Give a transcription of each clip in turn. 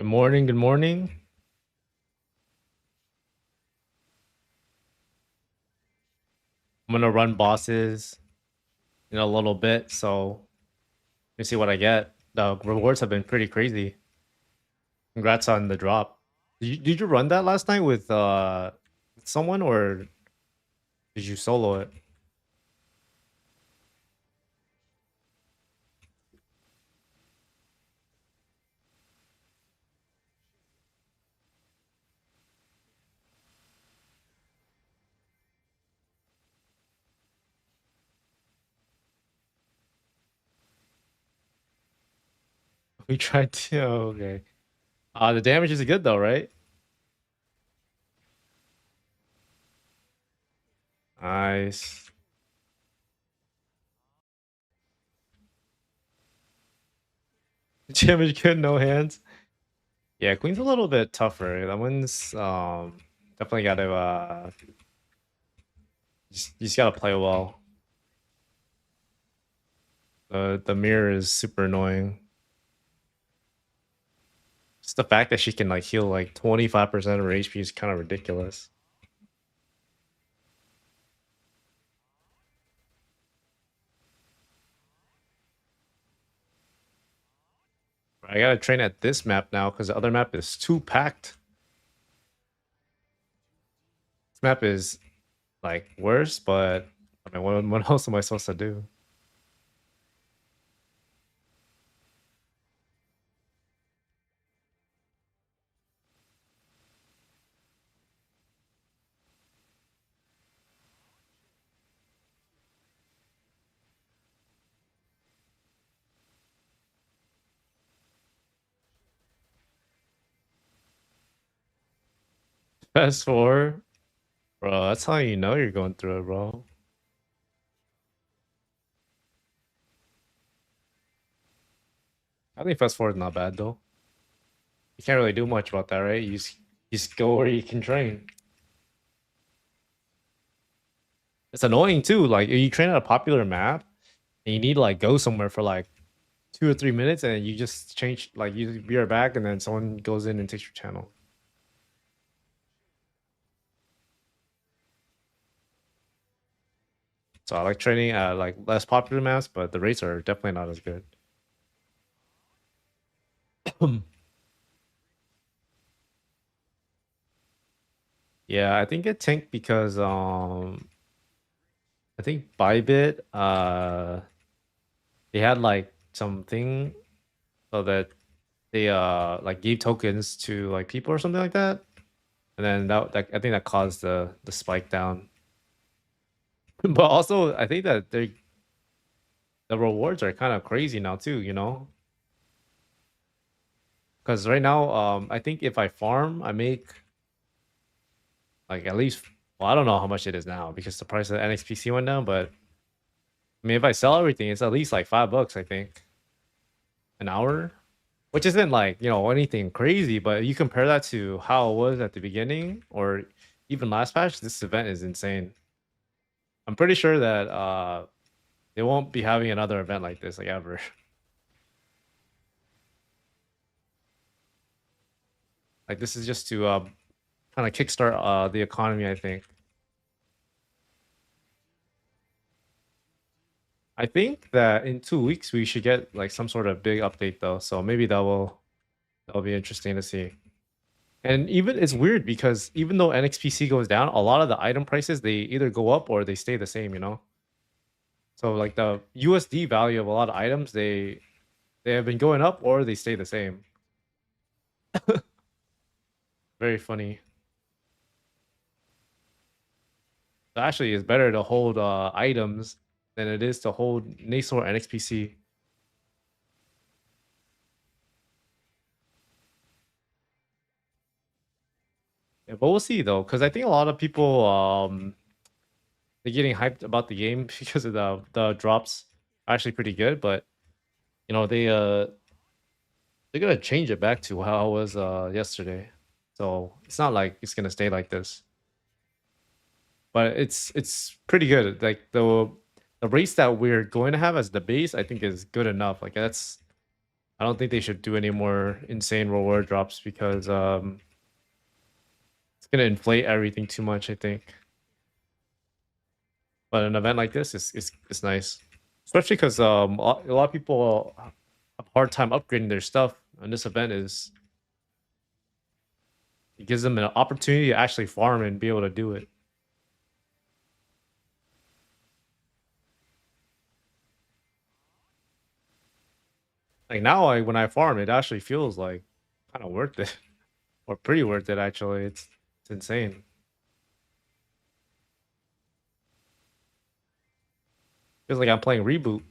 Good morning. Good morning. I'm gonna run bosses in a little bit, so let me see what I get. The rewards have been pretty crazy. Congrats on the drop. Did you run that last night with someone or did you solo it? We tried to. Oh, okay. The damage is good though, right? Nice. Damage good, no hands. Yeah, Queen's a little bit tougher. That one's definitely gotta you just gotta play well. The mirror is super annoying. Just the fact that she can like heal like 25% of her HP is kind of ridiculous. I gotta train at this map now because the other map is too packed. This map is like worse, but I mean, what else am I supposed to do? Fast forward, bro. That's how you know you're going through it, bro. I think fast forward is not bad though. You can't really do much about that, right? You just go where you can train. It's annoying too. Like you train at a popular map and you need to like go somewhere for like 2 or 3 minutes and you just change like you be right back and then someone goes in and takes your channel. So I like training at like less popular maps, but the rates are definitely not as good. Yeah, I think it tanked because I think Bybit they had like something so that they like gave tokens to like people or something like that. And then that I think that caused the spike down. But also I think that the rewards are kind of crazy now too, you know? Because right now, I think if I farm, I make like at least well, I don't know how much it is now because the price of NXPC went down, but I mean if I sell everything, it's at least like $5, I think, an hour. Which isn't like, anything crazy, but you compare that to how it was at the beginning or even last patch, this event is insane. I'm pretty sure that they won't be having another event like this like ever. Like this is just to kind of kickstart the economy, I think. I think that in 2 weeks we should get like some sort of big update though. So maybe that'll be interesting to see. And even it's weird because even though NXPC goes down, a lot of the item prices they either go up or they stay the same, you know? So like the USD value of a lot of items, they have been going up or they stay the same. Very funny. So actually, it's better to hold items than it is to hold NESO or NXPC. Yeah, but we'll see though, because I think a lot of people they're getting hyped about the game because of the drops are actually pretty good, but you know they're gonna change it back to how it was yesterday. So it's not like it's gonna stay like this. But it's pretty good. Like the race that we're going to have as the base, I think is good enough. Like I don't think they should do any more insane reward drops because it's gonna inflate everything too much, I think. But an event like this is nice, especially because a lot of people have a hard time upgrading their stuff, and this event is it gives them an opportunity to actually farm and be able to do it. Like now, when I farm, it actually feels like kind of worth it, or pretty worth it actually. It's insane. Feels like I'm playing reboot.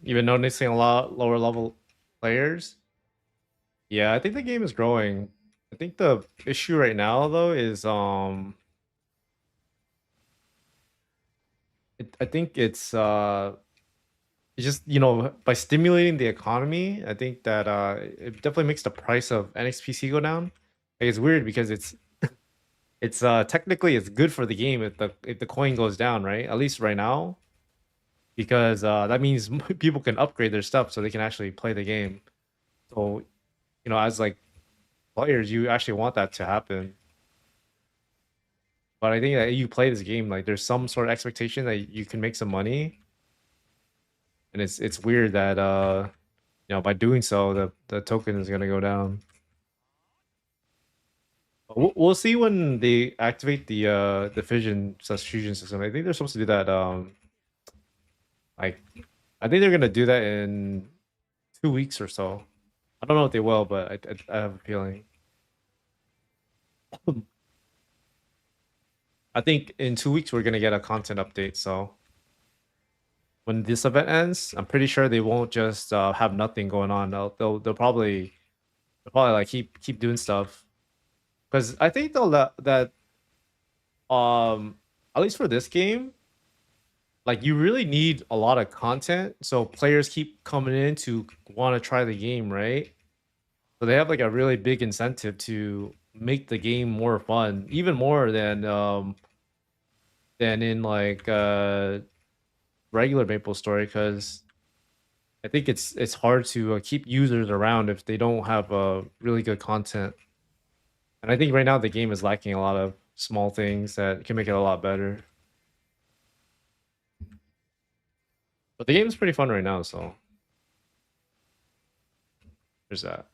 Even noticing a lot lower level players. Yeah, I think the game is growing. I think the issue right now though is I think it's just by stimulating the economy, I think that it definitely makes the price of NXPC go down. Like, it's weird because it's technically it's good for the game if the coin goes down, right? At least right now, because that means people can upgrade their stuff so they can actually play the game. So, as like players, you actually want that to happen. But I think that you play this game, like there's some sort of expectation that you can make some money, and it's weird that by doing so, the token is gonna go down. We'll see when they activate the fusion system. I think they're supposed to do that. Like I think they're gonna do that in 2 weeks or so. I don't know if they will, but I have a feeling. I think in 2 weeks we're gonna get a content update. So when this event ends, I'm pretty sure they won't just have nothing going on. They'll probably like keep doing stuff because I think they'll that at least for this game, like you really need a lot of content so players keep coming in to want to try the game, right? So they have like a really big incentive to make the game more fun, even more than in like regular MapleStory, because I think it's hard to keep users around if they don't have really good content. And I think right now the game is lacking a lot of small things that can make it a lot better. But the game is pretty fun right now, so there's that.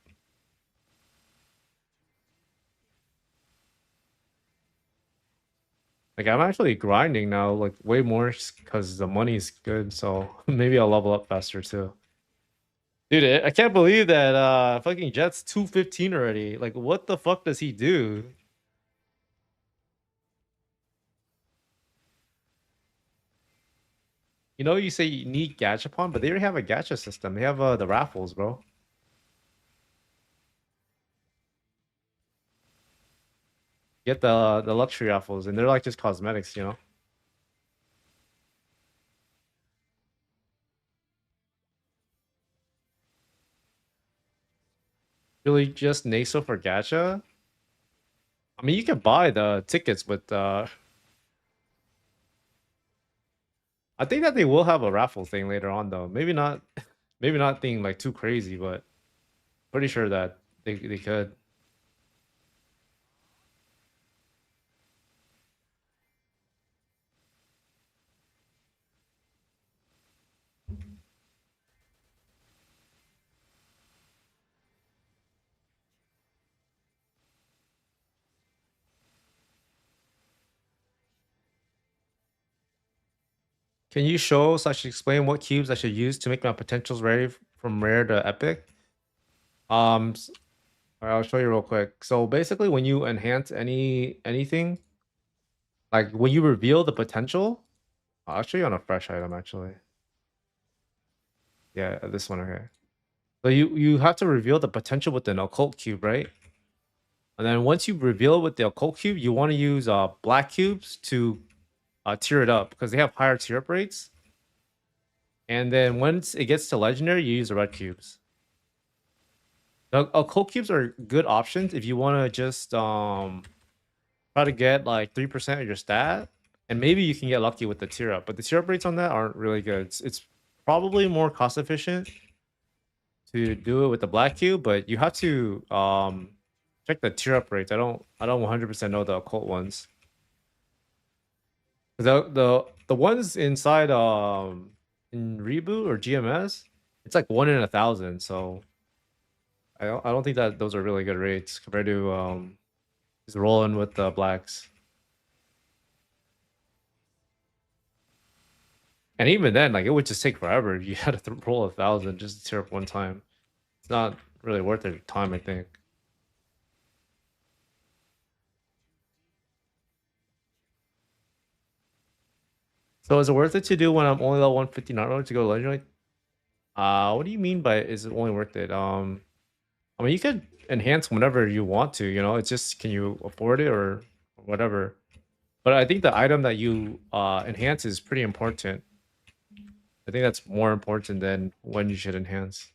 Like I'm actually grinding now, like way more because the money's good. So maybe I'll level up faster too. Dude, I can't believe that fucking Jet's 215 already. Like what the fuck does he do? You say you need Gachapon, but they already have a gacha system. They have the raffles, bro. Get the luxury raffles, and they're like just cosmetics. Really just NESO for gacha? I mean, you can buy the tickets with I think that they will have a raffle thing later on though. Maybe not maybe not thing like too crazy, but pretty sure that they could. Can you show slash explain what cubes I should use to make my potentials ready from rare to epic? S- alright, I'll show you real quick. So basically, when you enhance anything, like when you reveal the potential, I'll show you on a fresh item actually. Yeah, this one okay. So you have to reveal the potential with an occult cube, right? And then once you reveal it with the occult cube, you want to use black cubes to tier it up because they have higher tier up rates. And then once it gets to legendary, you use the red cubes. The occult cubes are good options if you want to just try to get like 3% of your stat, and maybe you can get lucky with the tier up. But the tier up rates on that aren't really good. It's probably more cost efficient to do it with the black cube, but you have to check the tier up rates. I don't 100% know the occult ones. The ones inside in reboot or GMS, it's like 1 in 1,000. So I don't think that those are really good rates compared to just rolling with the blacks. And even then, like it would just take forever if you had to roll 1,000 just to tier up one time. It's not really worth their time, I think. So is it worth it to do when I'm only level 159 to go legendary? What do you mean by is it only worth it? I mean you could enhance whenever you want to, you know, it's just can you afford it or whatever. But I think the item that you enhance is pretty important. I think that's more important than when you should enhance.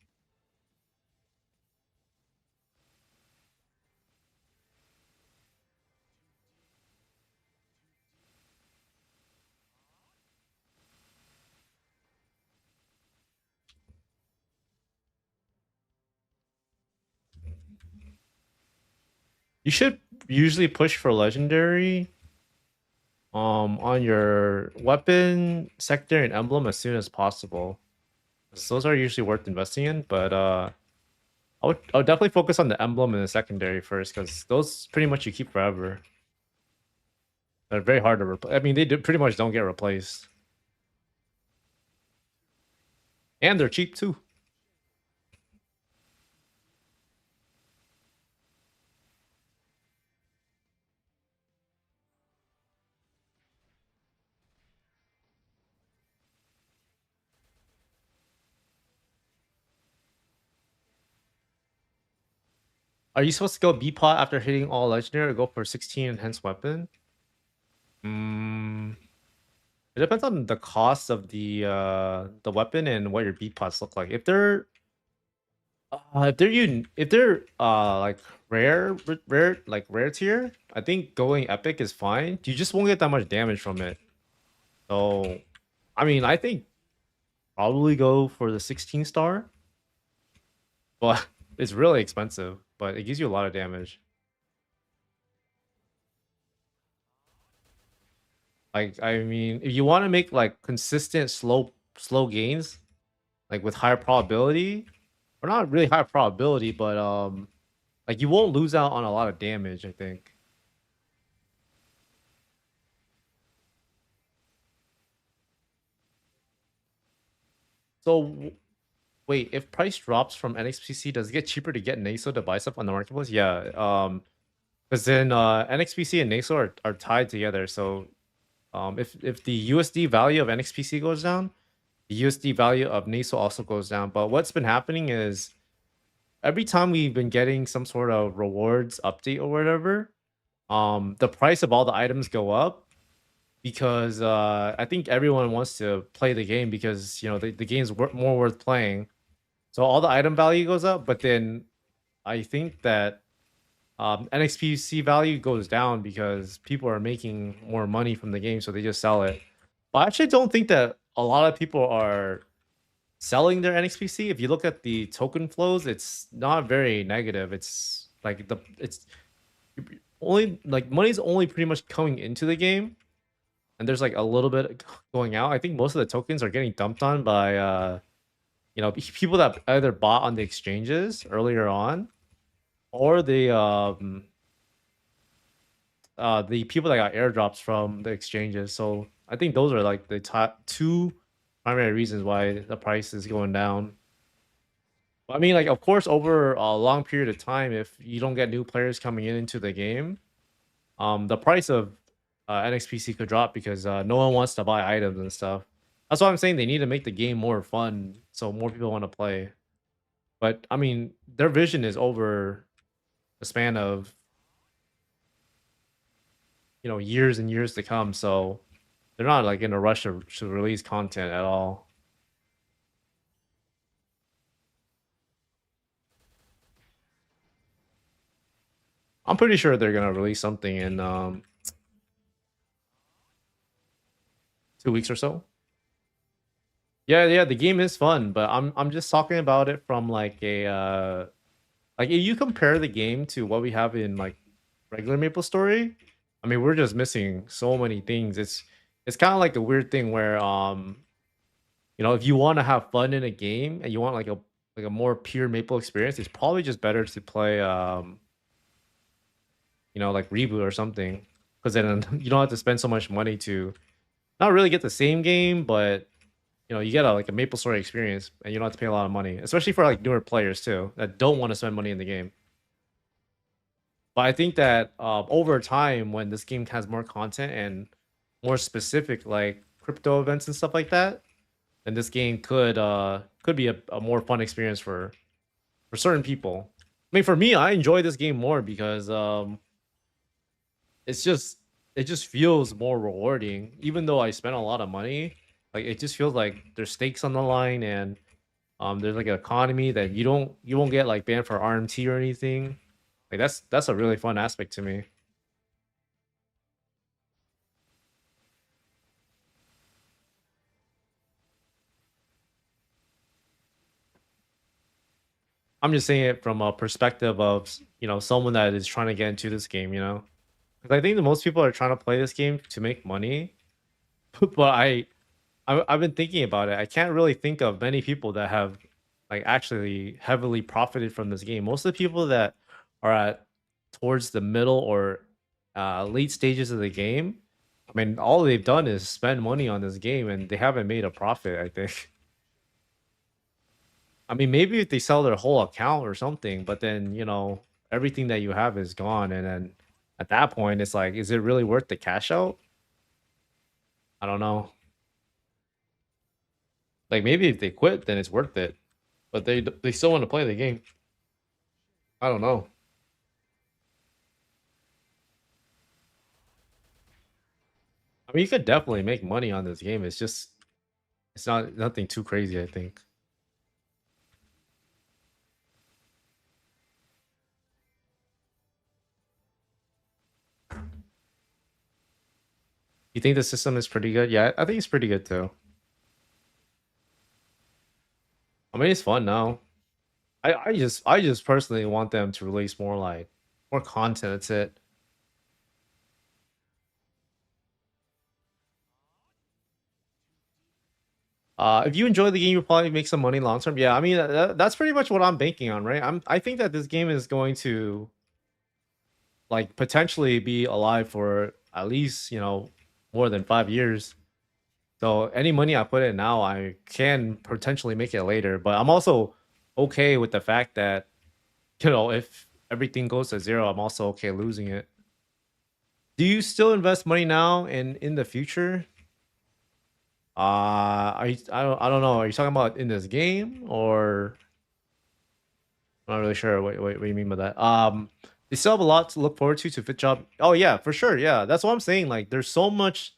You should usually push for legendary on your weapon, secondary, and emblem as soon as possible. Those are usually worth investing in, but I would definitely focus on the emblem and the secondary first because those pretty much you keep forever. They're very hard to replace. I mean, they pretty much don't get replaced, and they're cheap too. Are you supposed to go B pot after hitting all legendary or go for 16 enhanced weapon? It depends on the cost of the weapon and what your B pots look like. If they're like rare tier, I think going epic is fine. You just won't get that much damage from it. So I mean I think probably go for the 16 star. But it's really expensive, but it gives you a lot of damage. Like I mean, if you want to make like consistent slow gains, like with higher probability, or not really high probability, but like you won't lose out on a lot of damage, I think. So wait, if price drops from NXPC, does it get cheaper to get NESO to buy stuff on the marketplace? Yeah. Because then NXPC and NESO are tied together. So if the USD value of NXPC goes down, the USD value of NESO also goes down. But what's been happening is every time we've been getting some sort of rewards update or whatever, the price of all the items go up because I think everyone wants to play the game because you know the game's more worth playing. So all the item value goes up, but then I think that NXPC value goes down because people are making more money from the game, so they just sell it. But I actually don't think that a lot of people are selling their NXPC. If you look at the token flows, it's not very negative. It's like it's only like money's only pretty much coming into the game, and there's like a little bit going out. I think most of the tokens are getting dumped on by you know people that either bought on the exchanges earlier on or the people that got airdrops from the exchanges. So I think those are like the top two primary reasons why the price is going down. I mean, like, of course, over a long period of time, if you don't get new players coming into the game, the price of NXPC could drop because no one wants to buy items and stuff. That's why I'm saying they need to make the game more fun so more people want to play. But I mean, their vision is over the span of years and years to come. So they're not like in a rush to release content at all. I'm pretty sure they're gonna release something in 2 weeks or so. Yeah, yeah, the game is fun, but I'm just talking about it from like a like if you compare the game to what we have in like regular MapleStory, I mean we're just missing so many things. It's kind of like a weird thing where if you want to have fun in a game and you want like a more pure Maple experience, it's probably just better to play like Reboot or something, because then you don't have to spend so much money to not really get the same game, but you get like a MapleStory experience, and you don't have to pay a lot of money, especially for like newer players too that don't want to spend money in the game. But I think that over time, when this game has more content and more specific like crypto events and stuff like that, then this game could be a more fun experience for certain people. I mean, for me, I enjoy this game more because it's just it just feels more rewarding, even though I spent a lot of money. Like it just feels like there's stakes on the line, and there's like an economy that you won't get like banned for RMT or anything. Like that's a really fun aspect to me. I'm just saying it from a perspective of someone that is trying to get into this game. Because I think that most people are trying to play this game to make money, but I've been thinking about it. I can't really think of many people that have like actually heavily profited from this game. Most of the people that are at towards the middle or late stages of the game, I mean, all they've done is spend money on this game, and they haven't made a profit, I think. I mean, maybe if they sell their whole account or something, but then everything that you have is gone, and then at that point, it's like, is it really worth the cash out? I don't know. Like maybe if they quit, then it's worth it. But they still want to play the game. I don't know. I mean, you could definitely make money on this game. It's just it's not nothing too crazy, I think. You think the system is pretty good? Yeah, I think it's pretty good too. I mean, it's fun now. I just personally want them to release more content. That's it. If you enjoy the game, you'll probably make some money long term. Yeah, I mean that's pretty much what I'm banking on, right? I think that this game is going to like potentially be alive for at least more than 5 years. So any money I put in now, I can potentially make it later. But I'm also okay with the fact that if everything goes to zero, I'm also okay losing it. Do you still invest money now and in the future? I don't know. Are you talking about in this game, or I'm not really sure what you mean by that. They still have a lot to look forward to Fit Job. Oh yeah, for sure. Yeah, that's what I'm saying. Like, there's so much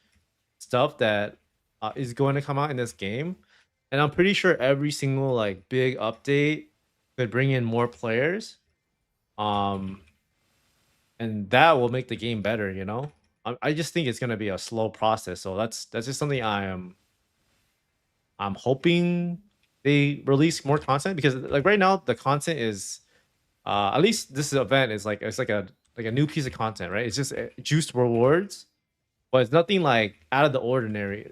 stuff that is going to come out in this game, and I'm pretty sure every single like big update could bring in more players. Um, and that will make the game better. I just think it's gonna be a slow process. So that's just something I'm hoping they release more content, because like right now the content is at least this event is like it's like a new piece of content, right? It's just juiced rewards, but it's nothing like out of the ordinary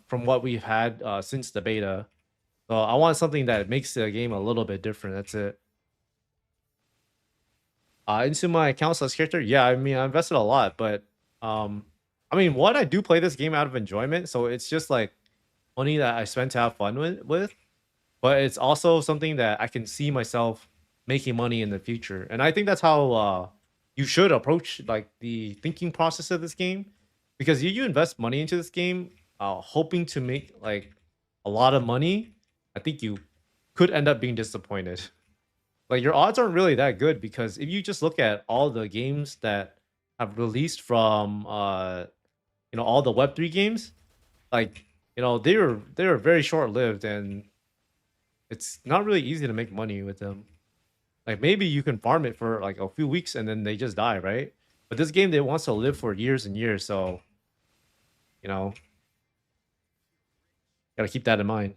from what we've had since the beta. So I want something that makes the game a little bit different. That's it. Into my account slash character, yeah, I mean I invested a lot, but um, I mean I do play this game out of enjoyment, so it's just like money that I spend to have fun with. But it's also something that I can see myself making money in the future. And I think that's how you should approach like the thinking process of this game, because you invest money into this game hoping to make like a lot of money. I think you could end up being disappointed. Like your odds aren't really that good, because if you just look at all the games that have released from all the Web3 games, like they were very short lived, and it's not really easy to make money with them. Like maybe you can farm it for like a few weeks and then they just die, right? But this game they wants to live for years and years, so you know gotta keep that in mind.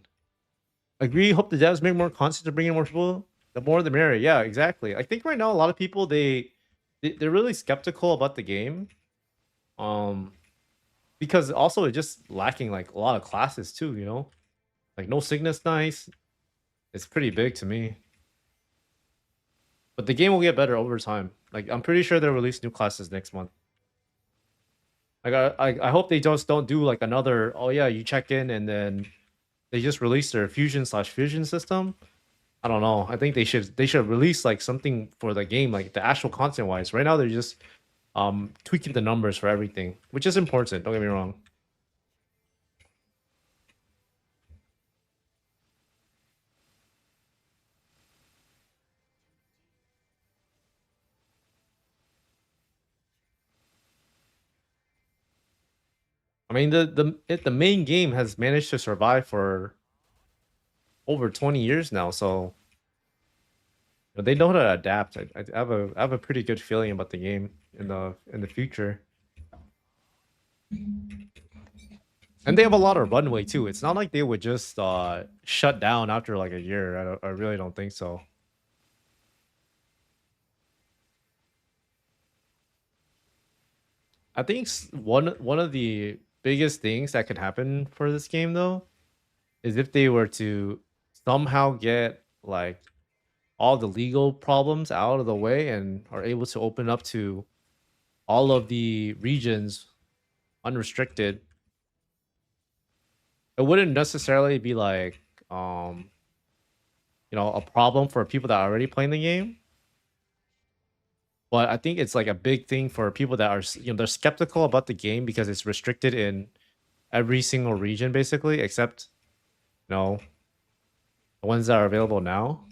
Agree. Hope the devs make more content to bring in more people. The more the merrier. Yeah, exactly. I think right now a lot of people they're really skeptical about the game. Um, because also it's just lacking like a lot of classes too. Like no Cygnus nice. It's pretty big to me. But the game will get better over time. Like I'm pretty sure they'll release new classes next month. Like I hope they just don't do like another. Oh yeah, you check in and then they just release their fusion system. I don't know. I think they should release like something for the game, like the actual content wise. Right now they're just tweaking the numbers for everything, which is important. Don't get me wrong. I mean the main game has managed to survive for over 20 years now, so they know how to adapt. I have a pretty good feeling about the game in the future. And they have a lot of runway too. It's not like they would just shut down after like a year. I really don't think so. I think one of the biggest things that could happen for this game though is if they were to somehow get like all the legal problems out of the way and are able to open up to all of the regions unrestricted. It wouldn't necessarily be like a problem for people that are already playing the game, but I think it's like a big thing for people that are they're skeptical about the game because it's restricted in every single region basically, except the ones that are available now.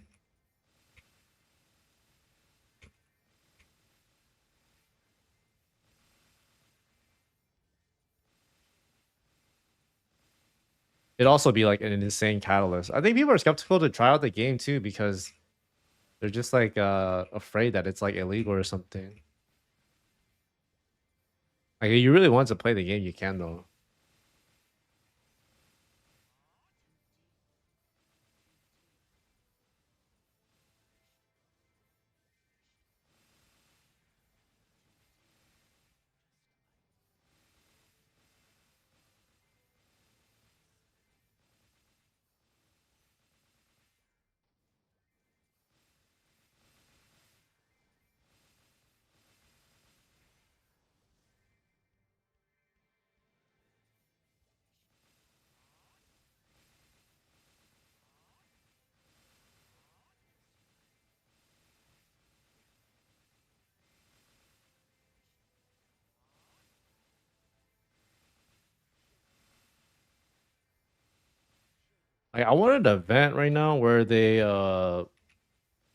It'd also be like an insane catalyst. I think people are skeptical to try out the game too because they're just like afraid that it's like illegal or something. Like if you really want to play the game, you can though. I wanted an event right now where they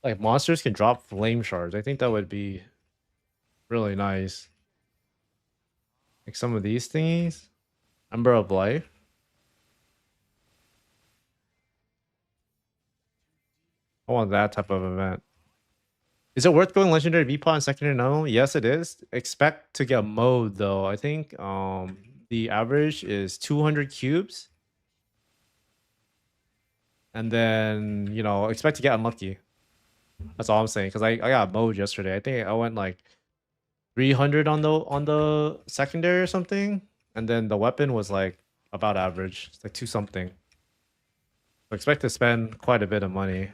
like monsters can drop flame shards. I think that would be really nice. Like some of these thingies. Ember of Life. I want that type of event. Is it worth going legendary VPOT and secondary? No. Yes, it is. Expect to get mode though. I think the average is 200 cubes. And then, expect to get unlucky. That's all I'm saying. Because I got mowed yesterday. I think I went like 300 on the secondary or something. And then the weapon was like about average. It's like 2 something. So expect to spend quite a bit of money.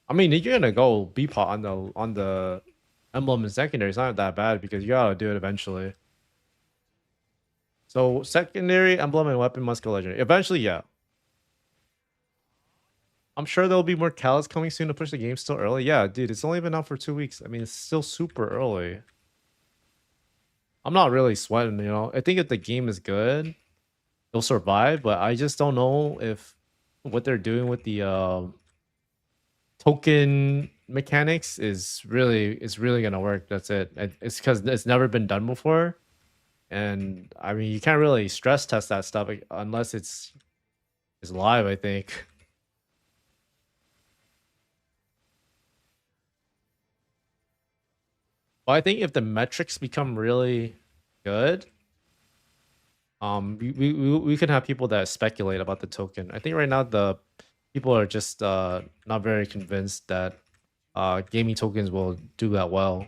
I mean, you're gonna go B-pot on the emblem and secondary. It's not that bad because you gotta do it eventually. So secondary, emblem, and weapon must go legendary. Eventually, yeah. I'm sure there'll be more catalysts coming soon to push the game still early. Yeah, dude, it's only been out for 2 weeks. I mean, it's still super early. I'm not really sweating. I think if the game is good, it'll survive, but I just don't know if what they're doing with the token mechanics is really gonna work. That's it. It's because it's never been done before, and I mean you can't really stress test that stuff unless it's live. I think. Well, I think if the metrics become really good, we can have people that speculate about the token. I think right now the people are just not very convinced that gaming tokens will do that well.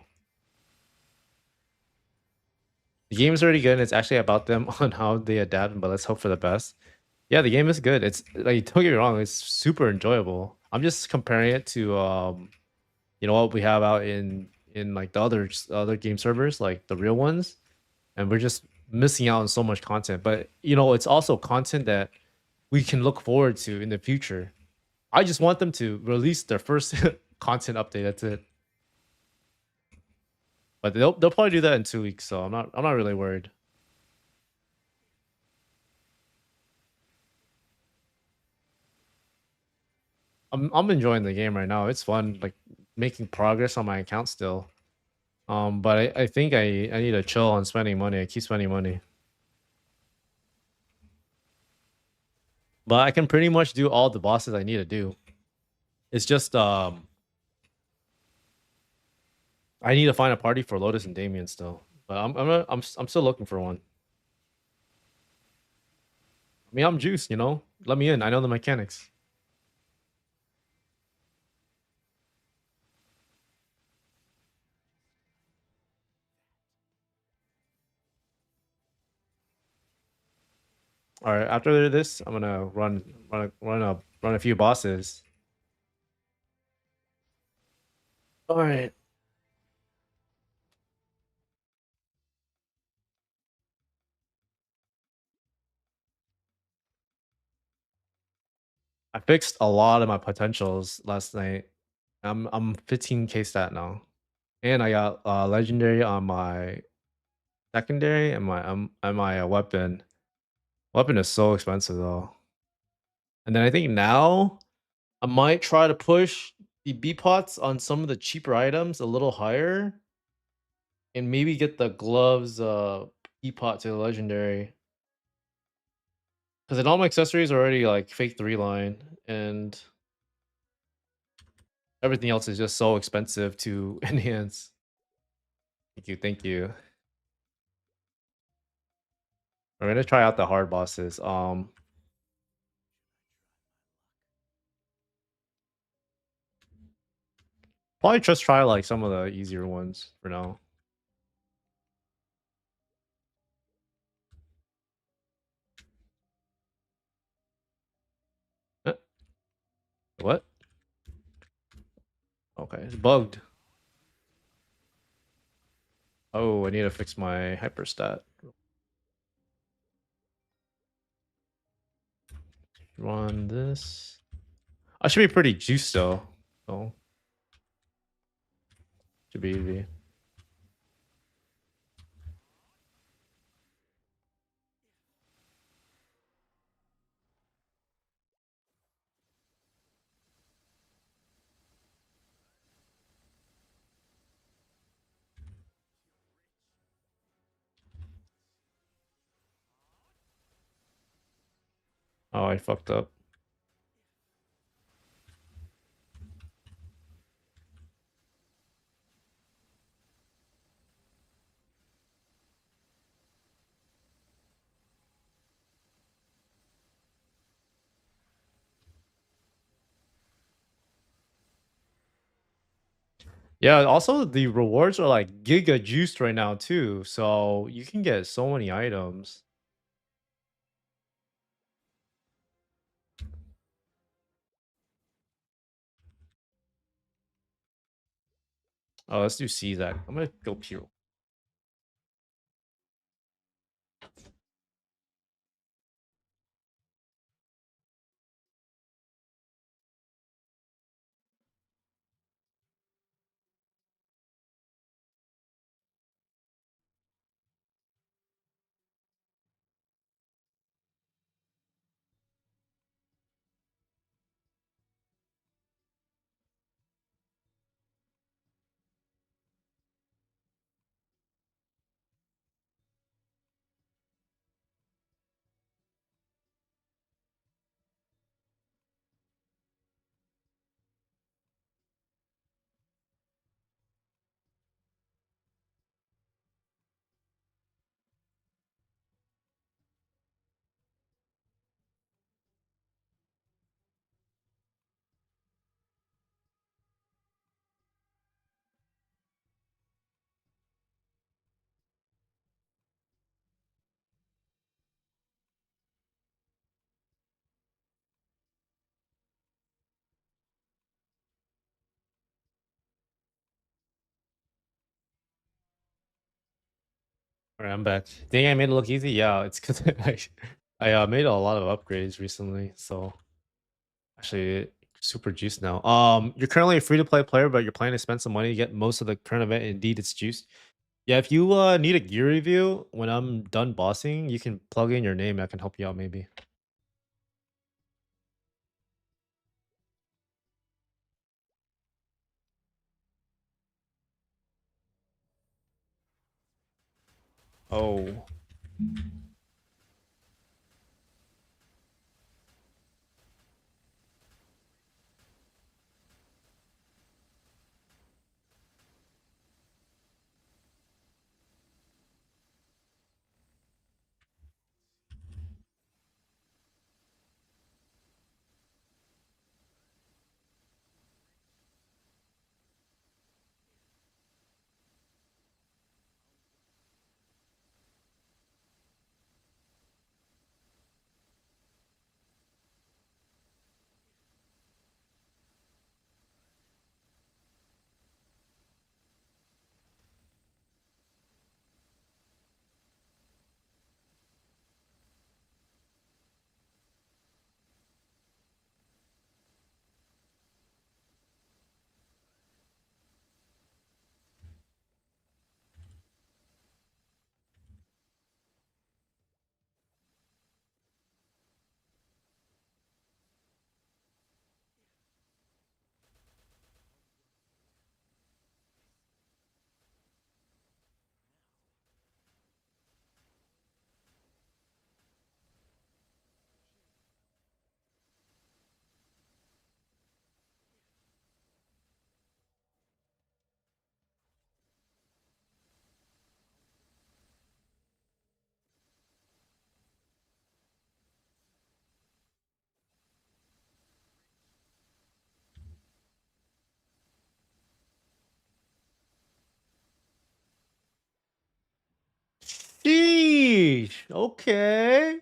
The game is already good, and it's actually about them on how they adapt. But let's hope for the best. Yeah, the game is good. It's like don't get me wrong, it's super enjoyable. I'm just comparing it to what we have out in like the other game servers, like the real ones, and we're just missing out on so much content. But it's also content that we can look forward to in the future. I just want them to release their first content update. That's it. But they'll probably do that in 2 weeks, so I'm not really worried. I'm enjoying the game right now. It's fun, like making progress on my account still. But I think I need to chill on spending money. I keep spending money. But I can pretty much do all the bosses I need to do. It's just I need to find a party for Lotus and Damien still. But I'm still looking for one. I mean, I'm juiced, Let me in. I know the mechanics. All right, after this, I'm gonna run a few bosses. All right. I fixed a lot of my potentials last night. I'm 15k stat now, and I got legendary on my secondary and my weapon. Weapon is so expensive though. And then I think now I might try to push the B pots on some of the cheaper items a little higher, and maybe get the gloves B pot to the legendary. Because then all my accessories are already like fake 3 line, and everything else is just so expensive to enhance. Thank you, thank you. We're gonna try out the hard bosses. Probably just try like some of the easier ones for now. Uh, What? Okay, it's bugged. Oh, I need to fix my hyperstat. Run this. I should be pretty juiced though. So should be easy. Oh, I fucked up. Yeah, also the rewards are like giga juiced right now too. So you can get so many items. Oh, let's do Czak. I'm gonna go pure. Alright, I'm back. Think I made it look easy? Yeah, it's because I made a lot of upgrades recently, so actually super juiced now. You're currently a free to play player, but you're planning to spend some money to get most of the current event. Indeed, it's juiced. Yeah, if you need a gear review when I'm done bossing, you can plug in your name. I can help you out maybe. Oh, sheesh. Okay.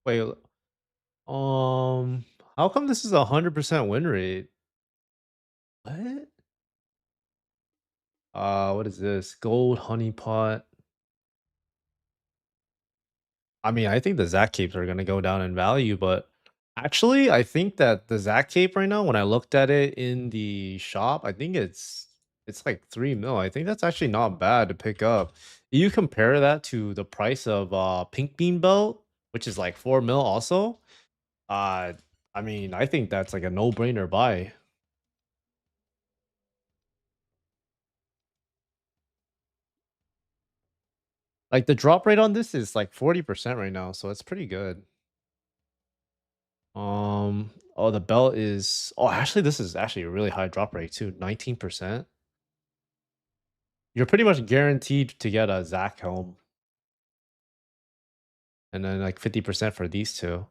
Wait. How come this is 100% win rate? What? What is this? Gold honey pot. I mean, I think the Zac capes are gonna go down in value, but actually, I think that the Zac cape right now, when I looked at it in the shop, I think it's like 3 mil. I think that's actually not bad to pick up. You compare that to the price of pink bean belt, which is like 4 mil also. Uh, I mean, I think that's like a no-brainer buy. Like the drop rate on this is like 40% right now, so it's pretty good. Oh, the belt is actually this is actually a really high drop rate too, 19%. You're pretty much guaranteed to get a Zac helm and then like 50% for these two.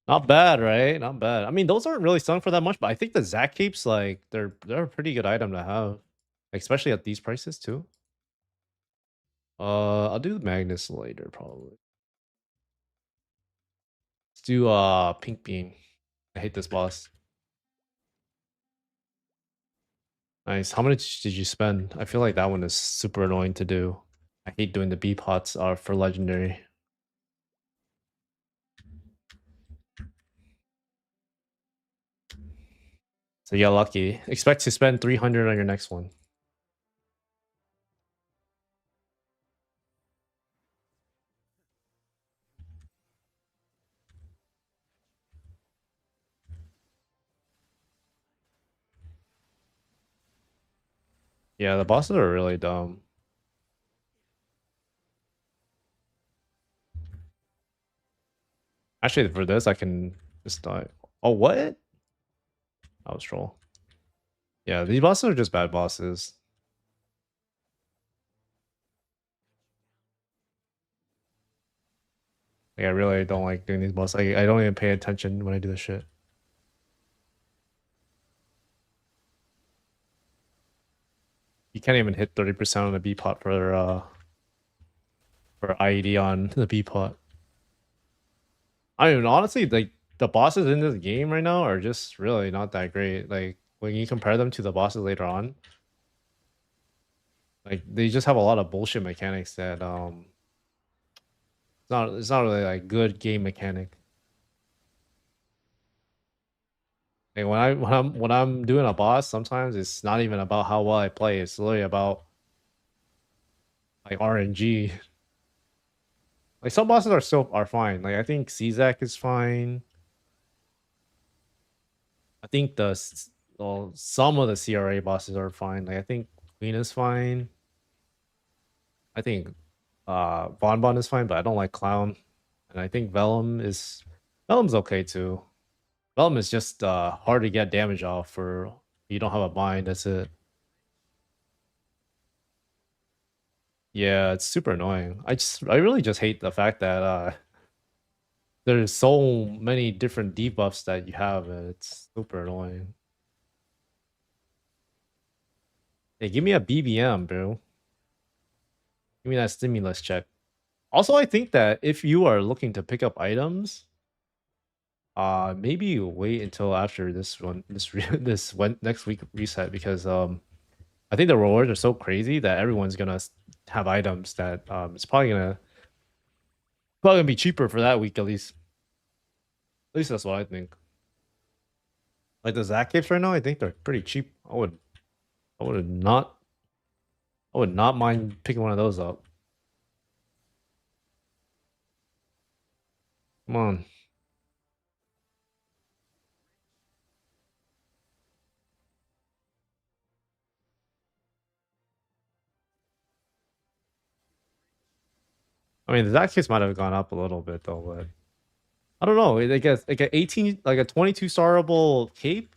Not bad, right? Not bad. I mean, those aren't really selling for that much, but I think the Zac capes like they're a pretty good item to have, especially at these prices too. I'll do Magnus later probably. Let's do Pink Bean. I hate this boss. Nice. How much did you spend? I feel like that one is super annoying to do. I hate doing the B pots for legendary. So yeah, lucky. Expect to spend 300 on your next one. Yeah, the bosses are really dumb. Actually, for this, I can just die. Oh, what? That was troll. Yeah, these bosses are just bad bosses. Like, I really don't like doing these bosses. I don't even pay attention when I do this shit. You can't even hit 30% on the B pot for IED on the B pot. I mean, honestly, like the bosses in this game right now are just really not that great. Like when you compare them to the bosses later on, Like they just have a lot of bullshit mechanics that it's not really like good game mechanic. Like when I'm doing a boss, sometimes it's not even about how well I play. It's literally about like RNG. Like some bosses are fine. Like I think Czak is fine. I think well, some of the CRA bosses are fine. Like I think Queen is fine. I think Bonbon is fine, but I don't like Clown. And I think Vellum's okay too. Vellum is just hard to get damage off for you don't have a bind, that's it. Yeah, it's super annoying. I really just hate the fact that there's so many different debuffs that you have, and it's super annoying. Hey, give me a BBM, bro. Give me that stimulus check. Also, I think that if you are looking to pick up items, maybe you wait until after next week reset because I think the rewards are so crazy that everyone's gonna have items that it's probably gonna be cheaper for that week at least. At least that's what I think. Like the Zac capes right now, I think they're pretty cheap. I would not I would not mind picking one of those up. Come on. I mean, the Zac capes might have gone up a little bit though, but I don't know. Like a 18, like a 22 starable cape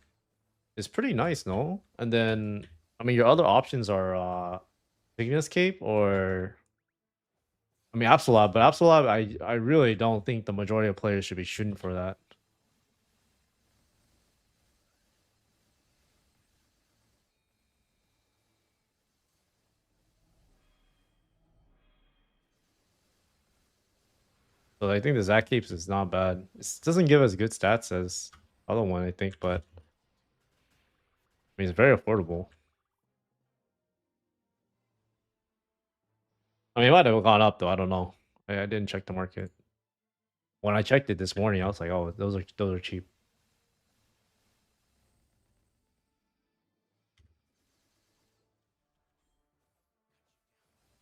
is pretty nice, no? And then I mean, your other options are Ignis cape or I mean Absolab, but Absolab, I really don't think the majority of players should be shooting for that. So I think the Zac capes is not bad. It doesn't give as good stats as other one, I think, but I mean it's very affordable. I mean, it might have gone up though. I don't know. I didn't check the market. When I checked it this morning, I was like, "Oh, those are cheap."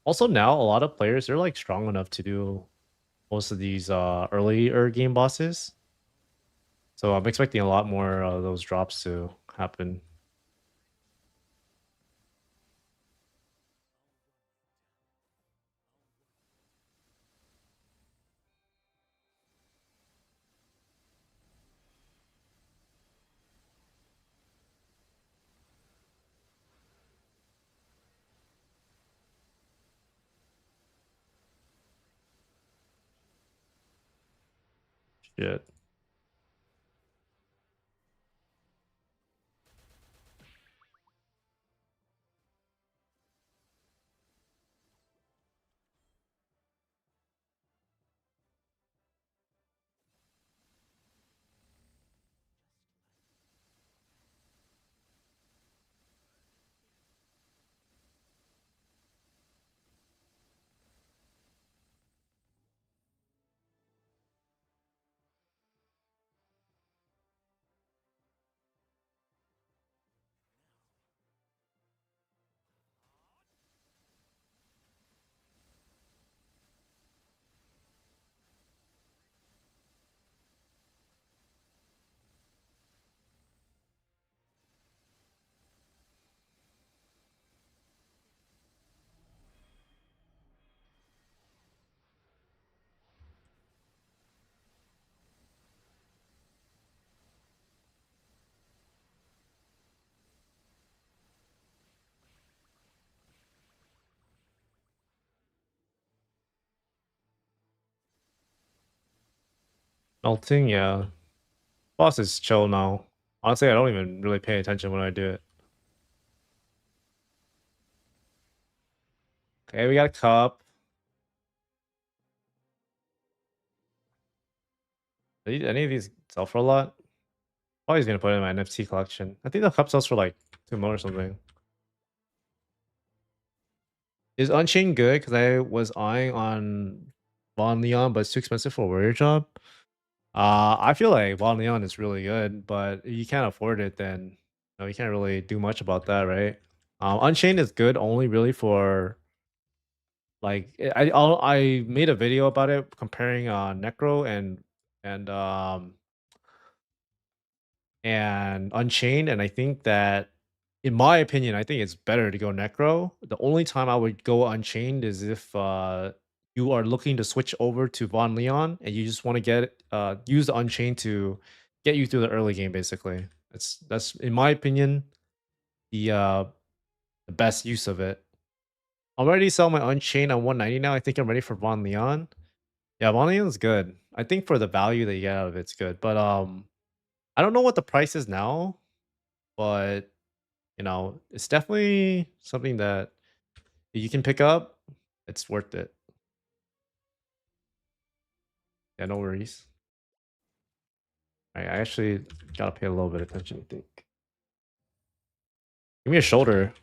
Also, now a lot of players they're like strong enough to do most of these earlier game bosses. So I'm expecting a lot more of those drops to happen. Shit. Melting, yeah. Boss is chill now. Honestly, I don't even really pay attention when I do it. Okay, we got a cup. Any of these sell for a lot? Always gonna put it in my NFT collection. I think the cup sells for like 2 mil or something. Is Unchained good? Because I was eyeing on Von Leon, but it's too expensive for a warrior job. I feel like Von Leon is really good, but if you can't afford it, then you can't really do much about that, right? Unchained is good only really for like I made a video about it comparing Necro and um and Unchained, and I think that, in my opinion, I think it's better to go Necro. The only time I would go Unchained is if you are looking to switch over to Von Leon and you just want to get use the Unchained to get you through the early game. Basically, that's in my opinion the best use of it. I'm already selling my Unchained on 190 now. I think I'm ready for Von Leon. Yeah, Von Leon's good. I think for the value that you get out of it's good, but I don't know what the price is now, but it's definitely something that you can pick up. It's worth it. Yeah, no worries. I actually gotta pay a little bit of attention, I think. Give me a shoulder.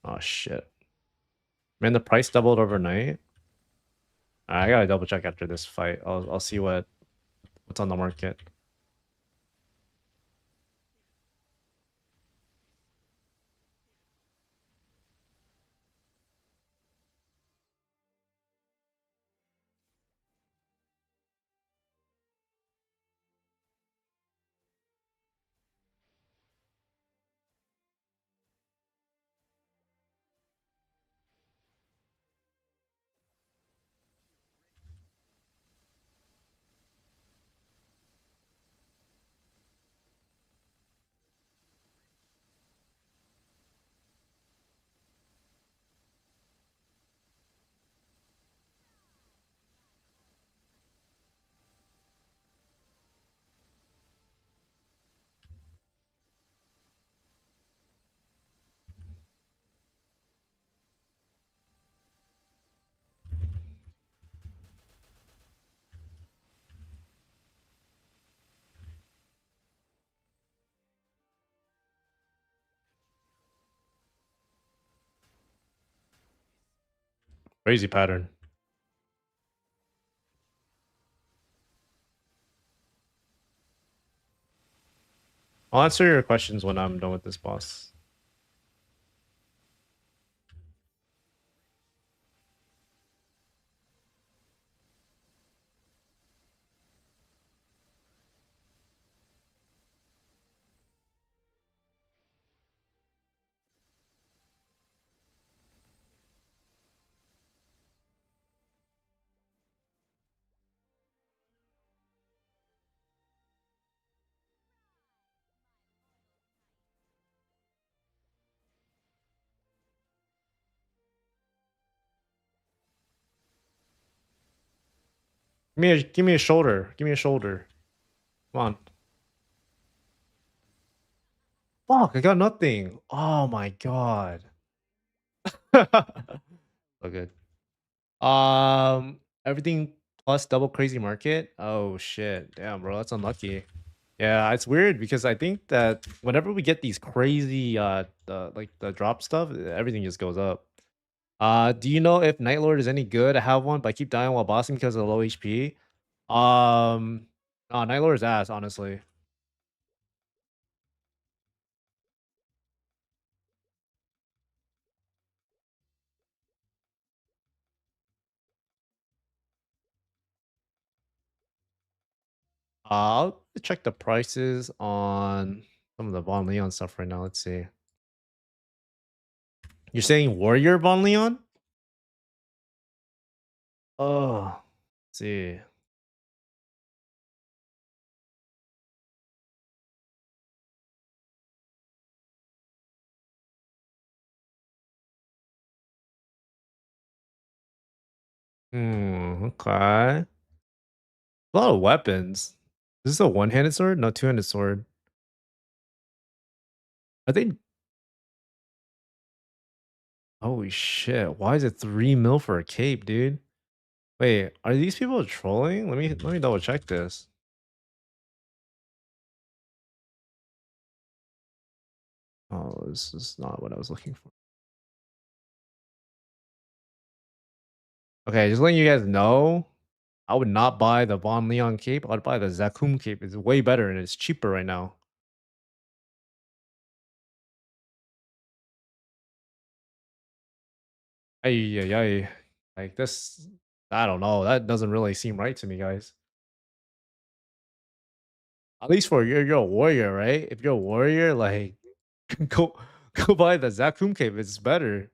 Oh shit. Man, the price doubled overnight. I gotta double check after this fight. I'll see what's on the market. Crazy pattern. I'll answer your questions when I'm done with this boss. Give me a shoulder. Give me a shoulder. Come on. Fuck, I got nothing. Oh my god. So good. Everything plus double crazy market. Oh shit. Damn, bro, that's unlucky. Yeah, it's weird because I think that whenever we get these crazy the drop stuff, everything just goes up. Do you know if Night Lord is any good? I have one, but I keep dying while bossing because of low HP. Night Lord is ass, honestly. I'll check the prices on some of the Von Leon stuff right now. Let's see. You're saying Warrior Von Leon? Oh, let's see. Okay. A lot of weapons. Is this a one-handed sword? No, two-handed sword. I think. Holy shit! Why is it 3 mil for a cape, dude? Wait, are these people trolling? Let me double check this. Oh, this is not what I was looking for. Okay, just letting you guys know, I would not buy the Von Leon cape. I'd buy the Zakum cape. It's way better and it's cheaper right now. Ay, ay, ay. Like this, I don't know. That doesn't really seem right to me, guys. At least for you're a warrior, right? If you're a warrior, like go go buy the Zakum cape. It's better.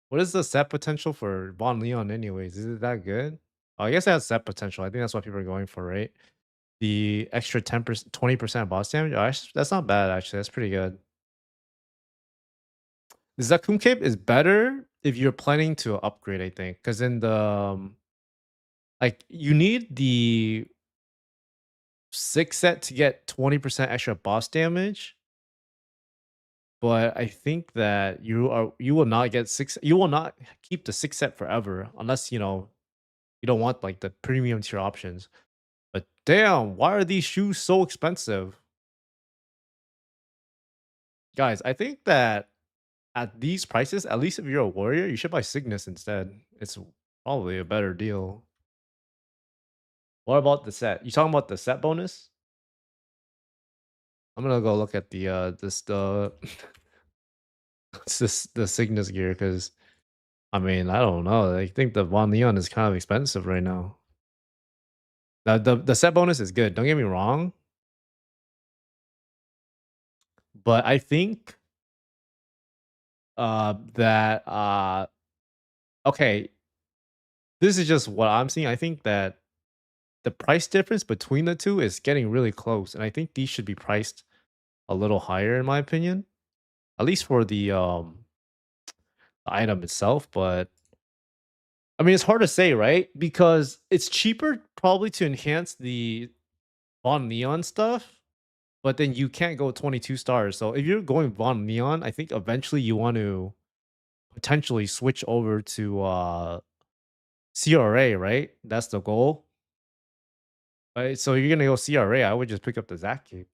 What is the set potential for Von Leon, anyways? Is it that good? Oh, I guess it has set potential. I think that's what people are going for, right? The extra 10%, 20% boss damage. Oh, that's not bad actually. That's pretty good. The Zakum cape is better if you're planning to upgrade, I think, because in the like you need the six set to get 20% extra boss damage. But I think that you will not get six. You will not keep the six set forever unless you don't want like the premium tier options. But damn, why are these shoes so expensive? Guys, I think that at these prices, at least if you're a warrior, you should buy Cygnus instead. It's probably a better deal. What about the set? You talking about the set bonus? I'm gonna go look at the this the the Cygnus gear because I mean I don't know. I think the Von Leon is kind of expensive right now. The set bonus is good. Don't get me wrong, but I think that okay, this is just what I'm seeing. I think that the price difference between the two is getting really close, and I think these should be priced a little higher in my opinion, at least for the item itself. But I mean, it's hard to say, right? Because it's cheaper probably to enhance the Von Neon stuff, but then you can't go 22 stars. So if you're going Von Neon, I think eventually you want to potentially switch over to CRA, right? That's the goal. Right? So you're gonna go CRA. I would just pick up the Zac cape.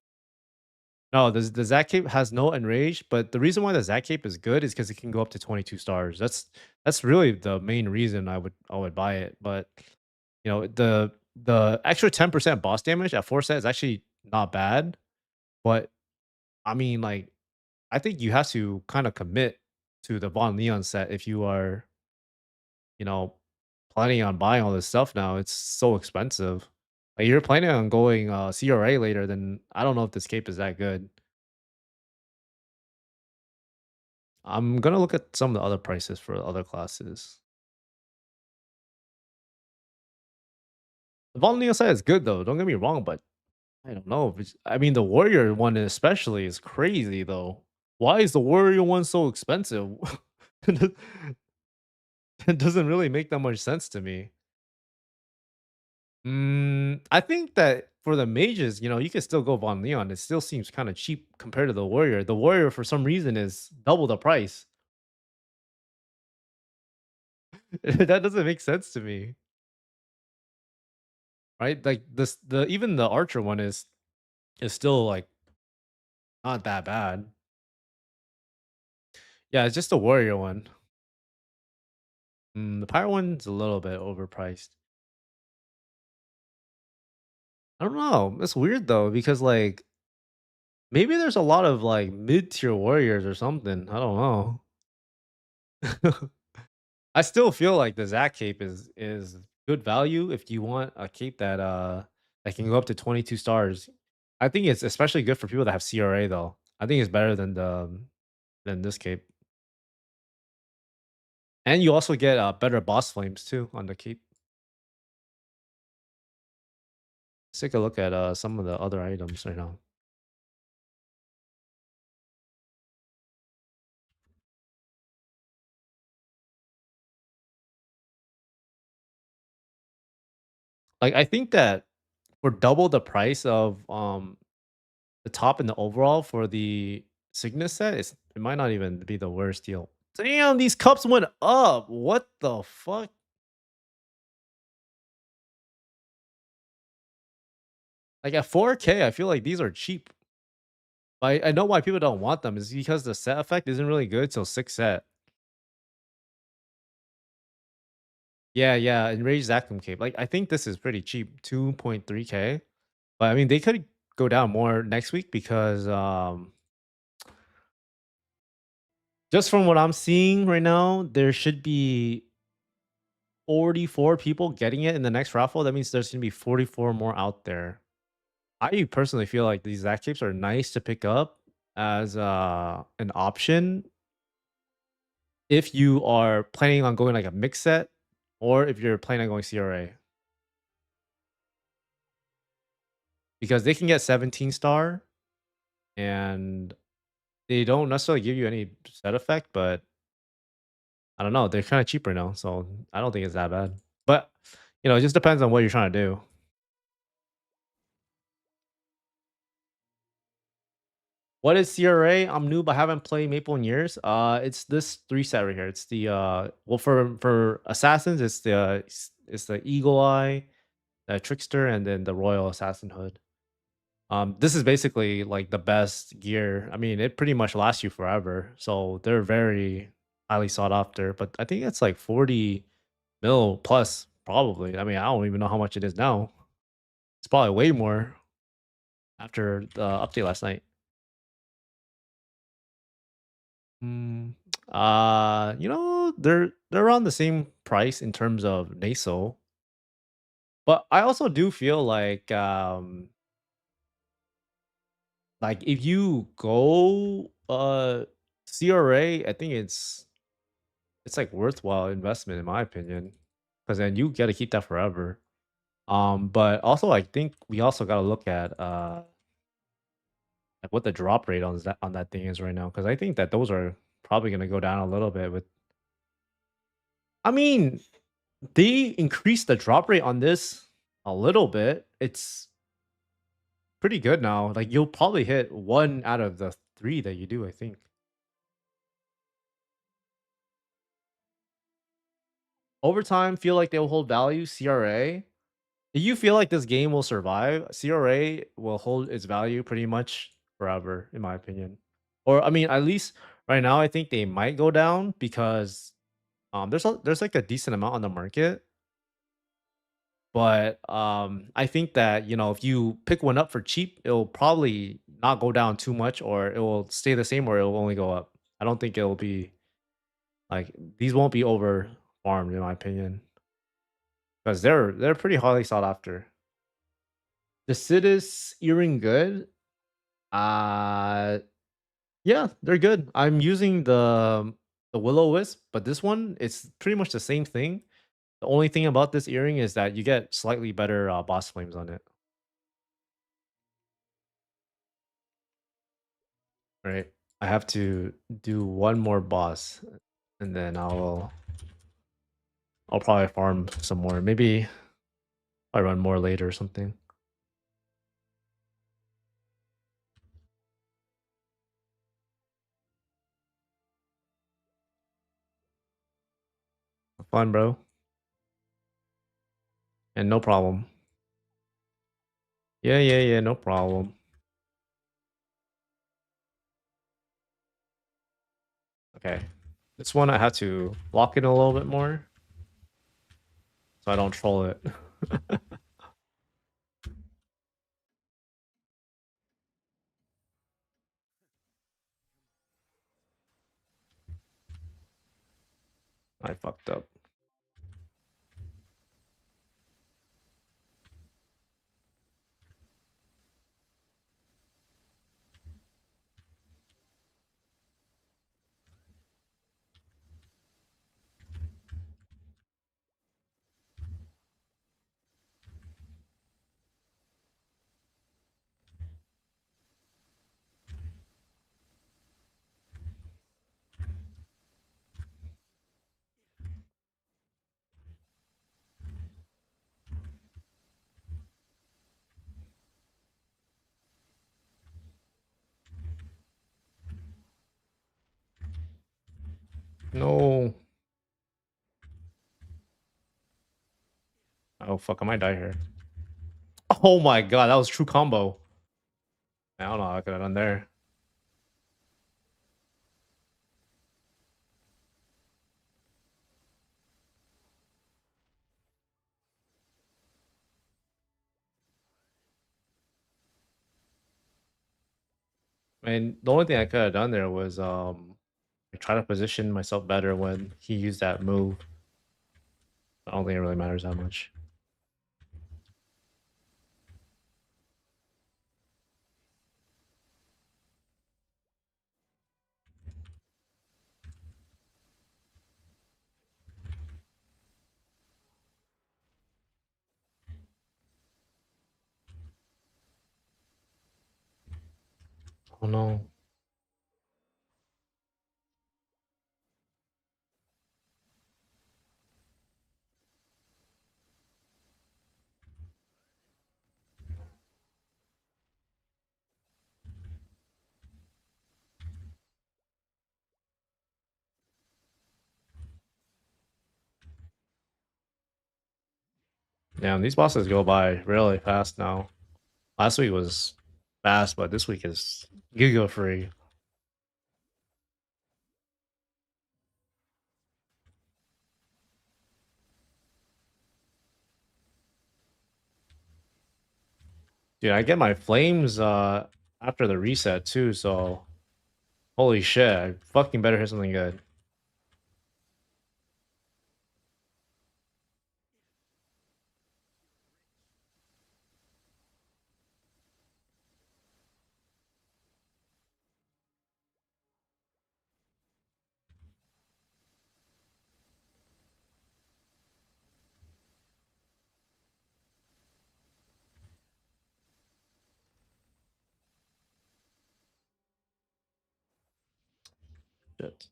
No, the Zac cape has no enrage, but the reason why the Zac cape is good is because it can go up to 22 stars. That's really the main reason I would buy it. But the extra 10% boss damage at 4 set is actually not bad. But I mean, like, I think you have to kind of commit to the Von Leon set if you are, you know, planning on buying all this stuff now. It's so expensive. Like you're planning on going CRA later, then I don't know if this cape is that good. I'm gonna look at some of the other prices for other classes. The Von Leon set is good though. Don't get me wrong, but I don't know. If I mean, the Warrior one especially is crazy though. Why is the Warrior one so expensive? It doesn't really make that much sense to me. I think that for the mages, you can still go Von Leon. It still seems kind of cheap compared to the Warrior. The Warrior, for some reason, is double the price. That doesn't make sense to me, right? Like this, the even the Archer one is still like not that bad. Yeah, it's just the Warrior one. The Pirate one's a little bit overpriced. I don't know. It's weird though because like maybe there's a lot of like mid tier warriors or something. I don't know. I still feel like the Zac cape is good value if you want a cape that can go up to 22 stars. I think it's especially good for people that have CRA though. I think it's better than this cape. And you also get better boss flames too on the cape. Let's take a look at some of the other items right now. Like I think that for double the price of the top and the overall for the Cygnus set, it might not even be the worst deal. Damn, these cups went up. What the fuck? Like at 4K, I feel like these are cheap. I know why people don't want them is because the set effect isn't really good till 6 set. Yeah, yeah, enraged vacuum cape. Like, I think this is pretty cheap, 2.3K. But I mean, they could go down more next week because just from what I'm seeing right now, there should be 44 people getting it in the next raffle. That means there's gonna be 44 more out there. I personally feel like these Zac capes are nice to pick up as an option if you are planning on going like a mix set or if you're planning on going CRA. Because they can get 17 star and they don't necessarily give you any set effect, but I don't know. They're kind of cheaper now, so I don't think it's that bad. But it just depends on what you're trying to do. What is CRA? I'm new, but haven't played Maple in years. It's this three set right here. It's the well for assassins, it's the Eagle Eye, the Trickster, and then the Royal Assassin Hood. This is basically like the best gear. I mean, it pretty much lasts you forever. So they're very highly sought after. But I think it's like 40 mil plus, probably. I mean, I don't even know how much it is now. It's probably way more after the update last night. Mm, they're around the same price in terms of NESO. But I also do feel like if you go CRA, I think it's like worthwhile investment in my opinion. Because then you get to keep that forever. But also I think we also gotta look at like what the drop rate on that thing is right now. Because I think that those are probably gonna go down a little bit with I mean, they increased the drop rate on this a little bit. It's pretty good now. Like you'll probably hit one out of the three that you do, I think. Over time, feel like they'll hold value. CRA. Do you feel like this game will survive? CRA will hold its value pretty much forever, in my opinion. Or I mean, at least right now, I think they might go down because there's like a decent amount on the market. But I think that if you pick one up for cheap, it'll probably not go down too much, or it will stay the same, or it will only go up. I don't think it'll be like these won't be over farmed in my opinion because they're pretty highly sought after. The Sidus earring good. Uh yeah, they're good. I'm using the Willow Wisp, but this one it's pretty much the same thing. The only thing about this earring is that you get slightly better boss flames on it. Right. I have to do one more boss, and then I'll probably farm some more. Maybe I run more later or something. Fun, bro. And no problem. Yeah, yeah, yeah, no problem. Okay. This one I have to lock in a little bit more so I don't troll it. I fucked up. No. Oh fuck, I might die here. Oh my god, that was true combo. I don't know how I could have done there. And the only thing I could have done there was try to position myself better when he used that move. I don't think it really matters that much. Oh no. Damn, these bosses go by really fast now. Last week was fast, but this week is giga free. Dude, I get my flames after the reset too, so holy shit, I fucking better hit something good. Shit.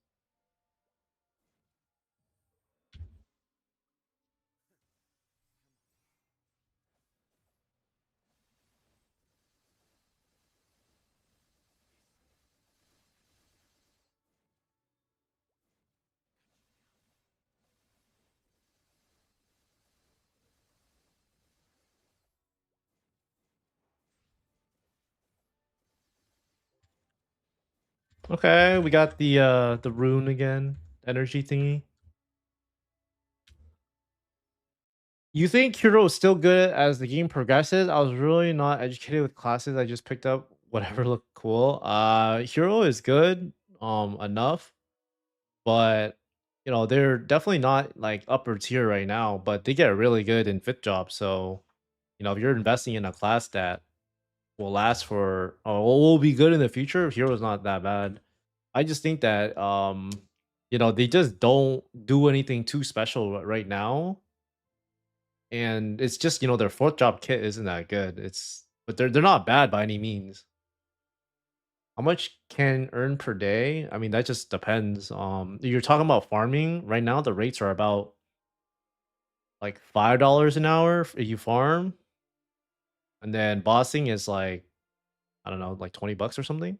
Okay, we got the rune again, energy thingy. You think Hero is still good as the game progresses? I was really not educated with classes. I just picked up whatever looked cool. Hero is good, enough, but they're definitely not like upper tier right now, but they get really good in fifth job. So, if you're investing in a class that will last for or will be good in the future, Hero's not that bad. I just think that they just don't do anything too special right now. And it's just, their fourth job kit isn't that good. But they're not bad by any means. How much can earn per day? I mean, that just depends. You're talking about farming right now. The rates are about like $5 an hour if you farm, and then bossing is like I don't know, like $20 or something.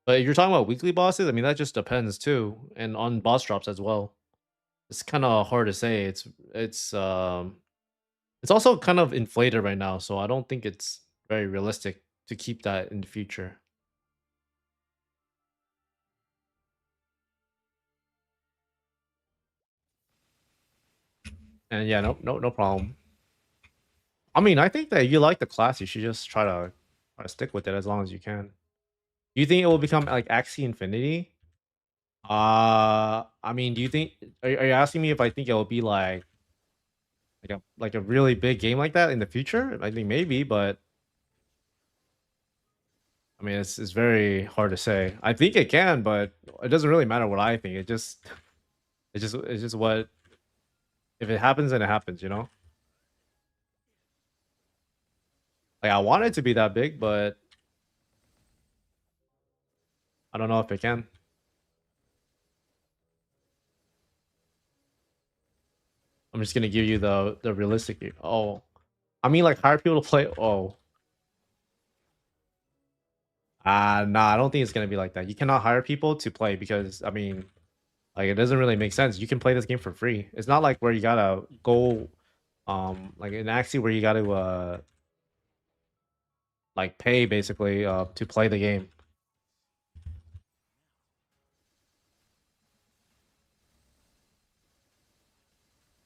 But if you're talking about weekly bosses, I mean that just depends too, and on boss drops as well. It's kind of hard to say. It's also kind of inflated right now, so I don't think it's very realistic to keep that in the future. And yeah, no problem. I mean, I think that you like the class, you should just try to stick with it as long as you can. Do you think it will become like Axie Infinity? I mean, do you think are you asking me if I think it will be like a really big game like that in the future? I think maybe, but I mean, it's very hard to say. I think it can, but it doesn't really matter what I think. It's just what if it happens, then it happens. Like I want it to be that big, but I don't know if it can. I'm just gonna give you the realistic. Oh, I mean, like hire people to play. Oh, nah, I don't think it's gonna be like that. You cannot hire people to play because I mean, like it doesn't really make sense. You can play this game for free. It's not like where you gotta go, like in Axie where you gotta like pay basically to play the game.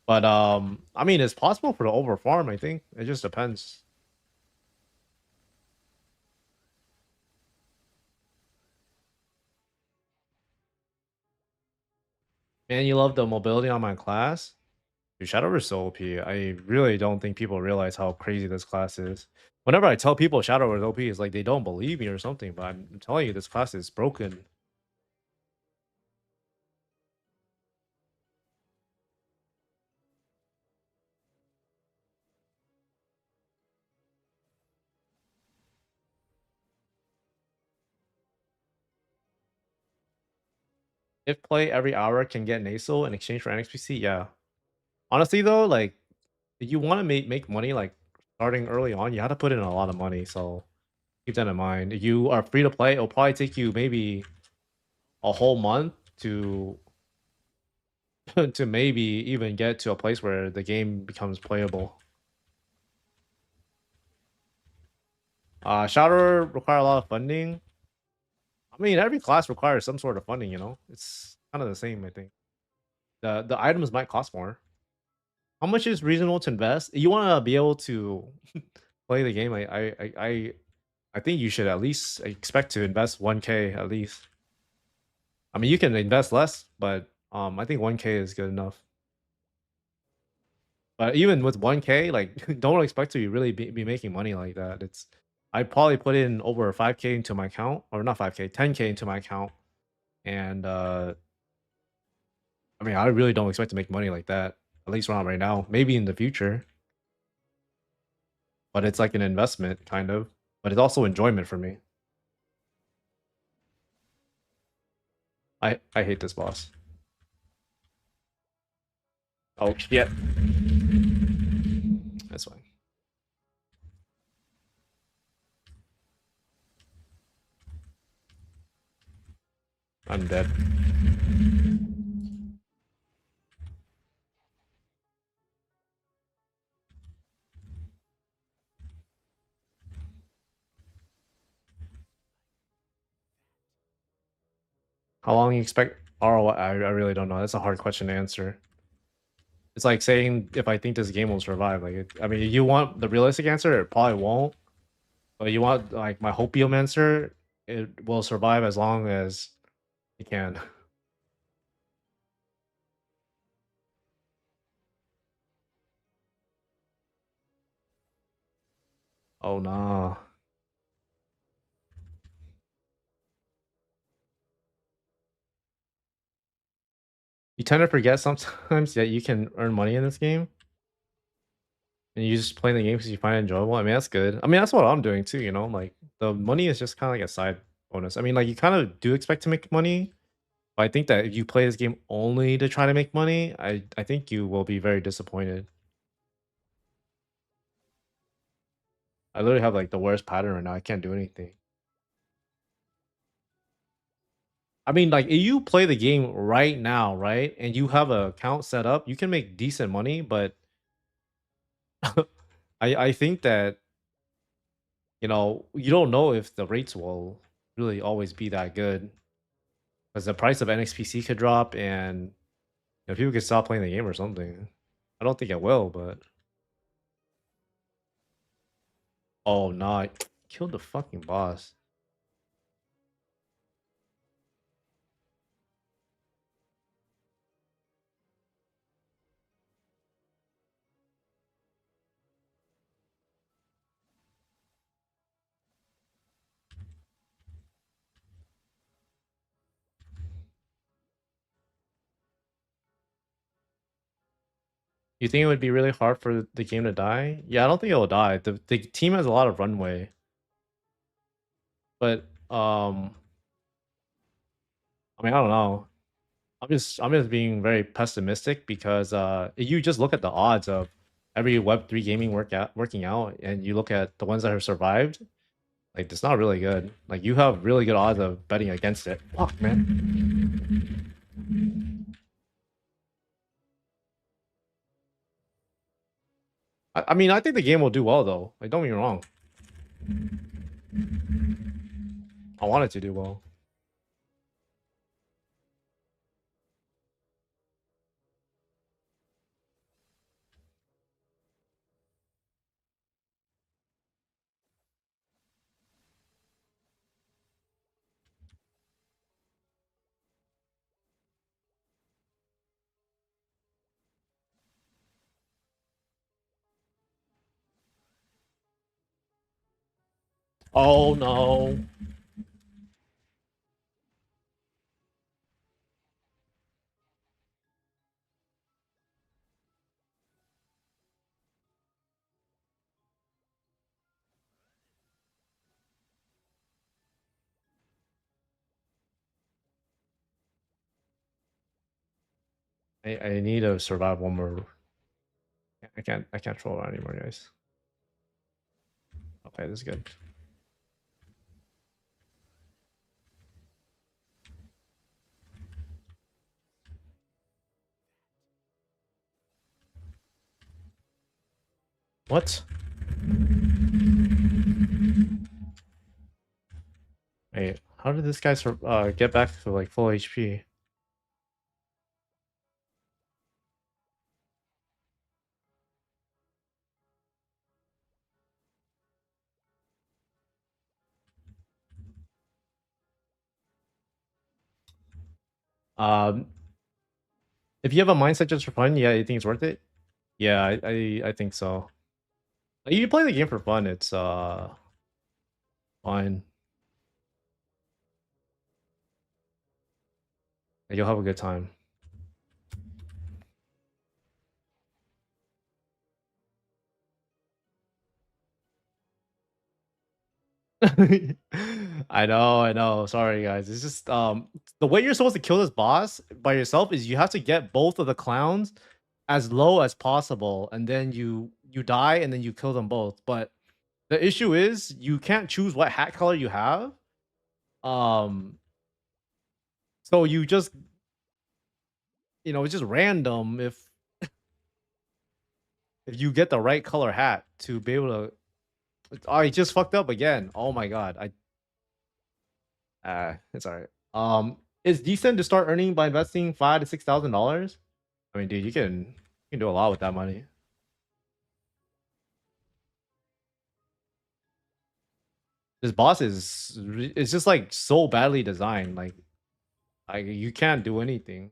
But I mean, it's possible for the over farm. I think it just depends. Man, you love the mobility on my class? Dude, Shadow is so OP. I really don't think people realize how crazy this class is. Whenever I tell people Shadow is OP, it's like they don't believe me or something, but I'm telling you, this class is broken. If play every hour can get NESO in exchange for NXPC, yeah. Honestly though, like if you want to make money like starting early on, you have to put in a lot of money. So keep that in mind. If you are free to play, it'll probably take you maybe a whole month to to maybe even get to a place where the game becomes playable. Shadow require a lot of funding. I mean, every class requires some sort of funding, you know? It's kind of the same, I think. The items might cost more. How much is reasonable to invest? You want to be able to play the game. I think you should at least expect to invest 1K at least. I mean, you can invest less, but I think 1K is good enough. But even with 1K, like don't expect to really be making money like that. It's I probably put in over 5K into my account, or not 5K, 10K into my account, and I mean, I really don't expect to make money like that. At least not right now. Maybe in the future, but it's like an investment kind of. But it's also enjoyment for me. I hate this boss. Oh shit. That's fine. I'm dead. How long you expect ROI? I really don't know. That's a hard question to answer. It's like saying if I think this game will survive. Like, I mean, you want the realistic answer, it probably won't. But you want like my hopium answer, it will survive as long as it can. Oh no. You tend to forget sometimes that you can earn money in this game, and you just play the game because you find it enjoyable. I mean, that's good. I mean, that's what I'm doing too. You know, like the money is just kind of like a side bonus. I mean, like you kind of do expect to make money, but I think that if you play this game only to try to make money, I think you will be very disappointed. I literally have like the worst pattern right now. I can't do anything. I mean, like if you play the game right now, right, and you have a account set up, you can make decent money, but I think that you know you don't know if the rates will really always be that good because the price of NXPC could drop and people could stop playing the game or something. I don't think it will, but oh no, I killed the fucking boss. You think it would be really hard for the game to die? Yeah, I don't think it will die. The team has a lot of runway, but I mean I don't know. I'm just being very pessimistic because if you just look at the odds of every Web3 gaming working out, and you look at the ones that have survived, like it's not really good. Like you have really good odds of betting against it. Fuck man. I mean I think the game will do well though. Like don't get me wrong. I want it to do well. Oh no. I need to survive one more. I can't troll around anymore, guys. Okay, this is good. What? Wait, how did this guy get back to like full HP? Um, if you have a mindset just for fun, yeah, you think it's worth it? Yeah, I think so. Like, you play the game for fun, it's fine. Like, you'll have a good time. I know. Sorry, guys. It's just the way you're supposed to kill this boss by yourself is you have to get both of the clowns as low as possible, and then you die, and then you kill them both. But the issue is you can't choose what hat color you have. Um, so you just it's just random if you get the right color hat to be able to. I just fucked up again. Oh my god. It's all right. It's decent to start earning by investing $5,000 to $6,000. I mean, dude, you can do a lot with that money. This boss it's just like so badly designed. Like you can't do anything.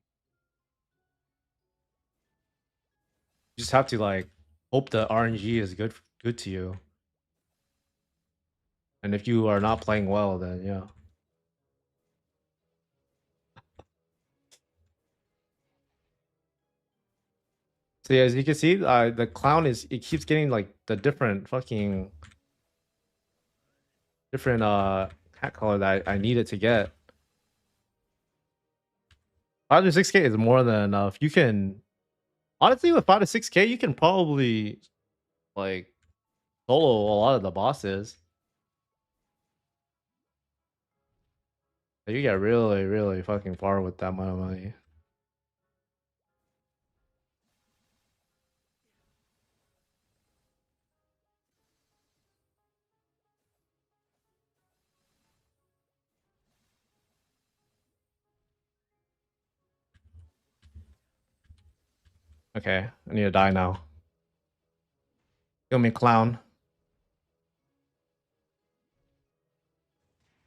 You just have to like hope the RNG is good to you. And if you are not playing well, then yeah. So yeah, as you can see, the clown it keeps getting like the different hat color that I needed to get. 5 to 6K is more than enough. You can honestly with 5 to 6K, you can probably like solo a lot of the bosses. You get really, really fucking far with that amount of money. Okay, I need to die now. Kill me, clown.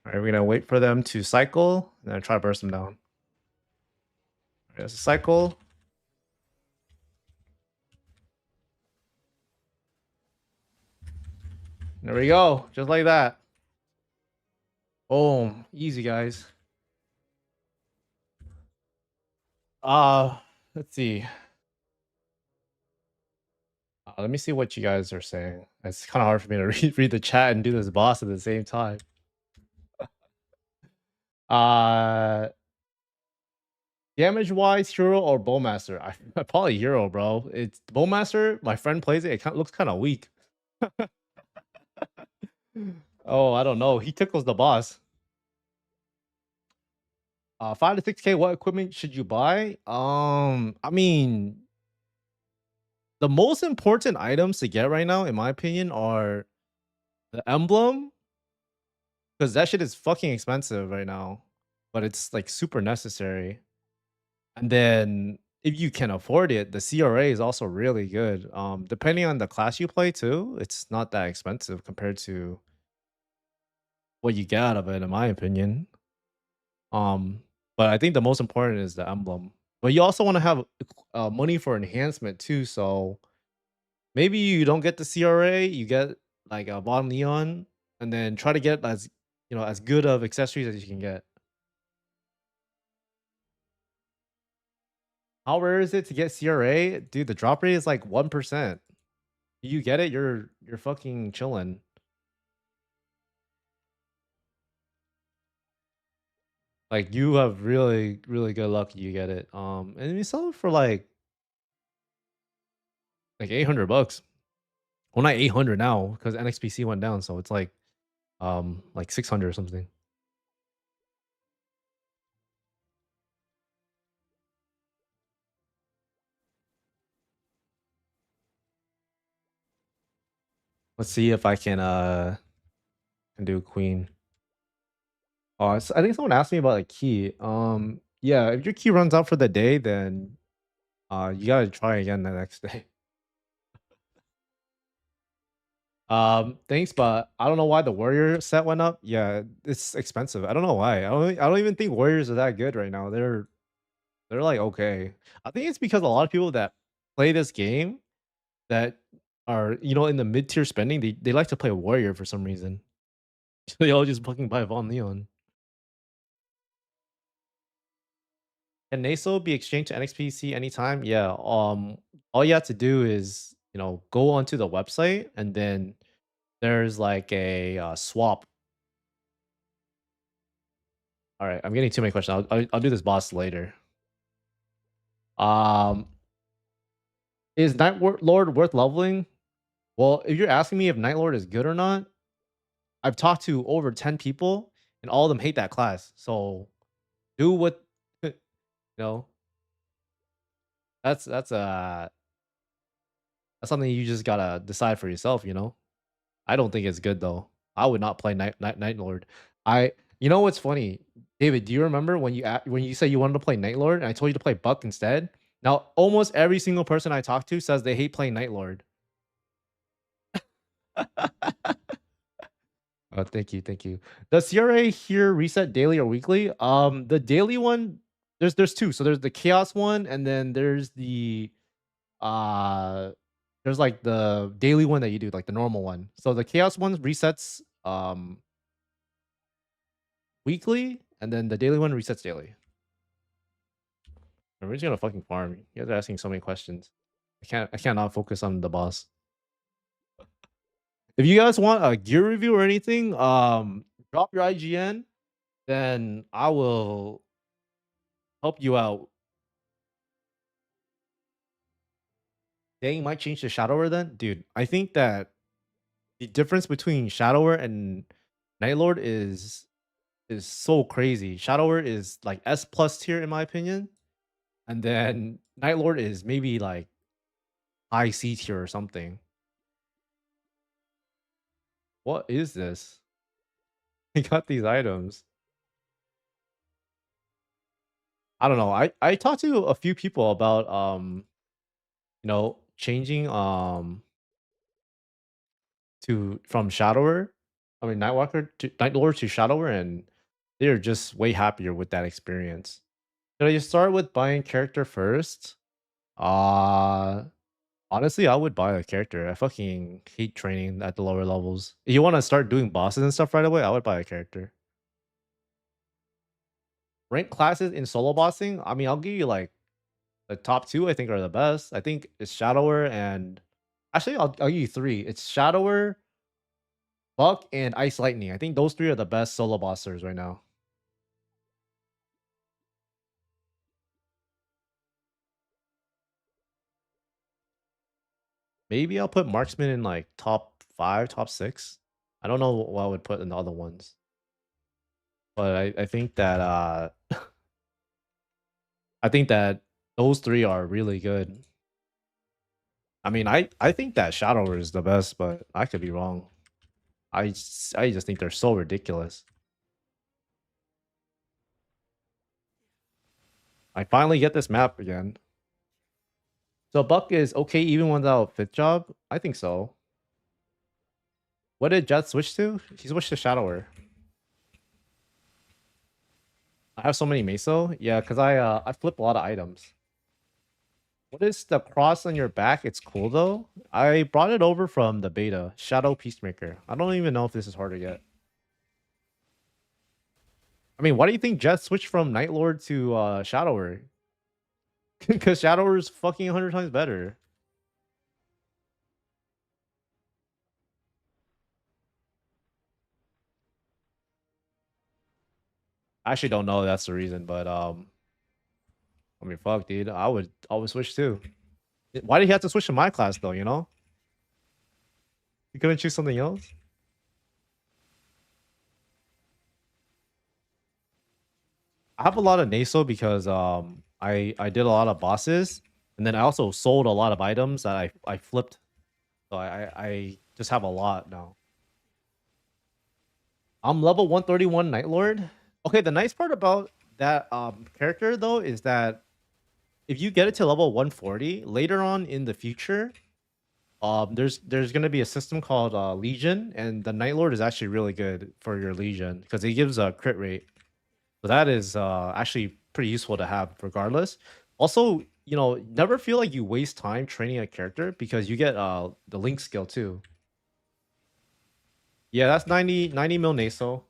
All right, we're gonna wait for them to cycle and then try to burst them down. There's a cycle. There we go, just like that. Boom, easy, guys. Uh, let's see. Let me see what you guys are saying. It's kind of hard for me to read the chat and do this boss at the same time. Uh, damage wise, hero or bowmaster? I probably hero, bro. It's bowmaster. My friend plays it. It looks kind of weak. Oh, I don't know. He tickles the boss. 5 to 6K. What equipment should you buy? I mean, the most important items to get right now, in my opinion, are the emblem, because that shit is fucking expensive right now, but it's like super necessary. And then if you can afford it, the CRA is also really good. Depending on the class you play too, it's not that expensive compared to what you get out of it, in my opinion. But I think the most important is the emblem. But you also want to have money for enhancement too. So maybe you don't get the CRA, you get like a bottom neon, and then try to get as as good of accessories as you can get. How rare is it to get CRA? Dude, the drop rate is like 1%. You get it, you're fucking chilling. Like you have really, really good luck you get it. And you sell it for like $800. Well, not 800 now because NXPC went down, so it's like 600 or something. Let's see if I can do queen. Oh, I think someone asked me about a key. Yeah, if your key runs out for the day, then you gotta try again the next day. Thanks, but I don't know why the warrior set went up. Yeah, it's expensive. I don't know why. I don't even think warriors are that good right now. They're like okay. I think it's because a lot of people that play this game that are in the mid tier spending, they like to play warrior for some reason. They all just fucking buy Von Leon. Can NESO be exchanged to NXPC anytime? Yeah. All you have to do is go onto the website and then there's like a swap. All right, I'm getting too many questions. I'll do this boss later. Um, is Lord worth leveling? Well, if you're asking me if Night Lord is good or not, I've talked to over 10 people and all of them hate that class. So do what know. That's that's something you just gotta decide for yourself. I don't think it's good though. I would not play Night Lord. You know what's funny, David? Do you remember when when you said you wanted to play Night Lord and I told you to play Buck instead? Now almost every single person I talk to says they hate playing Night Lord. Oh, thank you, thank you. Does CRA here reset daily or weekly? The daily one, there's two. So there's the chaos one, and then uh there's like the daily one that you do, like the normal one. So the chaos one resets weekly, and then the daily one resets daily. And we're just gonna fucking farm. You guys are asking so many questions. I cannot focus on the boss. If you guys want a gear review or anything, drop your IGN, then I will help you out. Dang, might change to Shadower then? Dude, I think that the difference between Shadower and Nightlord is so crazy. Shadower is like S plus tier in my opinion. And then Nightlord is maybe like high C tier or something. What is this? I got these items. I don't know. I talked to a few people about changing to from Shadower, I mean Nightwalker to Nightlord to Shadower, and they're just way happier with that experience. Should I just start with buying character first? Uh Honestly, I would buy a character. I fucking hate training at the lower levels. If you want to start doing bosses and stuff right away, I would buy a character. Rank classes in solo bossing, I mean, I'll give you like the top two, I think are the best. I think it's Shadower and actually I'll give you three. It's Shadower, Buck, and Ice Lightning. I think those three are the best solo bossers right now. Maybe I'll put Marksman in like top five, top six. I don't know what I would put in the other ones. But I think that I think that those three are really good. I mean, I think that Shadower is the best, but I could be wrong. I just think they're so ridiculous. I finally get this map again. So Buck is okay even without fifth job? I think so. What did Jet switch to? He switched to Shadower. I have so many Meso. Yeah, because I flip a lot of items. What is the cross on your back? It's cool though. I brought it over from the beta, Shadow Peacemaker. I don't even know if this is harder yet. I mean, why do you think Jet switched from Night Lord to Shadower? Because Shadower is fucking 100 times better. I actually don't know that's the reason, but I mean, fuck, dude. I would switch too. Why did he have to switch to my class though? You know, he couldn't choose something else. I have a lot of NESO because I did a lot of bosses, and then I also sold a lot of items that I flipped. So I just have a lot now. I'm level 131 Night Lord. Okay, the nice part about that character though is that if you get it to level 140 later on in the future, there's gonna be a system called Legion, and the Night Lord is actually really good for your Legion because it gives a crit rate. So that is actually pretty useful to have regardless. Also, you know, never feel like you waste time training a character because you get the link skill too. Yeah, that's 90 mil NESO.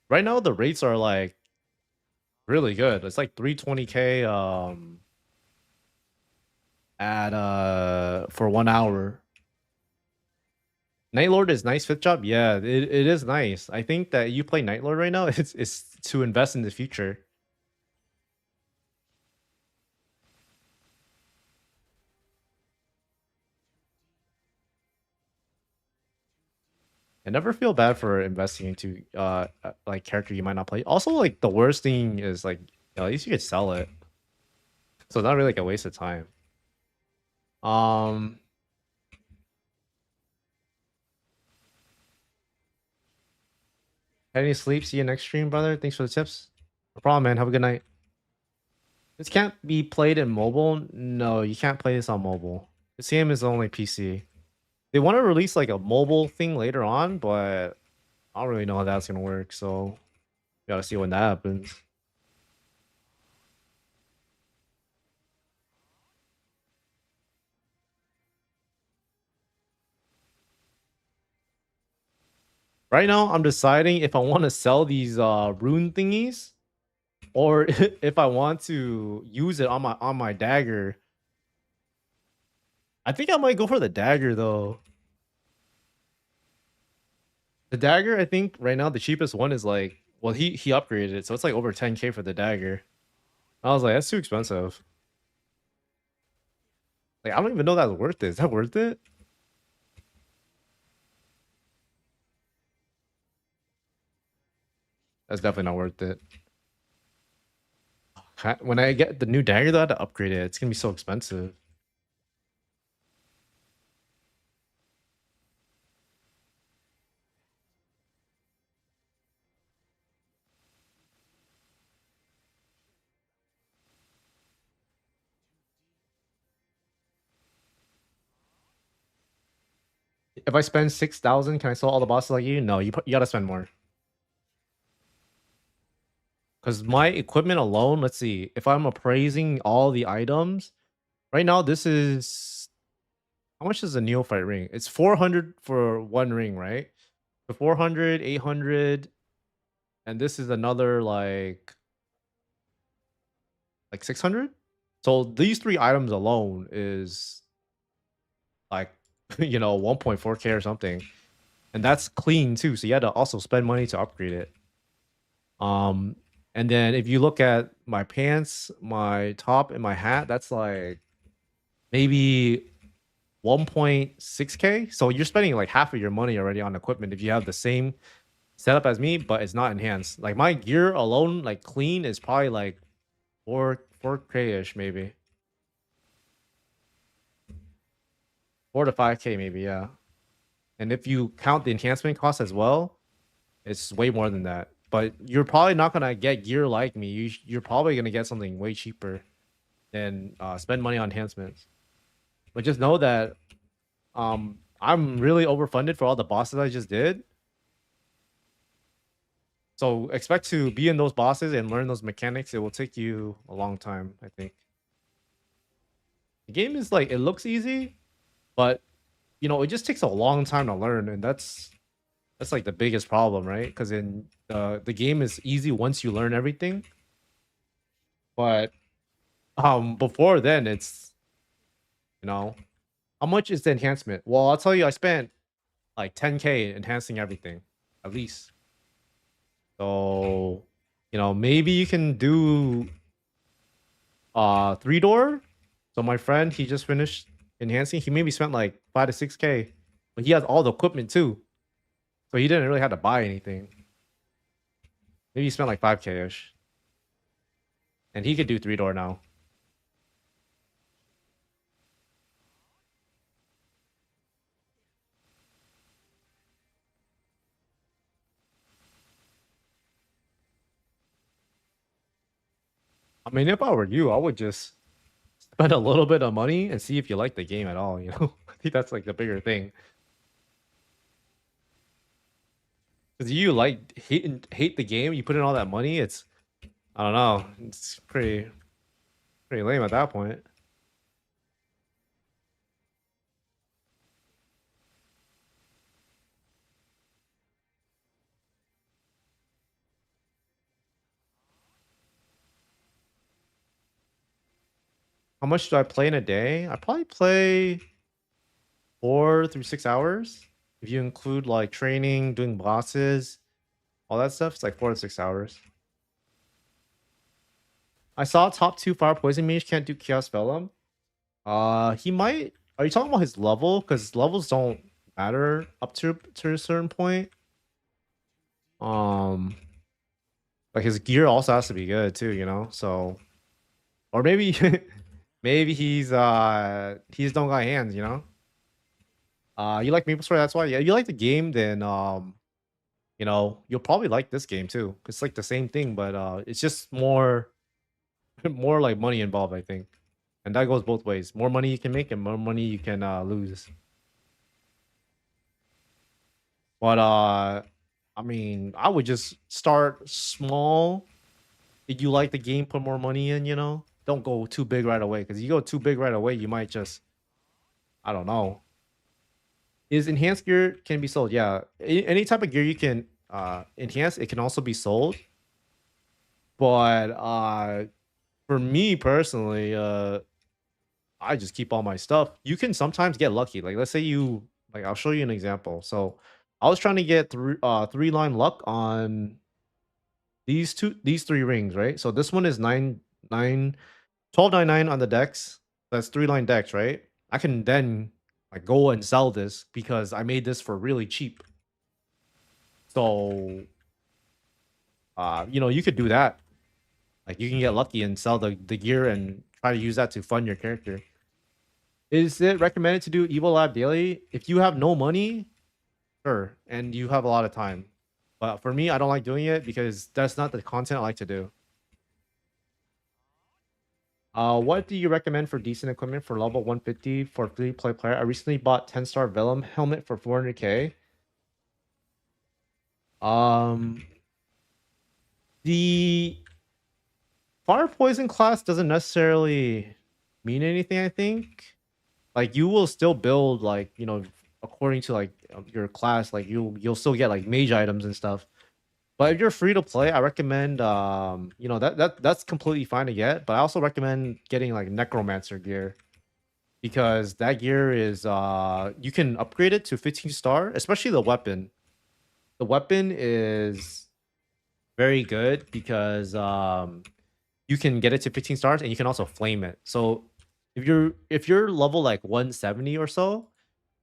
Right now the rates are like really good. It's like 320k at for 1 hour. Night Lord is nice fifth job. Yeah, it is nice. I think that you play Night Lord right now, it's to invest in the future. I never feel bad for investing into like character you might not play. Also, like the worst thing is like at least you could sell it. So it's not really like a waste of time. Um any sleep? See you next stream, brother. Thanks for the tips. No problem, man. Have a good night. This can't be played in mobile. No, you can't play this on mobile. This game is only PC. They want to release like a mobile thing later on, but I don't really know how that's gonna work. So gotta see when that happens. Right now, I'm deciding if I want to sell these rune thingies or if I want to use it on my dagger. I think I might go for the dagger though. The dagger, I think right now the cheapest one is like, well, he upgraded it, so it's like over 10k for the dagger. I was like, that's too expensive. Like, I don't even know that's worth it. Is that worth it? That's definitely not worth it. When I get the new dagger though, I have to upgrade it. It's gonna be so expensive. If I spend 6,000, can I sell all the bosses like you? No, you gotta spend more. Because my equipment alone, let's see, if I'm appraising all the items, right now this is how much is a neophyte ring? It's 400 for one ring, right? So 400, 800, and this is another like 600. So these three items alone is like 1.4k or something, and that's clean too. So you had to also spend money to upgrade it. Um, and then if you look at my pants, my top, and my hat, that's like maybe 1.6k. So you're spending like half of your money already on equipment if you have the same setup as me, but it's not enhanced. Like my gear alone, like clean, is probably like 4k ish, maybe 4 to 5k, maybe, yeah. And if you count the enhancement cost as well, it's way more than that. but you're probably not gonna get gear like me. You're probably gonna get something way cheaper than spend money on enhancements. But just know that I'm really overfunded for all the bosses I just did. So expect to be in those bosses and learn those mechanics. It will take you a long time, I think. The game is like, it looks easy, but you know, it just takes a long time to learn, and that's like the biggest problem, right? Because in the game is easy once you learn everything, but before then it's, you know, how much is the enhancement? Well, I'll tell you, I spent like 10K enhancing everything, at least. So, you know, maybe you can do 3-door. So my friend, he just finished enhancing. He maybe spent like 5 to 6K, but he has all the equipment too. So he didn't really have to buy anything. Maybe he spent like 5K-ish. And he could do 3-door now. I mean, if I were you, I would just spend a little bit of money and see if you like the game at all, you know? I think that's like the bigger thing. Because you like hate the game, you put in all that money, it's, I don't know, it's pretty lame at that point. How much do I play in a day? I probably play 4 through 6 hours. If you include like training, doing bosses, all that stuff, it's like 4 to 6 hours. I saw top 2 fire poison mage can't do chaos vellum. He might. Are you talking about his level? Because levels don't matter up to a certain point. Like his gear also has to be good too, you know. So, or maybe maybe he's don't got hands, you know. You like MapleStory, that's why. Yeah, you like the game, then you know, you'll probably like this game too. It's like the same thing, but it's just more more like money involved, I think. And that goes both ways. More money you can make and more money you can lose. But I mean, I would just start small. If you like the game, put more money in, you know. Don't go too big right away, because you go too big right away, you might just, I don't know. Is enhanced gear can be sold? Yeah, any type of gear you can enhance, it can also be sold. But for me personally, I just keep all my stuff. You can sometimes get lucky. Like let's say you, like I'll show you an example. So I was trying to get 3-line luck on these 3 rings, right? So this one is 1299 on the decks. That's 3-line decks, right? I can then like go and sell this because I made this for really cheap. So you know, you could do that. Like you can get lucky and sell the gear and try to use that to fund your character. Is it recommended to do Evil Lab daily? If you have no money, sure, and you have a lot of time. But for me, I don't like doing it because that's not the content I like to do. What do you recommend for decent equipment for level 150 for free play player? I recently bought 10-star Vellum helmet for 400K. The fire poison class doesn't necessarily mean anything, I think. Like you will still build like, you know, according to like your class, like you'll still get like mage items and stuff. But if you're free to play, I recommend you know, that's completely fine to get, but I also recommend getting like necromancer gear, because that gear is you can upgrade it to 15-star, especially the weapon. The weapon is very good because you can get it to 15 stars and you can also flame it. So if you're level like 170 or so,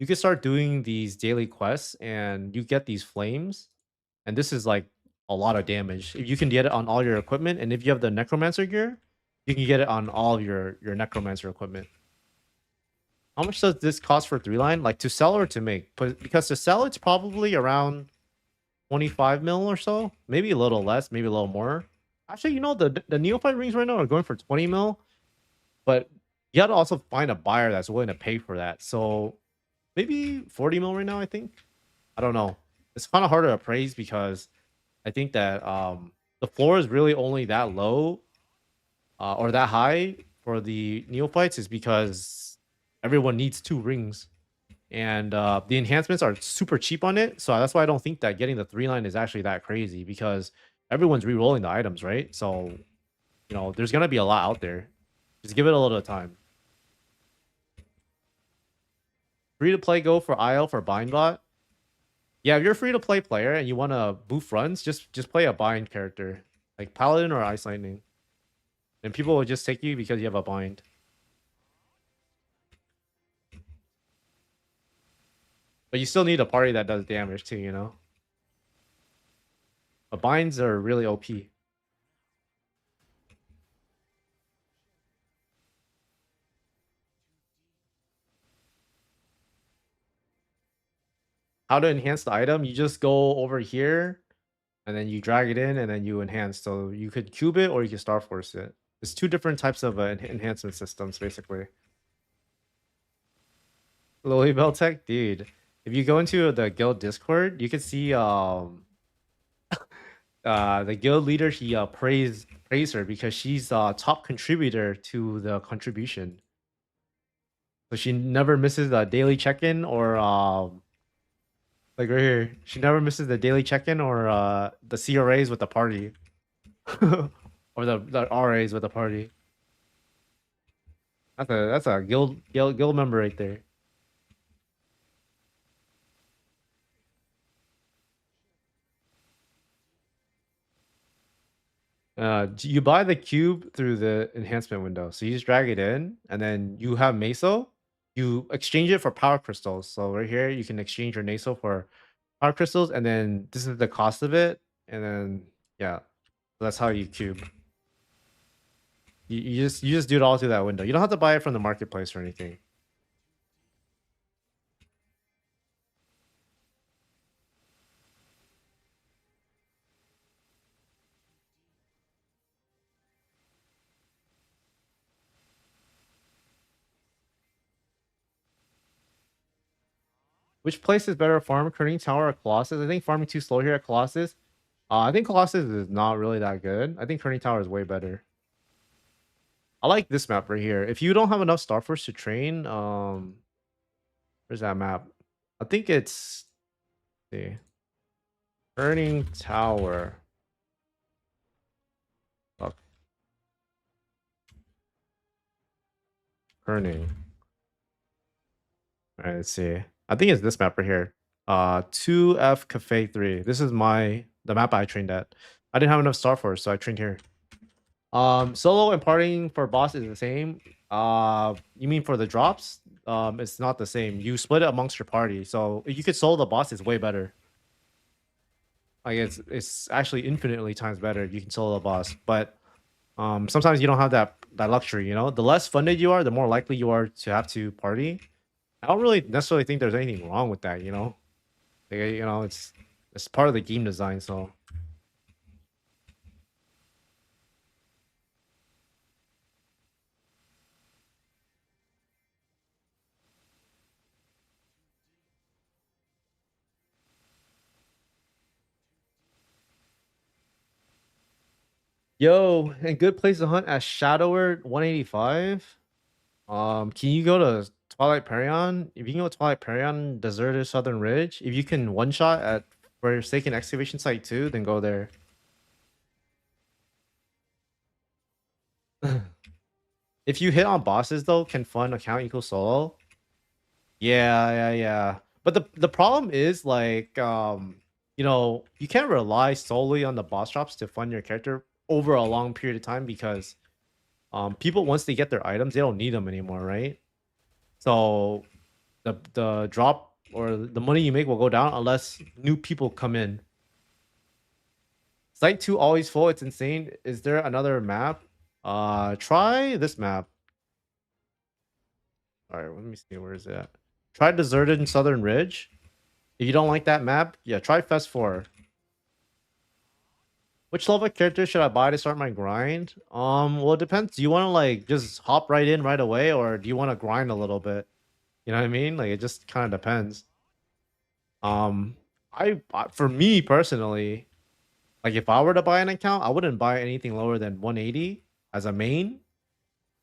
you can start doing these daily quests and you get these flames. And this is like a lot of damage. If you can get it on all your equipment, and if you have the necromancer gear, you can get it on all of your necromancer equipment. How much does this cost for 3-line? Like to sell or to make? But because to sell, it's probably around 25 mil or so, maybe a little less, maybe a little more. Actually, you know, the neophyte rings right now are going for 20 mil, but you got to also find a buyer that's willing to pay for that. So maybe 40 mil right now, I think. I don't know. It's kind of hard to appraise because I think that the floor is really only that low or that high for the neophytes is because everyone needs 2 rings. And the enhancements are super cheap on it. So that's why I don't think that getting the 3-line is actually that crazy because everyone's re-rolling the items, right? So, you know, there's going to be a lot out there. Just give it a little time. Free to play go for IL for Bindbot. Yeah, if you're a free to play player and you want to boost runs, just play a bind character like Paladin or Ice Lightning. And people will just take you because you have a bind. But you still need a party that does damage too, you know? But binds are really OP. How to enhance the item? You just go over here and then you drag it in and then you enhance. So you could cube it or you can Star Force it. There's 2 different types of enhancement systems, basically. Lily Beltech, dude. If you go into the guild Discord, you can see the guild leader. He praise her because she's top contributor to the contribution. So she never misses a daily check-in or like right here. She never misses the daily check-in or the CRAs with the party. Or the RAs with the party. That's a guild member right there. You buy the cube through the enhancement window. So you just drag it in, and then you have Meso. You exchange it for power crystals. So right here, you can exchange your NESO for power crystals, and then this is the cost of it. And then yeah, that's how you cube. You just do it all through that window. You don't have to buy it from the marketplace or anything. Which place is better farm, Kerning Tower or Colossus? I think farming too slow here at Colossus. I think Colossus is not really that good. I think Kerning Tower is way better. I like this map right here. If you don't have enough Starforce to train, where's that map? I think it's see. Kerning Tower. Fuck. Kerning. Alright, let's see. I think it's this map right here. 2F Cafe 3. This is the map I trained at. I didn't have enough Starforce, so I trained here. Solo and partying for boss is the same. You mean for the drops? It's not the same. You split it amongst your party. So if you could solo the boss, it's way better. Like it's actually infinitely times better if you can solo the boss. But sometimes you don't have that luxury, you know? The less funded you are, the more likely you are to have to party. I don't really necessarily think there's anything wrong with that, you know? Like, you know, it's part of the game design, so yo, and good place to hunt at Shadower 185. Can you go to Twilight Perion? If you can go to Twilight Perion, Deserted Southern Ridge, if you can one shot at Forsaken Excavation Site 2, then go there. If you hit on bosses though, can fun account equal solo? Yeah. But the problem is like you know, you can't rely solely on the boss drops to fund your character over a long period of time because people once they get their items, they don't need them anymore, right? So the drop or the money you make will go down unless new people come in. Site 2 always full, it's insane. Is there another map? Try this map. Alright, let me see, where is it at? Try Deserted in Southern Ridge. If you don't like that map, yeah, try Fest 4. Which level character should I buy to start my grind? Well, it depends. Do you want to like just hop right in right away, or do you want to grind a little bit? You know what I mean? Like it just kind of depends. Um, for me personally, like if I were to buy an account, I wouldn't buy anything lower than 180 as a main,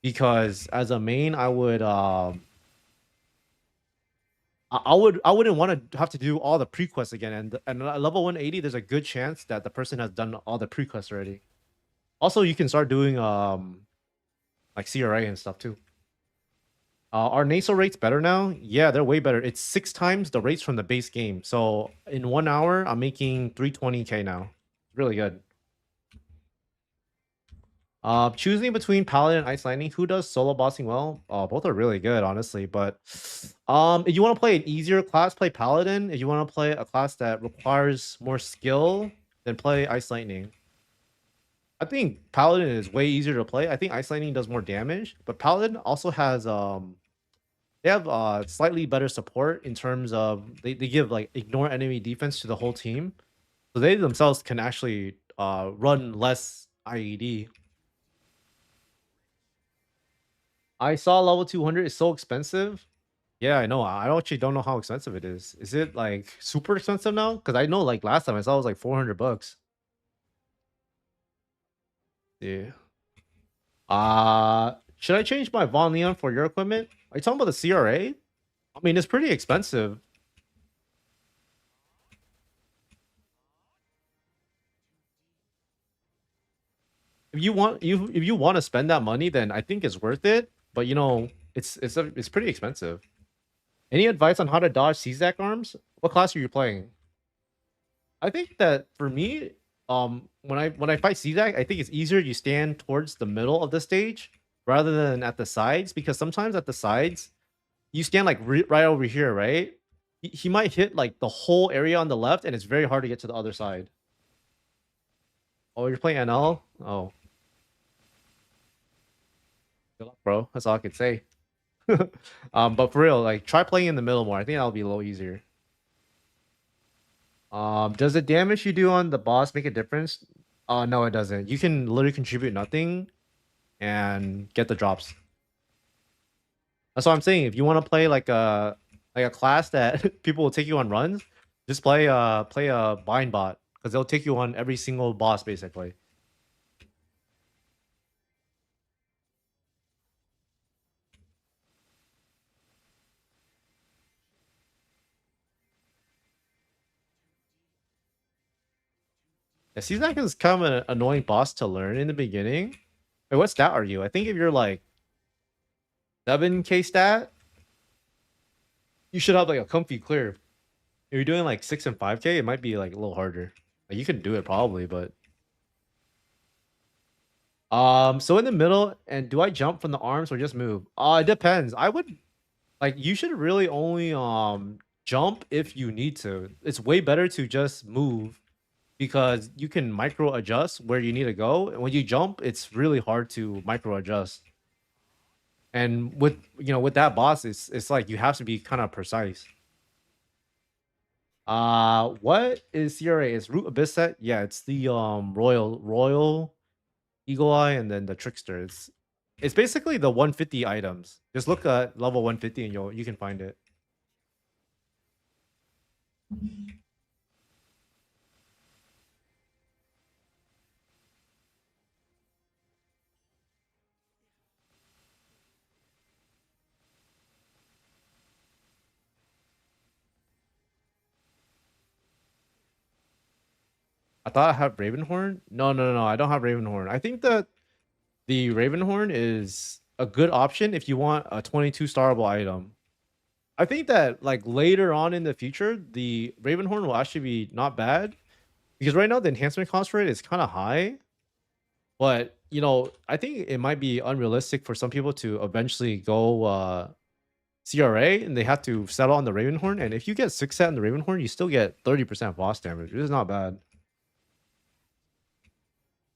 because as a main, I wouldn't want to have to do all the prequests again. And at level 180, there's a good chance that the person has done all the prequests already. Also, you can start doing like CRA and stuff too. Are NESO rates better now? Yeah, they're way better. It's 6 times the rates from the base game. So in 1 hour, I'm making 320k now. Really good. Choosing between Paladin and Ice Lightning, who does solo bossing well? Both are really good, honestly. But if you want to play an easier class, play Paladin. If you want to play a class that requires more skill, then play Ice Lightning. I think Paladin is way easier to play. I think Ice Lightning does more damage, but Paladin also has they have slightly better support in terms of they give like ignore enemy defense to the whole team. So they themselves can actually run less IED. I saw level 200 is so expensive. Yeah, I know. I actually don't know how expensive it is. Is it like super expensive now? Because I know like last time I saw it was like 400 bucks. Yeah. Should I change my Von Leon for your equipment? Are you talking about the CRA? I mean, it's pretty expensive. If you want to spend that money, then I think it's worth it. But you know, it's pretty expensive. Any advice on how to dodge CZAC arms? What class are you playing? I think that for me, when I fight CZAC, I think it's easier you stand towards the middle of the stage rather than at the sides, because sometimes at the sides you stand like right over here, right? He might hit like the whole area on the left, and it's very hard to get to the other side. Oh, you're playing NL? Oh, good luck, bro. That's all I could say. But for real, like try playing in the middle more. I think that'll be a little easier. Does the damage you do on the boss make a difference? No, it doesn't. You can literally contribute nothing and get the drops. That's what I'm saying. If you want to play like a class that people will take you on runs, just play a bind bot, because they'll take you on every single boss basically. Yeah, Season is kind of an annoying boss to learn in the beginning. Wait, what stat are you? I think if you're like 7k stat, you should have like a comfy clear. If you're doing like 6 and 5k, it might be like a little harder. Like you can do it probably, but so in the middle, and do I jump from the arms or just move? It depends. I would like you should really only jump if you need to. It's way better to just move, because you can micro adjust where you need to go. And when you jump, it's really hard to micro adjust. And with with that boss, it's like you have to be kind of precise. What is CRA? Is Root Abyss set? Yeah, it's the Royal Eagle Eye and then the Trickster. It's basically the 150 items. Just look at level 150 and you can find it. I thought I have Ravenhorn. No. I don't have Ravenhorn. I think that the Ravenhorn is a good option if you want a 22 starable item. I think that like later on in the future, the Ravenhorn will actually be not bad, because right now the enhancement cost rate is kind of high. But I think it might be unrealistic for some people to eventually go CRA, and they have to settle on the Ravenhorn. And if you get 6 set in the Ravenhorn, you still get 30% boss damage, which is not bad.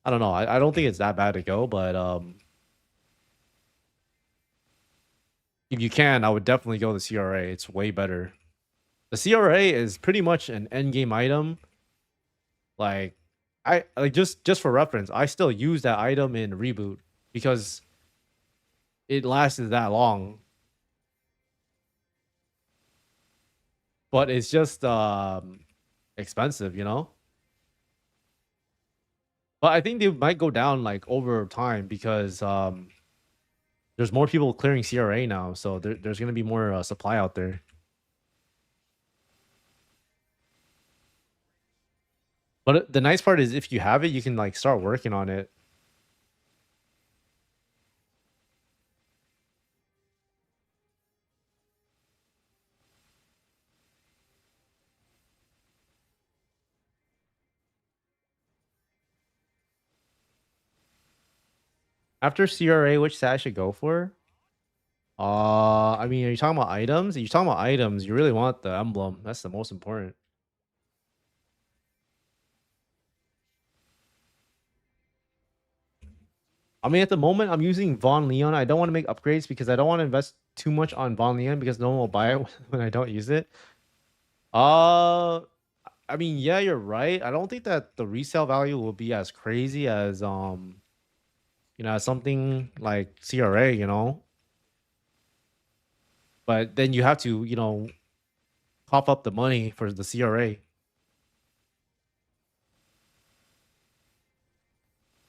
I don't know. I don't think it's that bad to go, but if you can, I would definitely go the CRA. It's way better. The CRA is pretty much an end game item. Like I like just for reference, I still use that item in reboot because it lasted that long. But it's just expensive, you know? But I think they might go down like over time because there's more people clearing CRA now, so there's gonna be more supply out there. But the nice part is if you have it, you can like start working on it. After CRA, which stat I should go for? I mean, are you talking about items? If you're talking about items, you really want the emblem. That's the most important. I mean, at the moment, I'm using Von Leon. I don't want to make upgrades because I don't want to invest too much on Von Leon because no one will buy it when I don't use it. Uh, I mean, yeah, you're right. I don't think that the resale value will be as crazy as as something like CRA, you know. But then you have to, cough up the money for the CRA.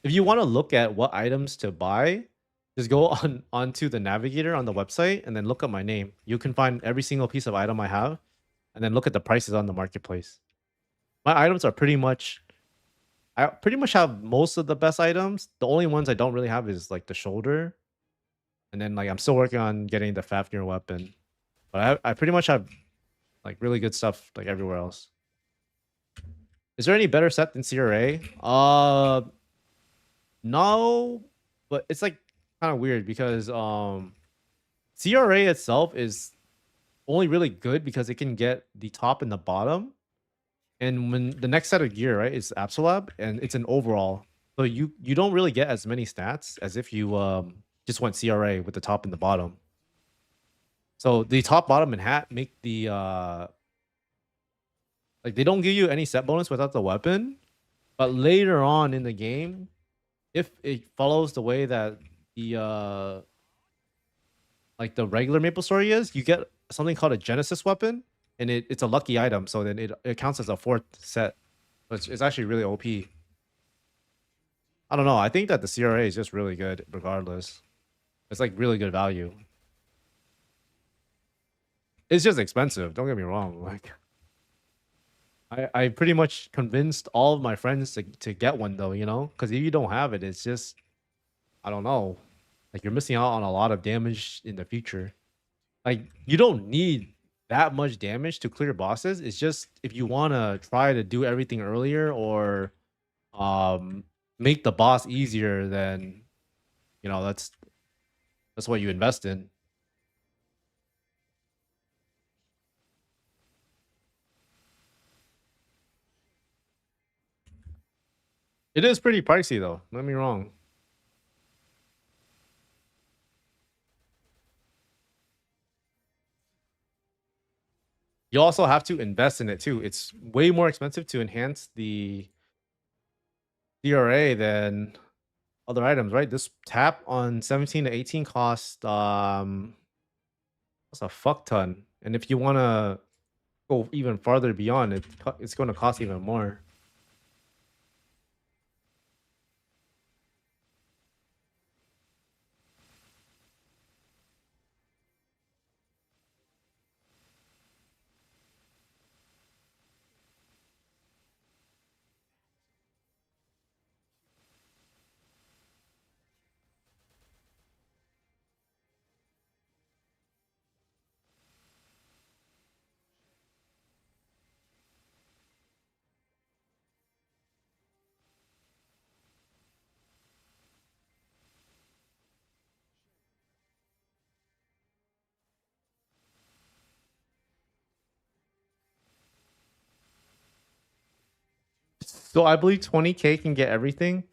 If you want to look at what items to buy, just go onto the navigator on the website and then look up my name. You can find every single piece of item I have and then look at the prices on the marketplace. My items are I pretty much have most of the best items. The only ones I don't really have is like the shoulder. And then like I'm still working on getting the Fafnir weapon. But I pretty much have like really good stuff like everywhere else. Is there any better set than CRA? No, but it's like kind of weird because CRA itself is only really good because it can get the top and the bottom. And when the next set of gear, right, is Absolab and it's an overall. So you don't really get as many stats as if you just went CRA with the top and the bottom. So the top, bottom, and hat make the like they don't give you any set bonus without the weapon, but later on in the game, if it follows the way that the like the regular MapleStory is, you get something called a Genesis weapon, and it's a lucky item, so then it counts as a fourth set. But it's actually really OP. I don't know. I think that the CRA is just really good regardless. It's like really good value. It's just expensive. Don't get me wrong. Like I pretty much convinced all of my friends to get one though, you know? Because if you don't have it, it's just I don't know. Like you're missing out on a lot of damage in the future. Like you don't need that much damage to clear bosses. It's just if you want to try to do everything earlier or um make the boss easier, then that's what you invest in. It is pretty pricey though. Don't get me wrong. You also have to invest in it too. It's way more expensive to enhance the CRA than other items, right? This tap on 17 to 18 cost that's a fuck ton. And if you want to go even farther beyond it, it's going to cost even more. So I believe 20K can get everything.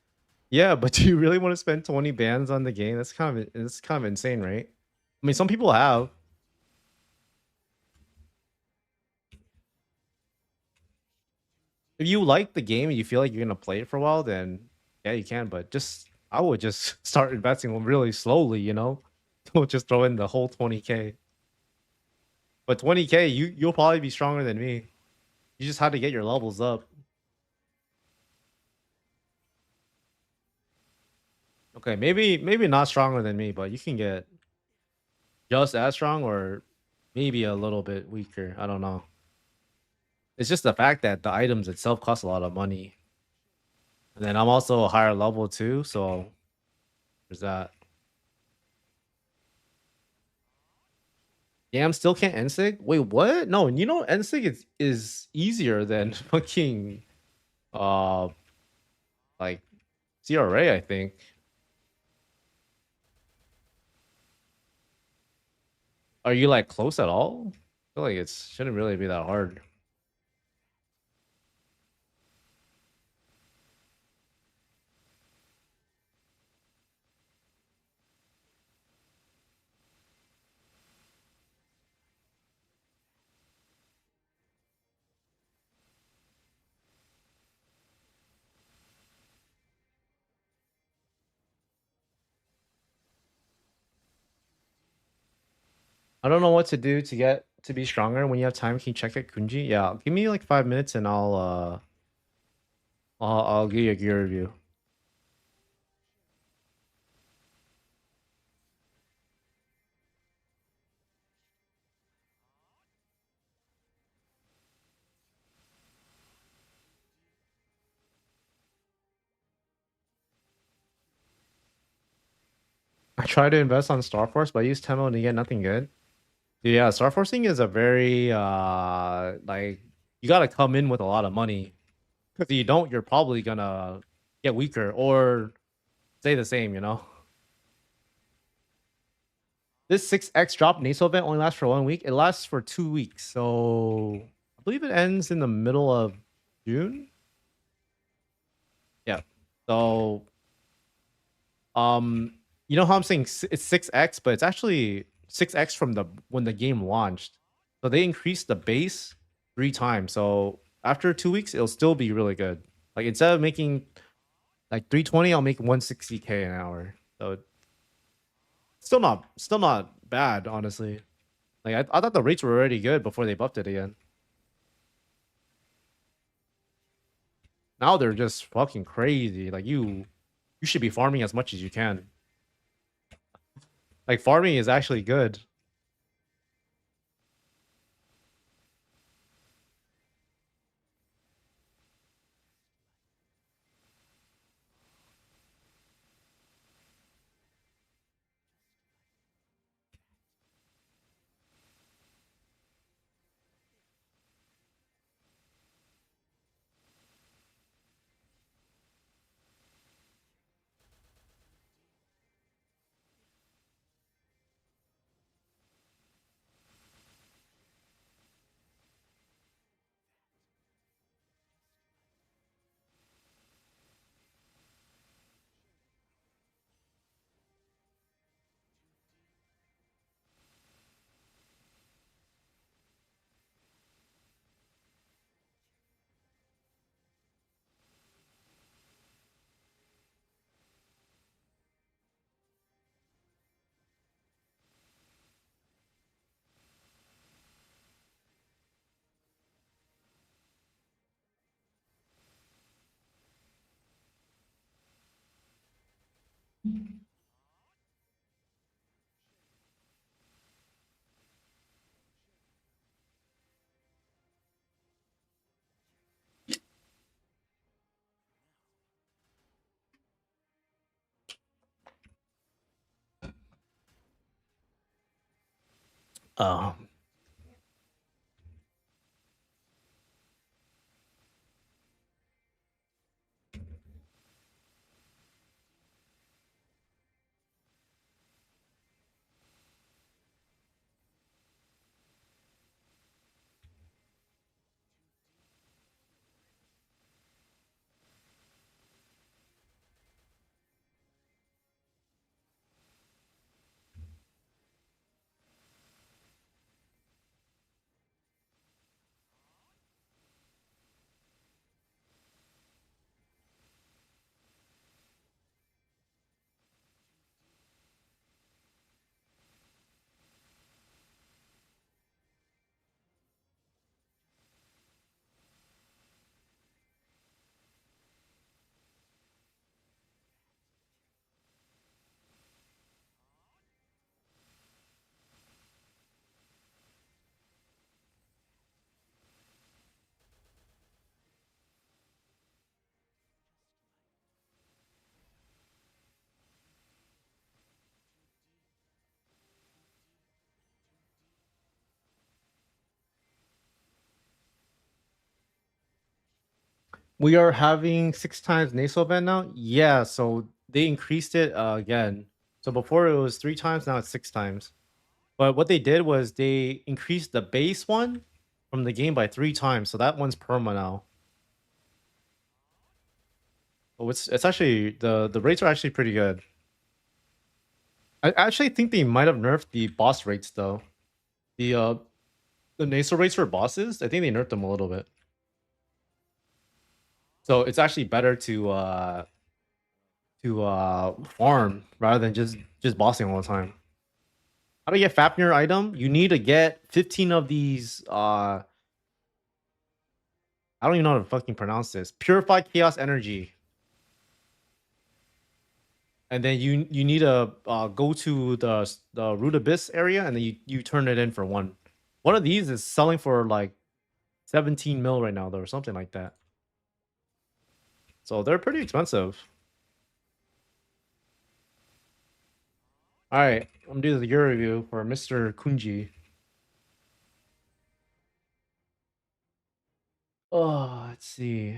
Yeah, but do you really want to spend 20 bands on the game? It's kind of insane, right? I mean, some people have. If you like the game and you feel like you're gonna play it for a while, then yeah, you can. But just I would just start investing really slowly, you know? Don't just throw in the whole 20K. But 20K, you'll probably be stronger than me. You just had to get your levels up. Okay, maybe not stronger than me, but you can get just as strong or maybe a little bit weaker. I don't know. It's just the fact that the items itself cost a lot of money. And then I'm also a higher level too, so there's that. Damn, still can't NSIG? Wait, what? No, you know NSIG is easier than fucking uh like CRA, I think. Are you like close at all? I feel like it shouldn't really be that hard. I don't know what to do to get to be stronger. When you have time, can you check it, Kunji? Yeah, give me like 5 minutes and I'll give you a gear review. I try to invest on Star Force, but I use Temo to get nothing good. Dude, yeah, Star Forcing is a very like you gotta come in with a lot of money. Because if you don't, you're probably gonna get weaker or stay the same, you know? This 6x drop NESO event only lasts for 1 week. It lasts for 2 weeks. So I believe it ends in the middle of June. Yeah. So you know how I'm saying it's 6x, but it's actually 6x from the when the game launched. So they increased the base 3 times. So after 2 weeks, it'll still be really good. Like instead of making like 320, I'll make 160K an hour. So still not bad, honestly. Like I thought the rates were already good before they buffed it again. Now they're just fucking crazy. Like you should be farming as much as you can. Like farming is actually good. Um We are having 6 times NESO event now? Yeah, so they increased it again. So before it was 3 times, now it's 6 times. But what they did was they increased the base one from the game by 3 times, so that one's perma now. Oh, it's actually the rates are actually pretty good. I actually think they might have nerfed the boss rates though. The NESO rates for bosses, I think they nerfed them a little bit. So it's actually better to farm rather than just bossing all the time. How to get Fafnir item? You need to get 15 of these I don't even know how to fucking pronounce this. Purified chaos energy. And then you need to go to the root abyss area and then you turn it in for one. One of these is selling for like 17 mil right now though, or something like that. So they're pretty expensive. All right, I'm gonna do the gear review for Mr. Kunji. Oh, let's see.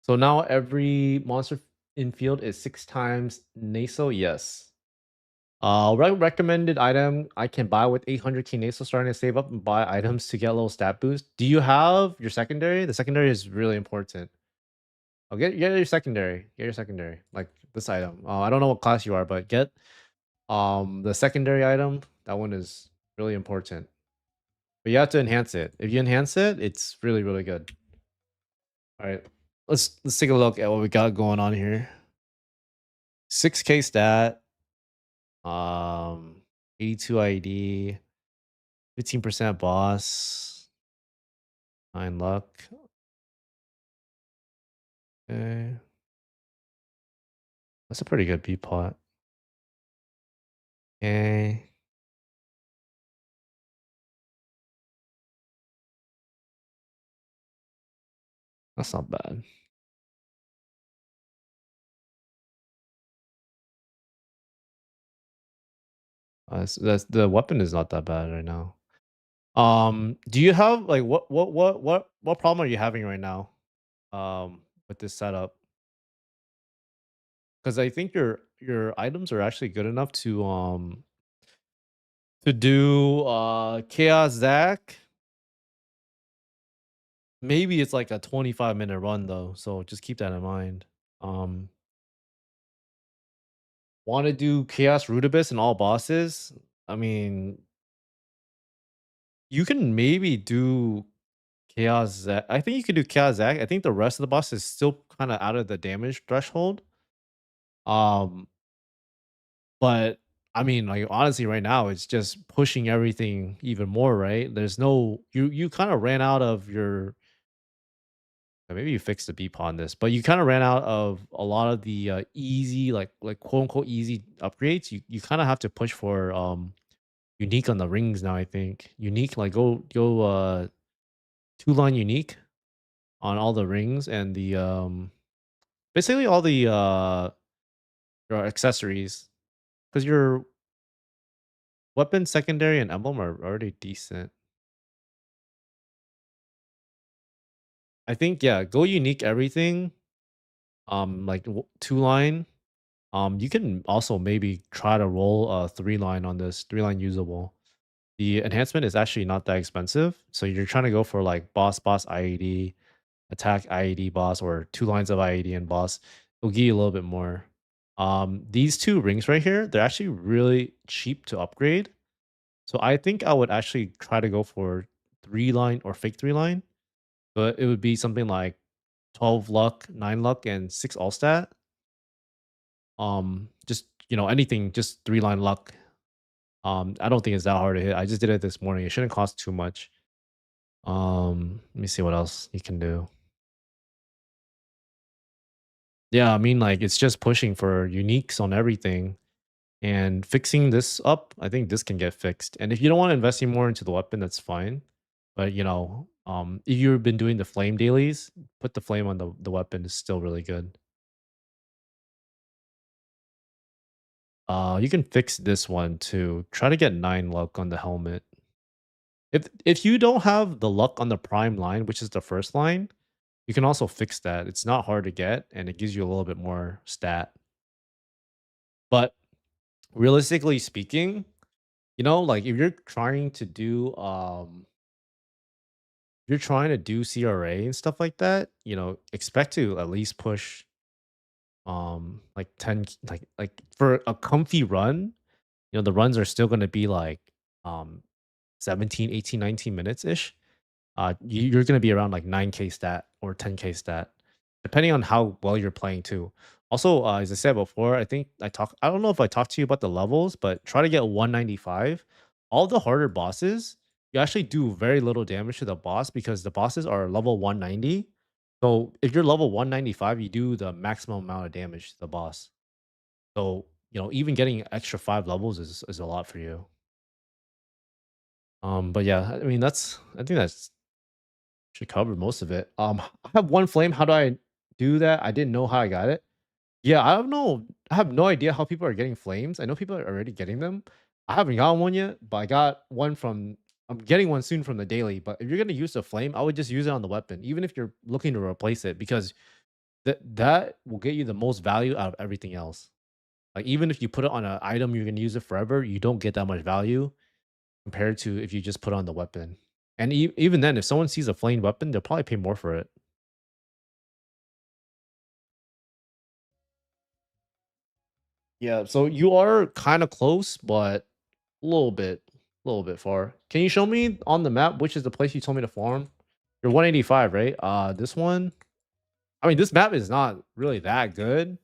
So now every monster in field is 6 times NESO. Yes. Recommended item I can buy with 800k NESO, starting to save up and buy items to get a little stat boost. Do you have your secondary? The secondary is really important. Oh, get your secondary. Get your secondary. Like this item. I don't know what class you are, but get the secondary item. That one is really important. But you have to enhance it. If you enhance it, it's really, really good. All right. Let's take a look at what we got going on here. 6k stat, 82 ID, 15% boss, 9 luck. Okay. That's a pretty good B pot. Okay. That's not bad. That's the weapon is not that bad right now. Do you have like what problem are you having right now? With this setup? Because I think your items are actually good enough to do Chaos Zack. Maybe it's like a 25-minute run though, so just keep that in mind. Um, want to do Chaos Rudibus and all bosses? I mean, you can maybe do Chaos Zack. I think you can do Chaos Zack. I think the rest of the boss is still kind of out of the damage threshold. Um, but I mean, like honestly, right now it's just pushing everything even more, right? There's no you kind of ran out of your maybe you fixed the beep on this, but you kind of ran out of a lot of the easy, like quote unquote easy upgrades. You kind of have to push for unique on the rings now. I think unique, like go 2-line unique on all the rings and the basically all the your accessories because your weapon, secondary, and emblem are already decent. I think yeah, go unique everything. Like 2-line. You can also maybe try to roll a 3-line on this 3-line usable. The enhancement is actually not that expensive, so you're trying to go for like boss IED, attack IED boss, or 2 lines of IED and boss. It'll give you a little bit more. These 2 rings right here, they're actually really cheap to upgrade. So I think I would actually try to go for 3-line or fake 3-line, but it would be something like 12 luck, 9 luck, and 6 all stat. Just anything, just 3-line luck. I don't think it's that hard to hit. I just did it this morning. It shouldn't cost too much. Let me see what else you can do. Yeah, I mean, like it's just pushing for uniques on everything. And fixing this up, I think this can get fixed. And if you don't want to invest any more into the weapon, that's fine. But if you've been doing the flame dailies, put the flame on the weapon is still really good. You can fix this one too. Try to get 9 luck on the helmet. If you don't have the luck on the prime line, which is the first line, you can also fix that. It's not hard to get, and it gives you a little bit more stat. But realistically speaking, like if you're trying to do CRA and stuff like that, expect to at least push like 10 like for a comfy run, the runs are still going to be like um 17, 18, 19 minutes ish. You're going to be around like 9K stat or 10K stat, depending on how well you're playing too. Also, as I said before, I don't know if I talked to you about the levels, but try to get 195. All the harder bosses, you actually do very little damage to the boss because the bosses are level 190. So if you're level 195, you do the maximum amount of damage to the boss. So, even getting extra 5 levels is a lot for you. But yeah, I think that's should cover most of it. I have one flame. How do I do that? I didn't know how I got it. Yeah, I don't know. I have no idea how people are getting flames. I know people are already getting them. I haven't gotten one yet, but I got one from. I'm getting one soon from the daily. But if you're gonna use a flame, I would just use it on the weapon, even if you're looking to replace it, because that will get you the most value out of everything else. Like even if you put it on an item, you're gonna use it forever. You don't get that much value compared to if you just put on the weapon. And even then, if someone sees a flame weapon, they'll probably pay more for it. Yeah, so you are kind of close, but a little bit far. Can you show me on the map which is the place you told me to farm? You're 185, right? This one. I mean, this map is not really that good,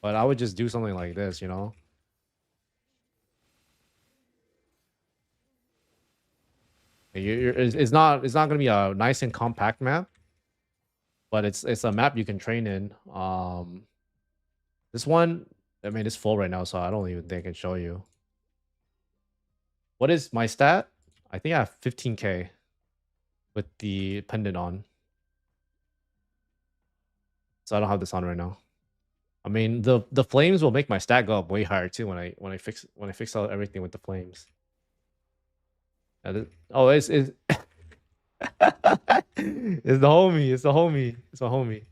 but I would just do something like this. It's not gonna be a nice and compact map, but it's a map you can train in. This one, I mean, it's full right now, so I don't even think I can show you. What is my stat? I think I have 15K with the pendant on. So I don't have this on right now. I mean, the flames will make my stat go up way higher too when I fix out everything with the flames. Oh, it's it's the homie. It's the homie. It's a homie.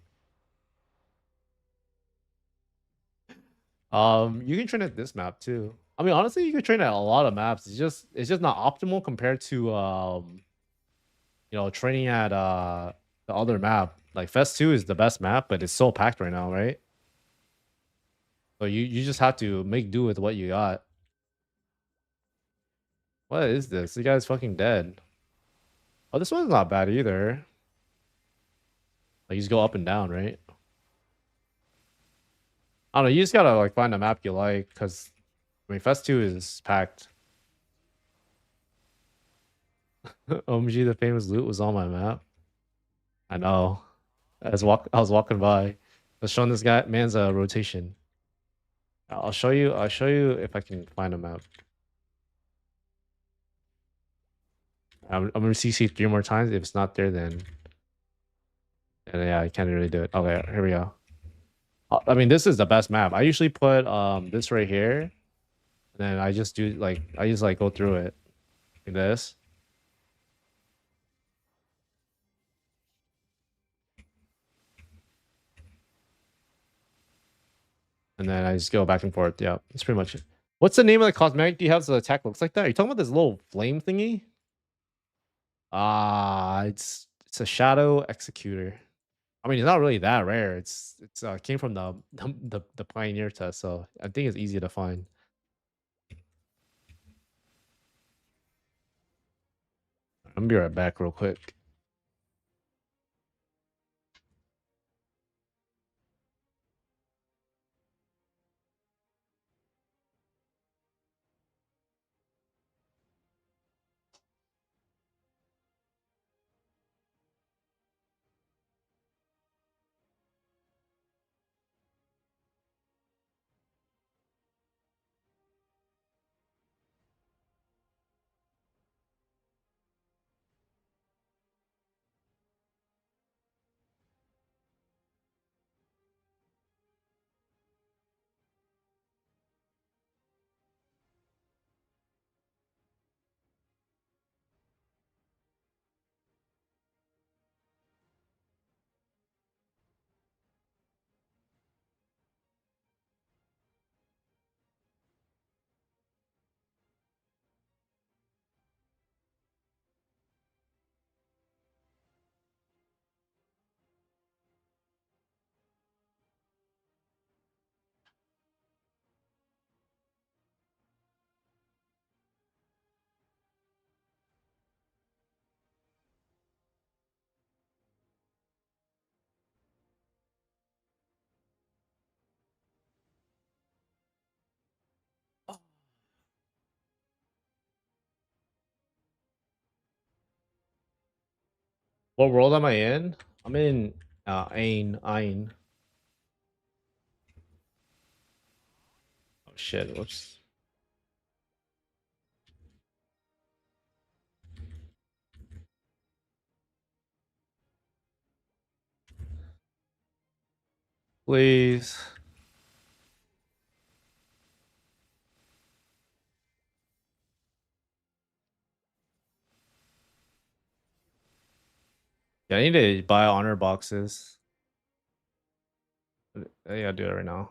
You can train at this map too. I mean, honestly, you can train at a lot of maps. It's just not optimal compared to training at the other map. Like Fest 2 is the best map, but it's so packed right now, right? So you just have to make do with what you got. What is this? The guy's fucking dead. Oh, this one's not bad either. Like you just go up and down, right? I don't know. You just gotta like find a map you like, because I mean, Fest 2 is packed. OMG, the famous loot was on my map. I know. I was walking by. I was showing this guy man's rotation. I'll show you. I'll show you if I can find a map. I'm gonna CC 3 more times. If it's not there, then yeah, I can't really do it. Okay, here we go. I mean, this is the best map. I usually put this right here, and then I just like go through it like this. And then I just go back and forth. Yeah, that's pretty much it. What's the name of the cosmetic do you have so the attack looks like that? Are you talking about this little flame thingy? It's a shadow executor. I mean, it's not really that rare. It's came from the pioneer test, so I think it's easy to find. I'm gonna be right back real quick. What world am I in? I'm in Ain. Oh shit, whoops. Please. Yeah, I need to buy honor boxes. I gotta do it right now.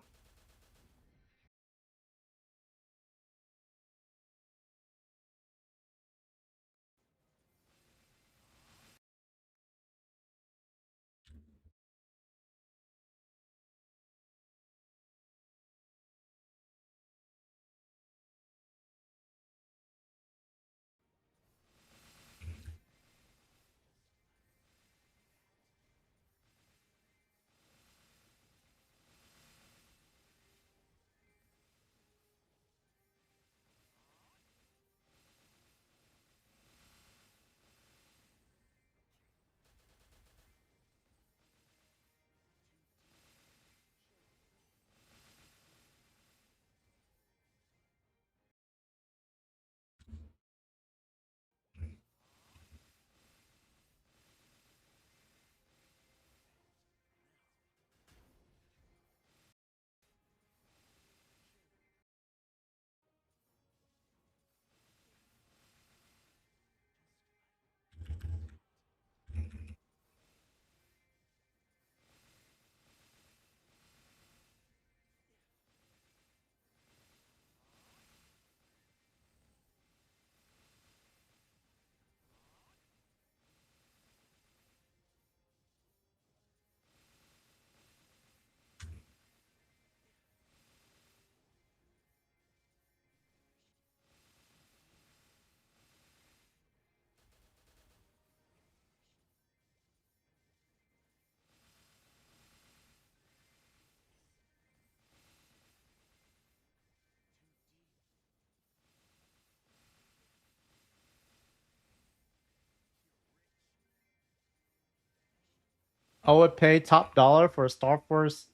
I would pay top dollar for a Star Force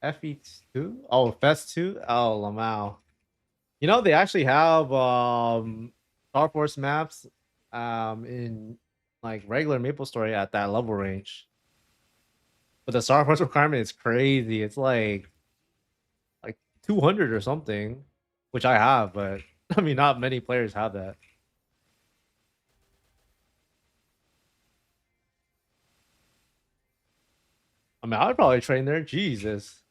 FE2. Oh, Fest 2. Oh, Lamau. You know they actually have Star Force maps in like regular MapleStory at that level range. But the Star Force requirement is crazy. It's like 200 or something, which I have, but I mean not many players have that. I mean, I would probably train there. Jesus.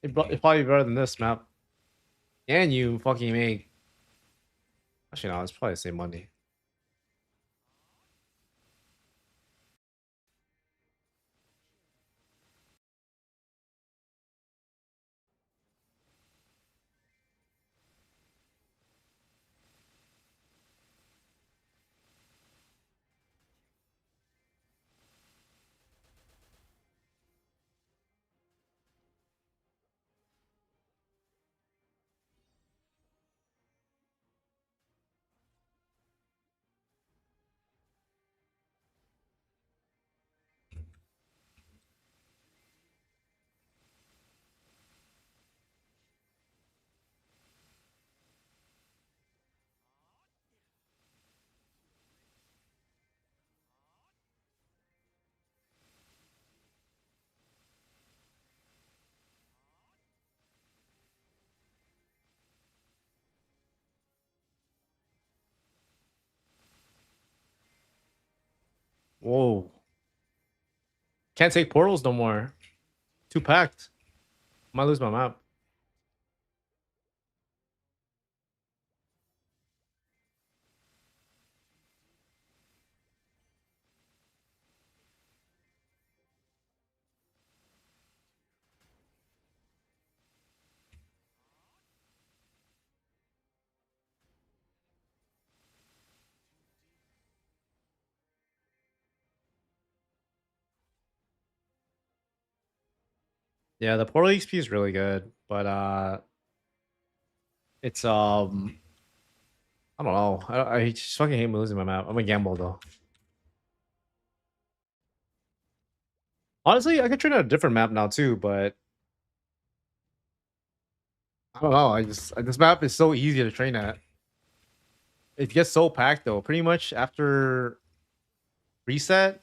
It's probably better than this map. And you fucking make. Actually, no, it's probably the same money. Whoa. Can't take portals no more. Too packed. Might lose my map. Yeah, the portal XP is really good, but it's I don't know. I just fucking hate losing my map. I'm a gamble though. Honestly, I could train on a different map now too, but I don't know. I just this map is so easy to train at. It gets so packed though. Pretty much after reset,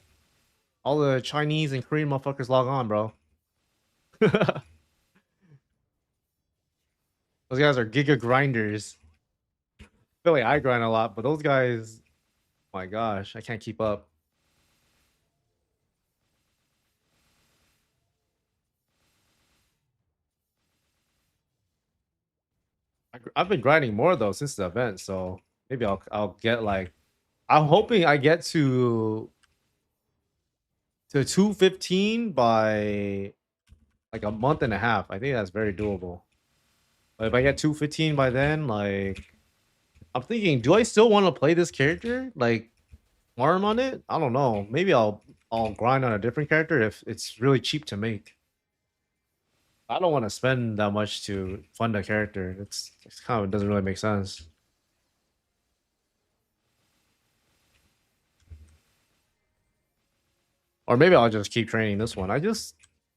all the Chinese and Korean motherfuckers log on, bro. Those guys are giga grinders. I feel like I grind a lot, but those guys, my gosh, I can't keep up. I've been grinding more though since the event, so maybe I'll get like I'm hoping I get to 215 by like a month and a half. I think that's very doable. But if I get 215 by then, like I'm thinking, do I still want to play this character? Like farm on it? I don't know. Maybe I'll grind on a different character if it's really cheap to make. I don't want to spend that much to fund a character. It's kind of doesn't really make sense. Or maybe I'll just keep training this one. I just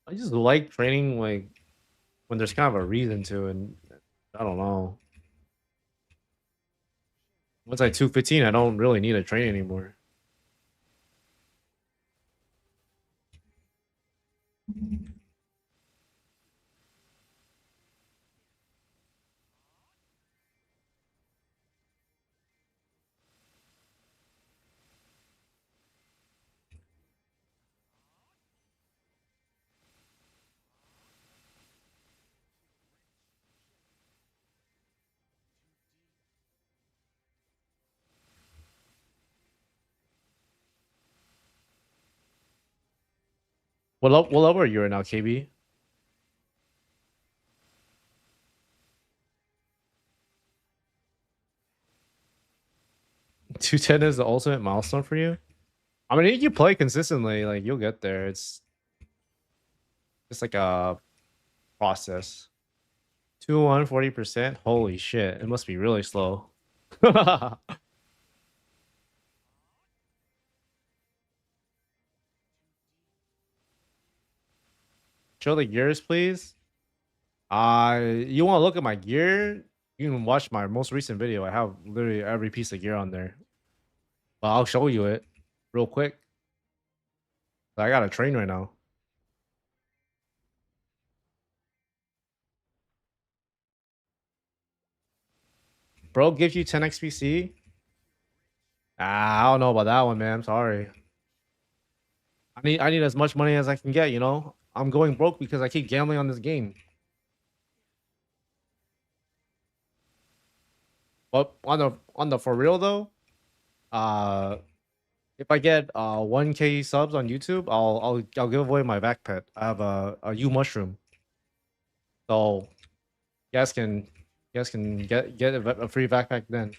like training like when there's kind of a reason to, and I don't know. Once I 215, I don't really need to train anymore. What level are you right now, KB? 210 is the ultimate milestone for you? I mean, if you play consistently, like you'll get there. It's like a process. 2-1, 40%. Holy shit. It must be really slow. Show the gears, please. You want to look at my gear? You can watch my most recent video. I have literally every piece of gear on there. But I'll show you it real quick. I got a train right now. Bro gives you 10 XPC. I don't know about that one, man. I'm sorry. I need as much money as I can get, you know? I'm going broke because I keep gambling on this game. But on the for real though, uh if I get 1K subs on YouTube, I'll give away my vac pet. I have a U mushroom. So you guys can get a free backpack then.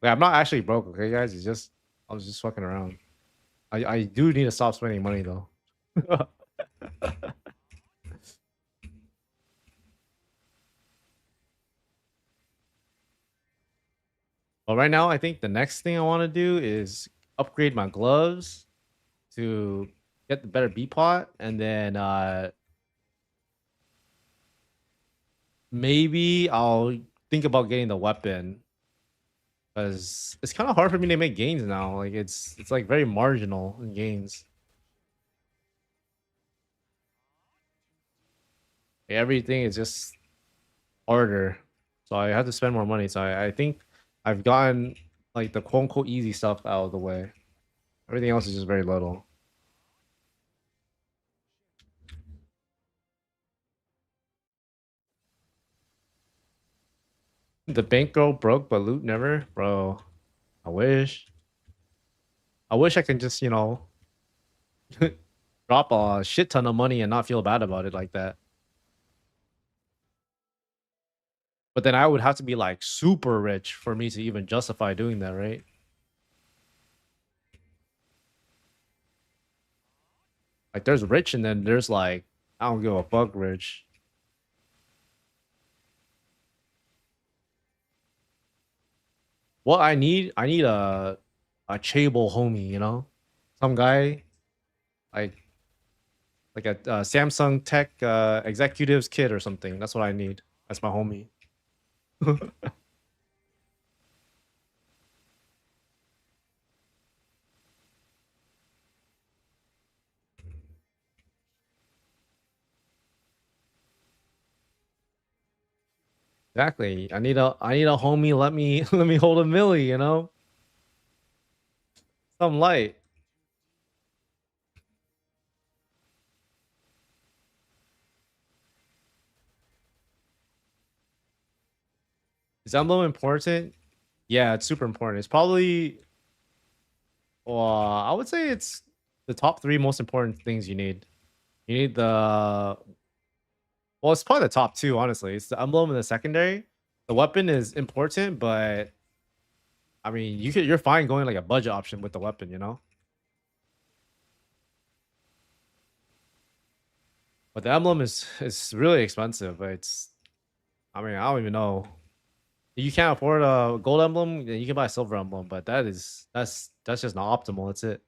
Like, I'm not actually broke, okay, guys. It's just I was just fucking around. I do need to stop spending money though. But right now, I think the next thing I want to do is upgrade my gloves to get the better B pot, and then maybe I'll think about getting the weapon because it's kind of hard for me to make gains now. Like it's like very marginal in gains. Everything is just harder, so I have to spend more money. So I think I've gotten like the quote unquote easy stuff out of the way. Everything else is just very little. The bankroll broke, but loot never, bro. I wish. I wish I can just drop a shit ton of money and not feel bad about it like that. But then I would have to be like super rich for me to even justify doing that, right? Like there's rich and then there's like I don't give a fuck rich. What I need a Chable homie, you know, some guy like a Samsung Tech executives kid or something. That's what I need. That's my homie. Exactly. I need a homie. Let me let me hold a milli. You know, some light. Is emblem important? Yeah, it's super important. It's probably I would say it's the top three most important things you need. You need the it's probably the top two, honestly. It's the emblem and the secondary. The weapon is important, but I mean, you're fine going like a budget option with the weapon, you know. But the emblem is really expensive. But it's I mean, I don't even know. If you can't afford a gold emblem, then you can buy a silver emblem, but that's just not optimal. That's it.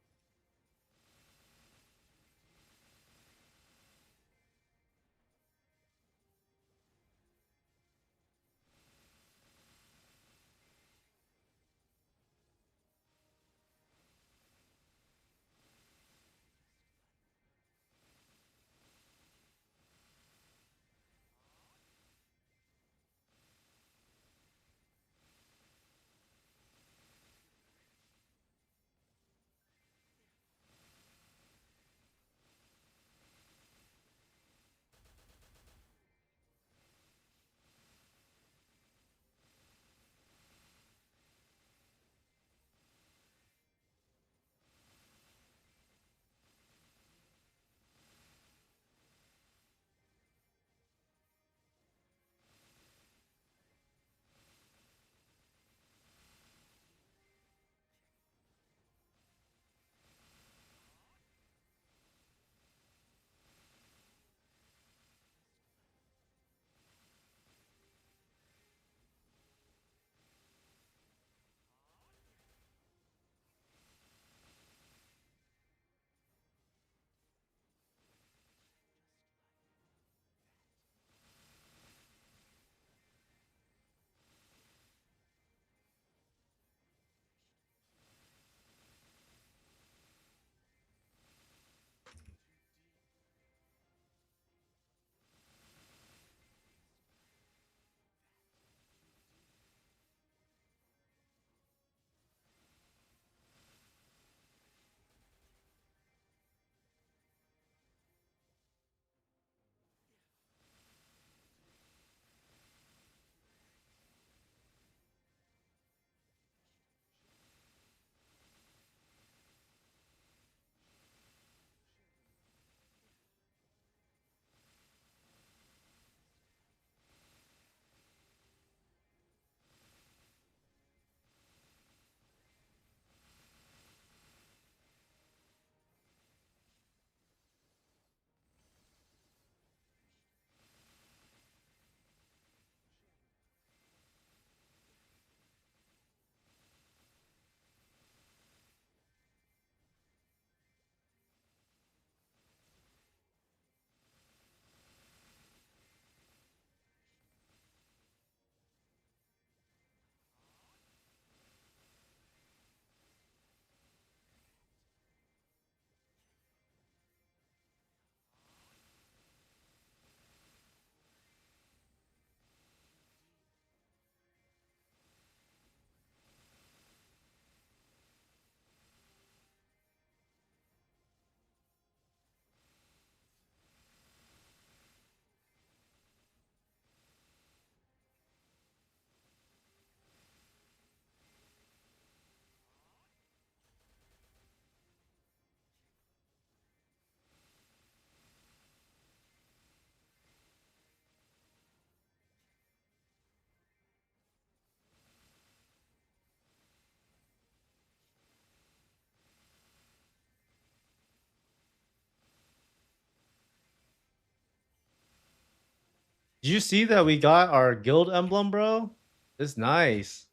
Did you see that we got our guild emblem, bro? It's nice.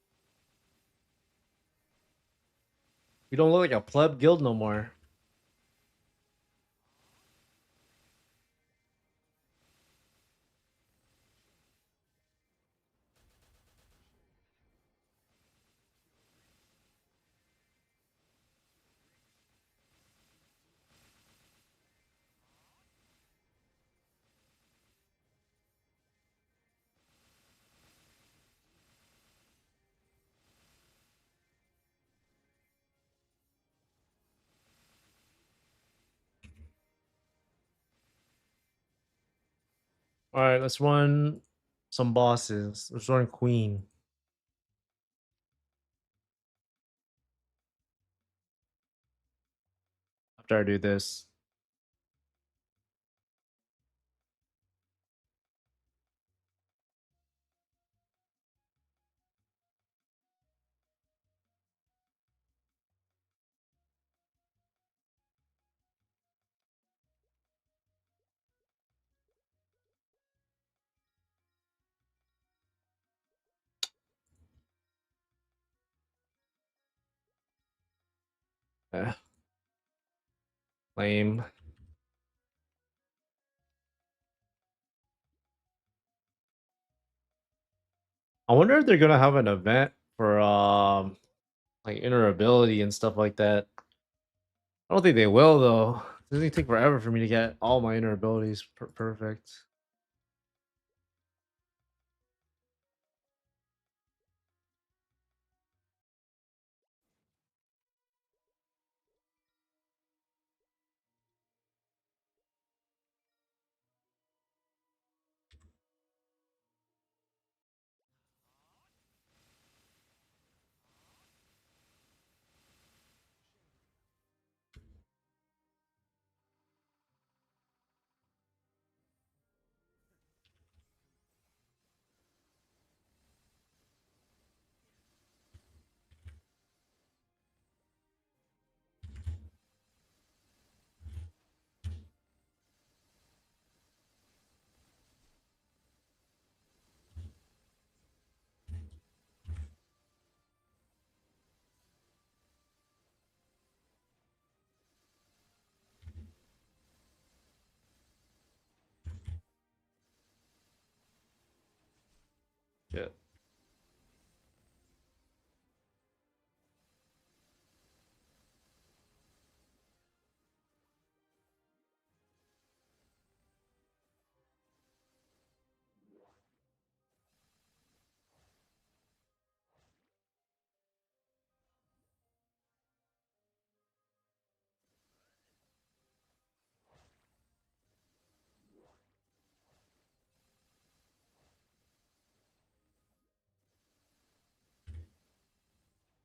We don't look like a pleb guild no more. All right, let's run some bosses. Let's run Queen. After I do this. Eh, lame. I wonder if they're gonna have an event for like ability and stuff like that. I don't think they will though. It's gonna take forever for me to get all my abilities perfect. Yeah.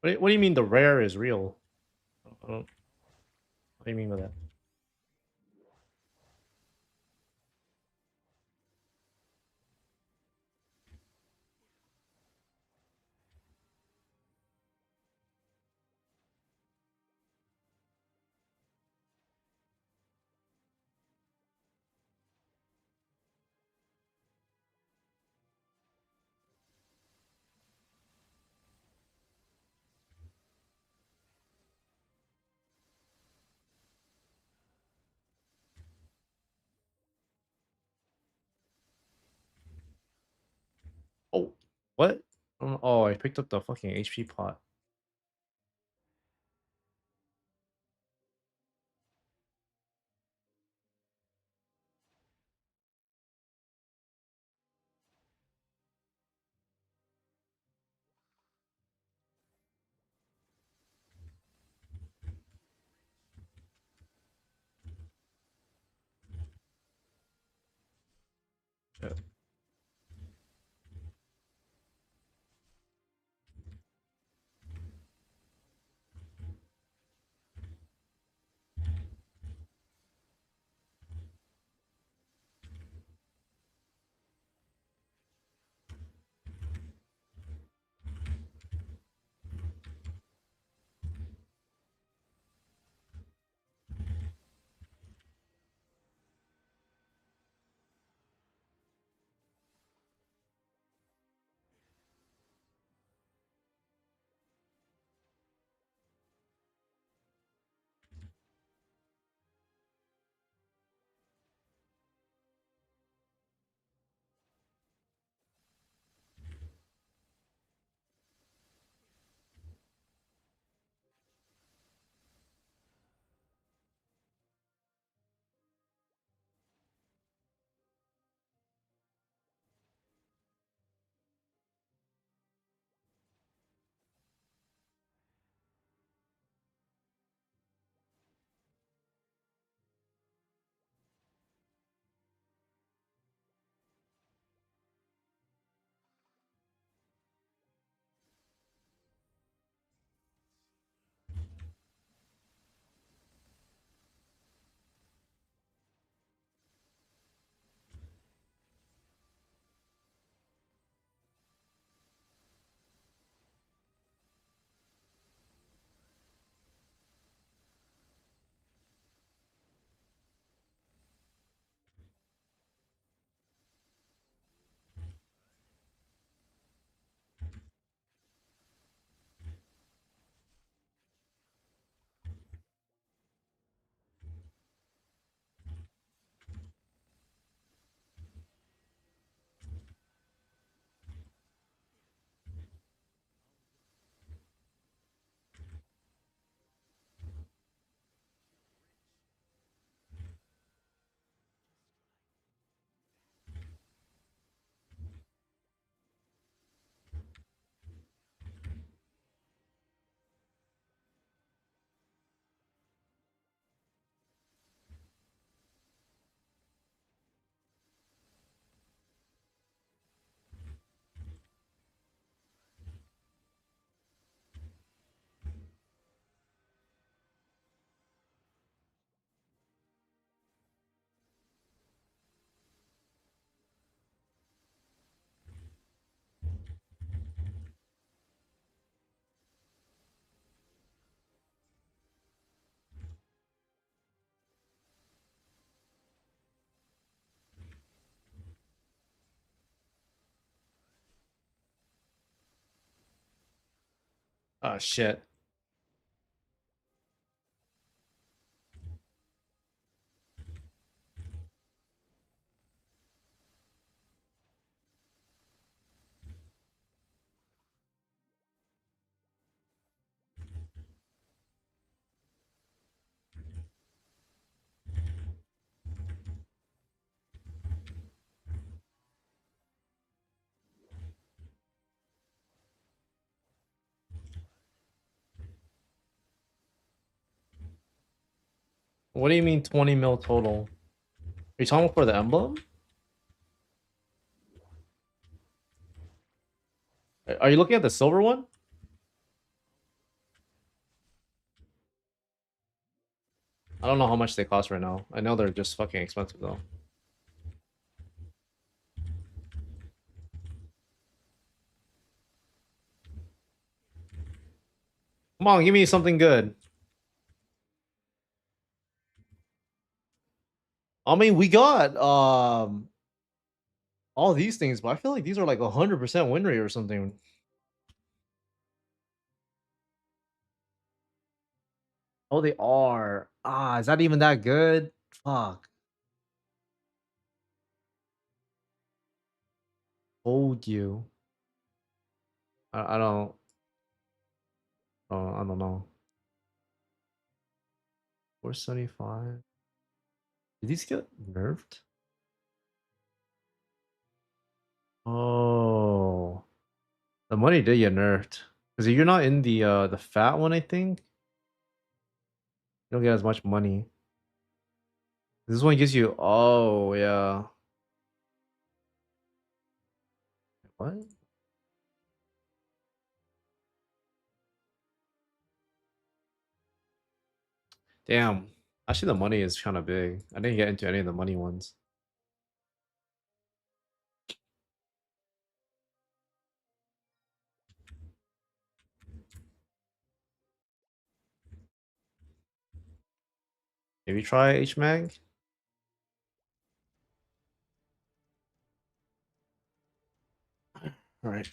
What do you mean the rare is real? What do you mean by that? Oh, what? Oh, I picked up the fucking HP pot. Shit. Oh shit. What do you mean 20 mil total? Are you talking for the emblem? Are you looking at the silver one? I don't know how much they cost right now. I know they're just fucking expensive though. Come on, give me something good. I mean, we got all these things, but I feel like these are like 100% win rate or something. Oh, they are. Ah, is that even that good? Fuck. Told you. I don't. Oh, I don't know. 475. Did these get nerfed? Oh, the money did get nerfed because you're not in the fat one. I think you don't get as much money. This one gives you. Oh yeah. What? Damn. Actually, the money is kind of big. I didn't get into any of the money ones. Maybe try HMAG. All right.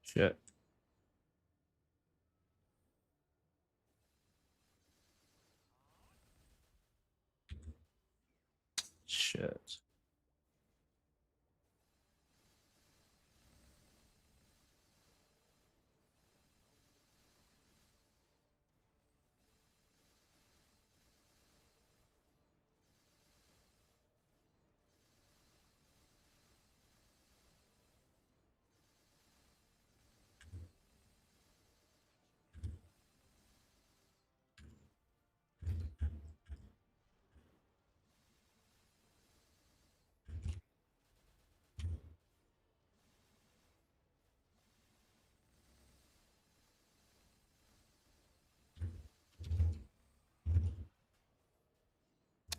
Shit. Shit.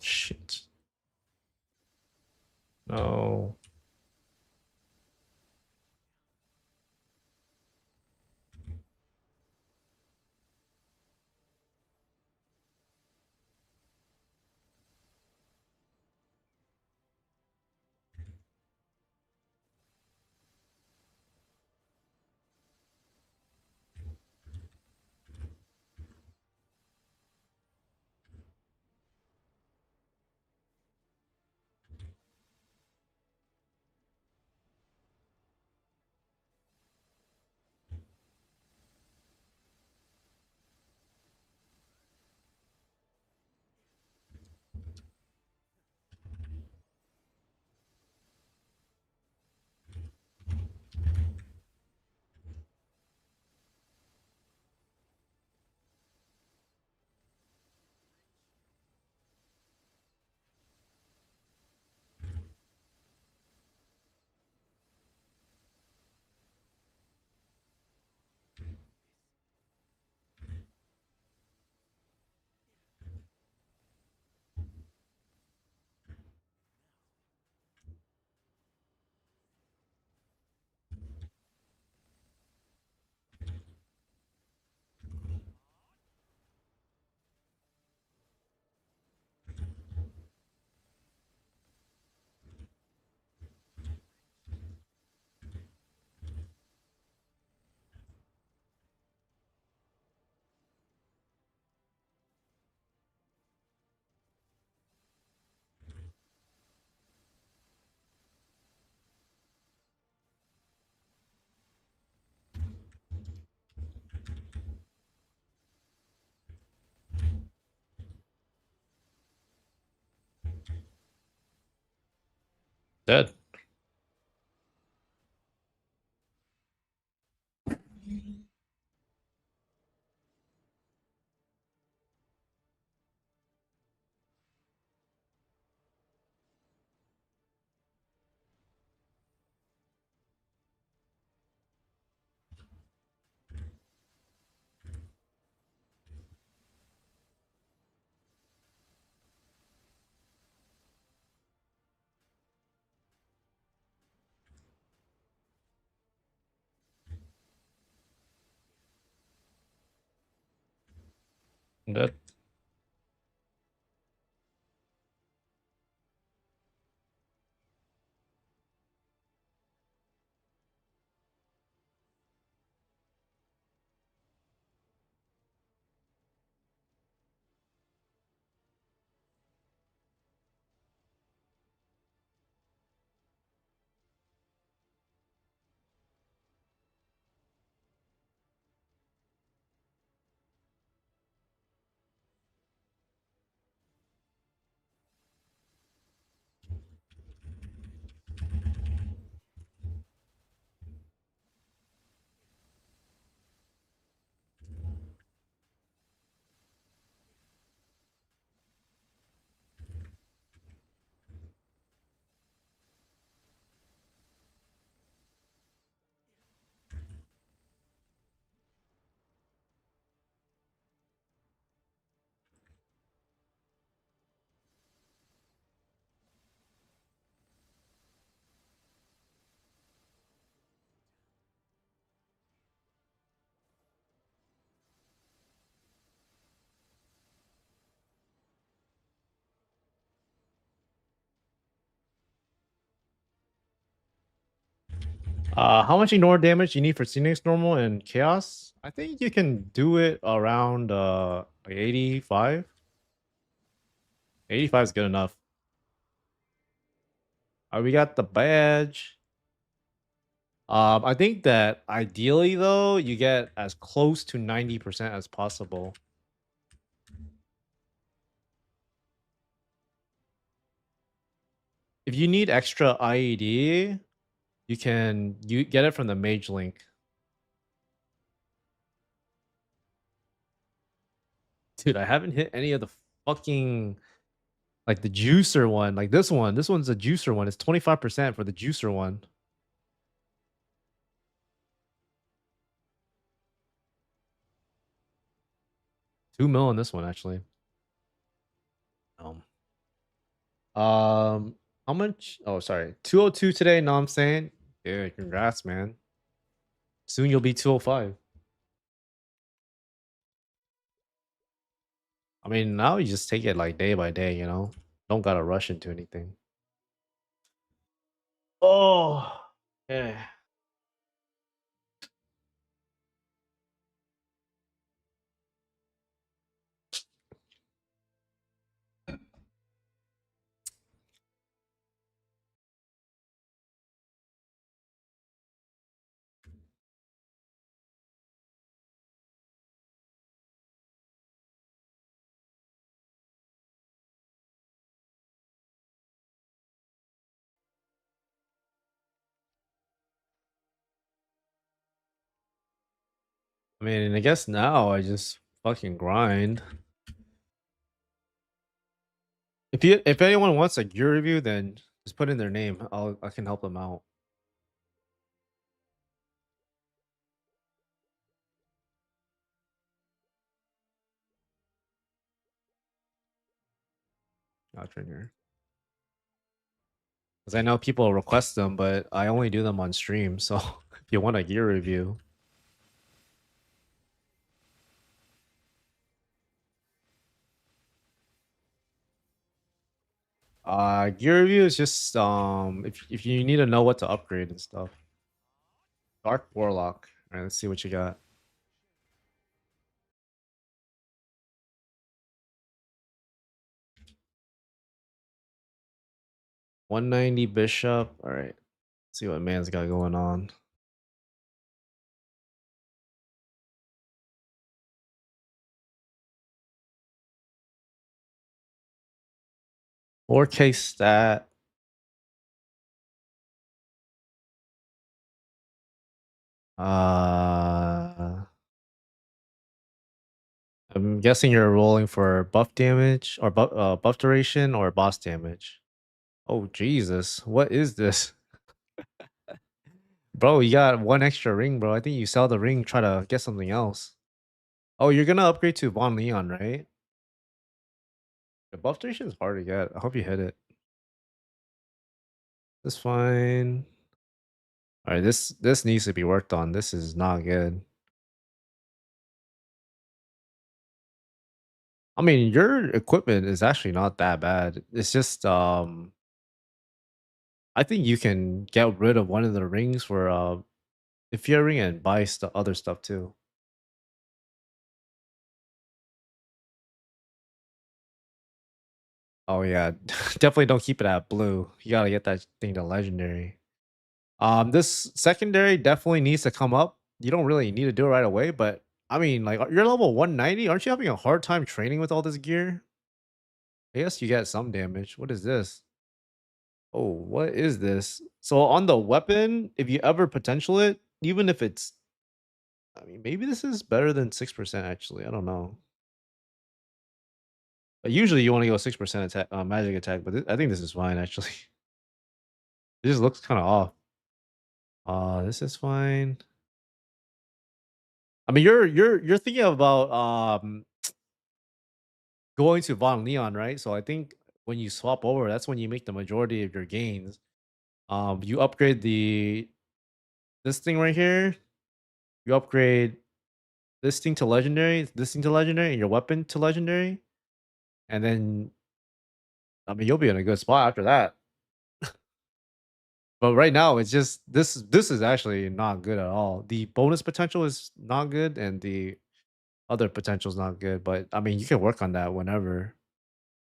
Shit. No. Dead. Dead. How much ignore damage you need for Phoenix normal and chaos? I think you can do it around like 85. 85 is good enough. We got the badge. I think that ideally though, you get as close to 90% as possible. If you need extra IED, you get it from the mage link. Dude, I haven't hit any of the fucking like the juicer one. Like this one. This one's a juicer one. It's 25% for the juicer one. 2 mil on this one actually. Um, how much? Oh, sorry. 202 today, know what I'm saying? Yeah, congrats, man. Soon you'll be 205. I mean, now you just take it like day by day, you know? Don't gotta rush into anything. Oh, yeah. I mean, I guess now I just fucking grind. If anyone wants a gear review, then just put in their name. I can help them out. I'll train here. Because I know people request them, but I only do them on stream. So if you want a gear review, gear review is just if you need to know what to upgrade and stuff. Dark Warlock. All right, let's see what you got. 190 Bishop. All right, let's see what man's got going on. 4K stat. Uh, I'm guessing you're rolling for buff damage or buff duration or boss damage. Oh Jesus, what is this, bro? You got one extra ring, bro. I think you sell the ring, try to get something else. Oh, you're gonna upgrade to Von Leon, right? The buff duration is hard to get. I hope you hit it. That's fine. All right, this needs to be worked on. This is not good. I mean, your equipment is actually not that bad. It's just I think you can get rid of one of the rings for if you're a ring and buy other stuff too. Oh yeah, definitely don't keep it at blue. You gotta get that thing to legendary. This secondary definitely needs to come up. You don't really need to do it right away, but I mean, like you're level 190. Aren't you having a hard time training with all this gear? I guess you get some damage. What is this? Oh, what is this? So on the weapon, if you ever potential it, even if it's, I mean, maybe this is better than 6% actually. I don't know. But usually you want to go 6% attack, magic attack, but I think this is fine actually. It just looks kind of off. This is fine. I mean, you're thinking about going to Von Leon, right? So I think when you swap over, that's when you make the majority of your gains. You upgrade this thing right here. You upgrade this thing to legendary, this thing to legendary, and your weapon to legendary, and then I mean you'll be in a good spot after that. But right now, it's just this is actually not good at all. The bonus potential is not good, and the other potential is not good. But I mean, you can work on that whenever.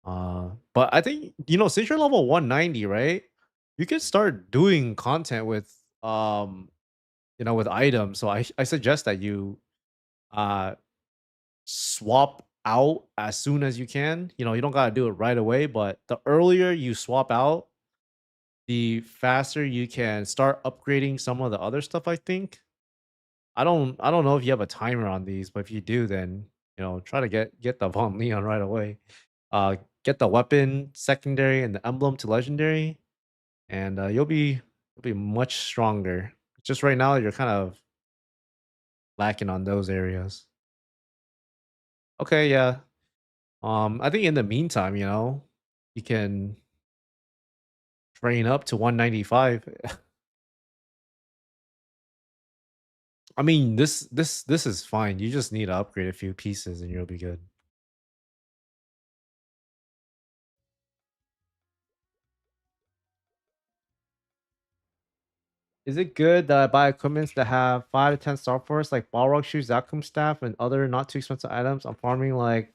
But I think since you're level 190, right? You can start doing content with with items. So I suggest that you uh swap out as soon as you can. You don't gotta do it right away, but the earlier you swap out, the faster you can start upgrading some of the other stuff, I think. I don't know if you have a timer on these, but if you do, then try to get the Von Leon right away. Get the weapon secondary and the emblem to legendary, and you'll be much stronger. Just right now, you're kind of lacking on those areas. Okay, yeah. I think in the meantime, you can train up to 195. I mean, this is fine. You just need to upgrade a few pieces and you'll be good. Is it good that I buy equipments that have 5 to 10 star force like Balrog shoes, Zakum staff, and other not too expensive items? I'm farming like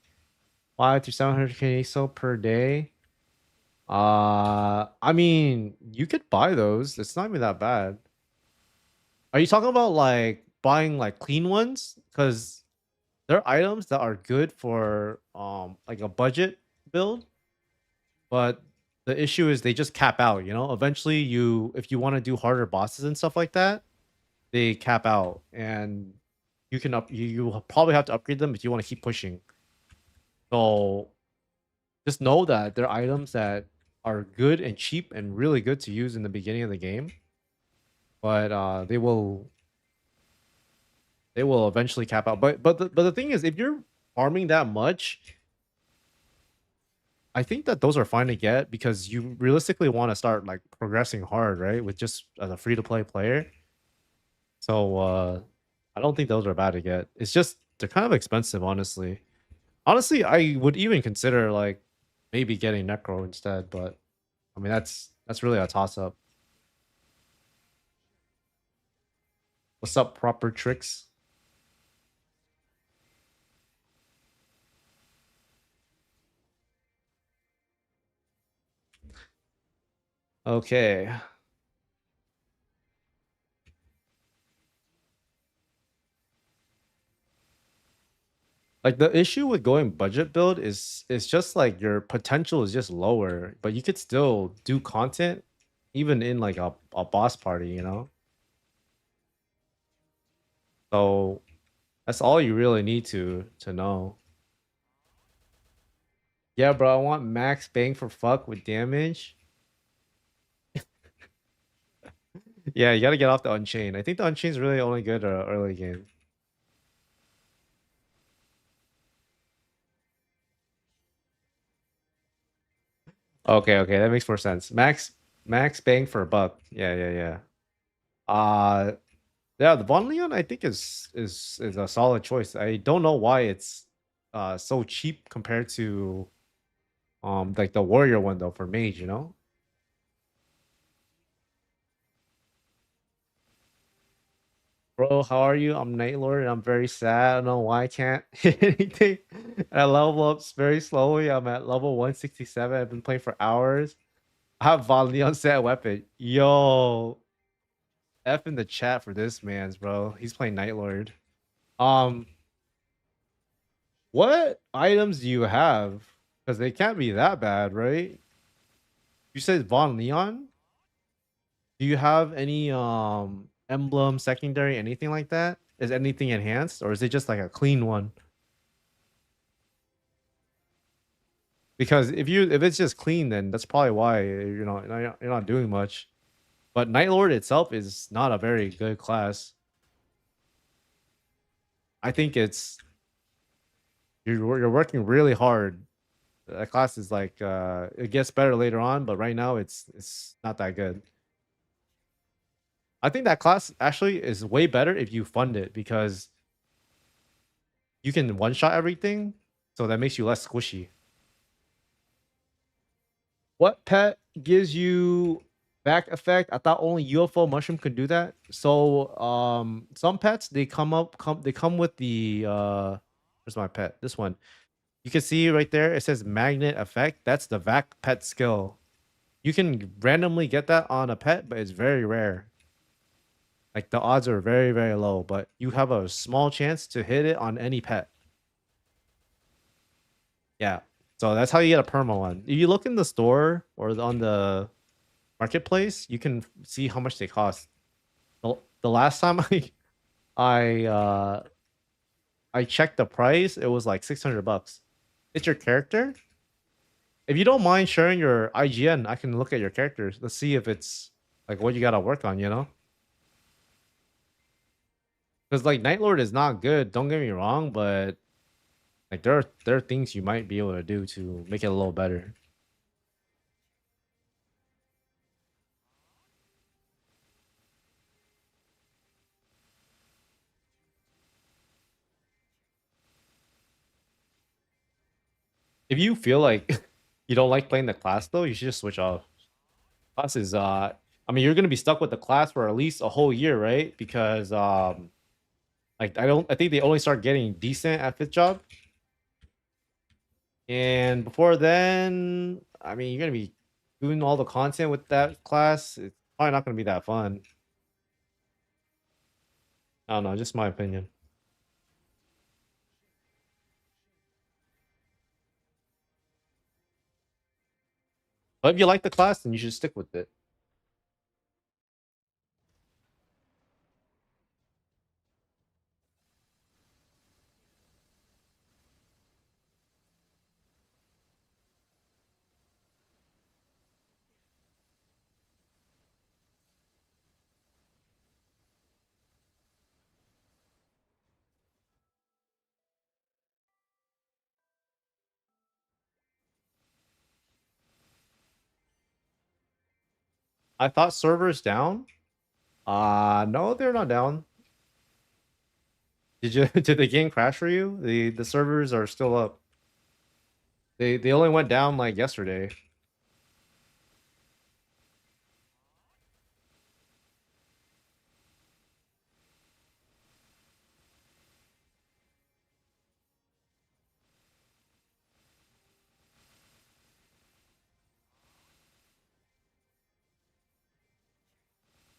5 to 700k NESO per day. I mean, you could buy those. It's not even that bad. Are you talking about like buying like clean ones? Because there are items that are good for like a budget build, but the issue is they just cap out, Eventually if you want to do harder bosses and stuff like that, they cap out and you will probably have to upgrade them if you want to keep pushing. So just know that there are items that are good and cheap and really good to use in the beginning of the game, but they will eventually cap out. But the thing is, if you're farming that much, I think that those are fine to get because you realistically want to start like progressing hard, right? With just as a free to play player. So I don't think those are bad to get. It's just they're kind of expensive, honestly. Honestly, I would even consider like maybe getting Necro instead, but I mean that's really a toss up. What's up, proper tricks? Okay. Like the issue with going budget build is just like your potential is just lower, but you could still do content even in like a boss party, So that's all you really need to know. Yeah, bro, I want max bang for fuck with damage. Yeah, you gotta get off the Unchained. I think the Unchained is really only good early game. Okay, okay, that makes more sense. Max bang for a buck. Yeah, yeah, yeah. Uh yeah, the Von Leon I think is a solid choice. I don't know why it's so cheap compared to like the warrior one though for mage, you know? Bro, how are you? I'm Night Lord and I'm very sad. I don't know why I can't hit anything. I level up very slowly. I'm at level 167. I've been playing for hours. I have Von Leon set weapon. Yo, F in the chat for this man's bro. He's playing Night Lord. Um, what items do you have? Because they can't be that bad, right? You said Von Leon? Do you have any emblem, secondary, anything like that? Is anything enhanced, or is it just like a clean one? Because if it's just clean, then that's probably why you're not doing much. But Night Lord itself is not a very good class. I think it's you're working really hard. That class is like it gets better later on, but right now it's not that good. I think that class actually is way better if you fund it because you can one shot everything, so that makes you less squishy. What pet gives you back effect? I thought only UFO mushroom could do that. So some pets they come with the where's my pet? This one. You can see right there it says magnet effect. That's the vac pet skill. You can randomly get that on a pet, but it's very rare. Like the odds are very, very low, but you have a small chance to hit it on any pet. Yeah. So that's how you get a perma one. If you look in the store or on the marketplace, you can see how much they cost. The last time I uh I checked the price, it was like 600 bucks. It's your character. If you don't mind sharing your IGN, I can look at your characters. Let's see if it's like what you gotta work on, you know? Because like Night Lord is not good, don't get me wrong, but like there are things you might be able to do to make it a little better. If you feel like you don't like playing the class though, you should just switch off. Class is I mean you're gonna be stuck with the class for at least a whole year, right? Because like I think they only start getting decent at fifth job. And before then, I mean you're gonna be doing all the content with that class. It's probably not gonna be that fun. I don't know, just my opinion. But if you like the class, then you should stick with it. I thought servers down. No, they're not down. Did you did the game crash for you? The servers are still up. They only went down like yesterday.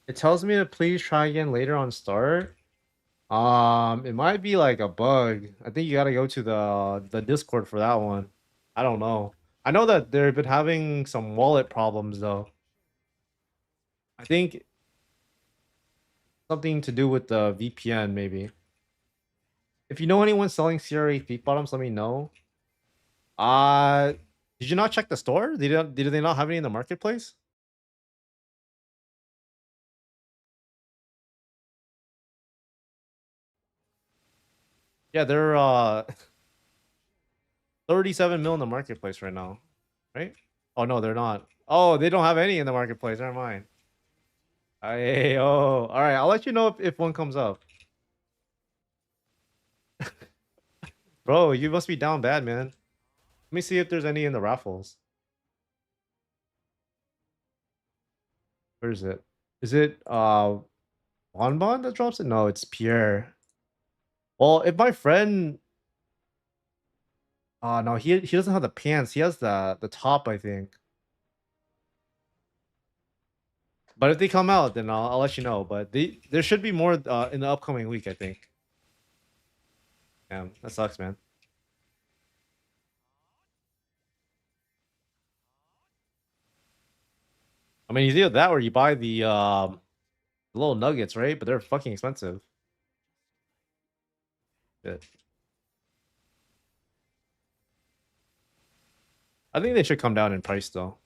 It tells me to please try again later on start. It might be like a bug. I think you gotta go to the Discord for that one. I don't know. I know that they've been having some wallet problems though. I think something to do with the VPN maybe. If you know anyone selling CRA peak bottoms, let me know. Uh did you not check the store? Did they not have any in the marketplace? Yeah, they're 37 mil in the marketplace right now, right? Oh no, they're not. Oh, they don't have any in the marketplace. Never mind. Hey, oh, all right. I'll let you know if one comes up. Bro, you must be down bad, man. Let me see if there's any in the raffles. Where is it? Is it Bonbon that drops it? No, it's Pierre. Well, if my friend no, he doesn't have the pants. He has the top, I think. But if they come out, then I'll let you know. But there should be more in the upcoming week, I think. Damn, that sucks, man. I mean, it's either that or you buy the little nuggets, right? But they're fucking expensive. Shit. I think they should come down in price though.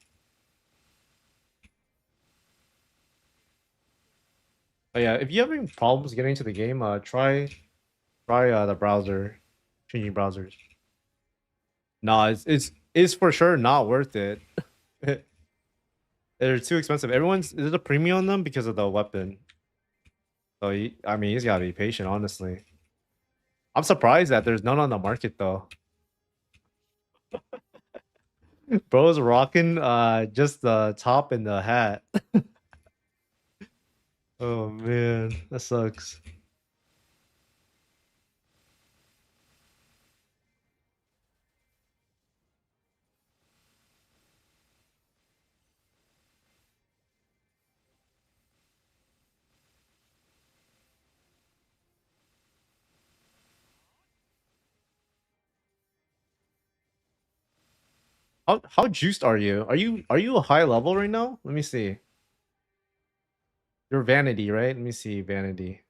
But yeah, if you have any problems getting into the game, try the browser, changing browsers. Nah, it's for sure not worth it. They're too expensive. There's a premium on them because of the weapon. So I mean, he's gotta be patient, honestly. I'm surprised that there's none on the market though. Bro's rocking just the top and the hat. Oh man, that sucks. How juiced are you? Are you a high level right now? Let me see. Your vanity, right? Let me see vanity.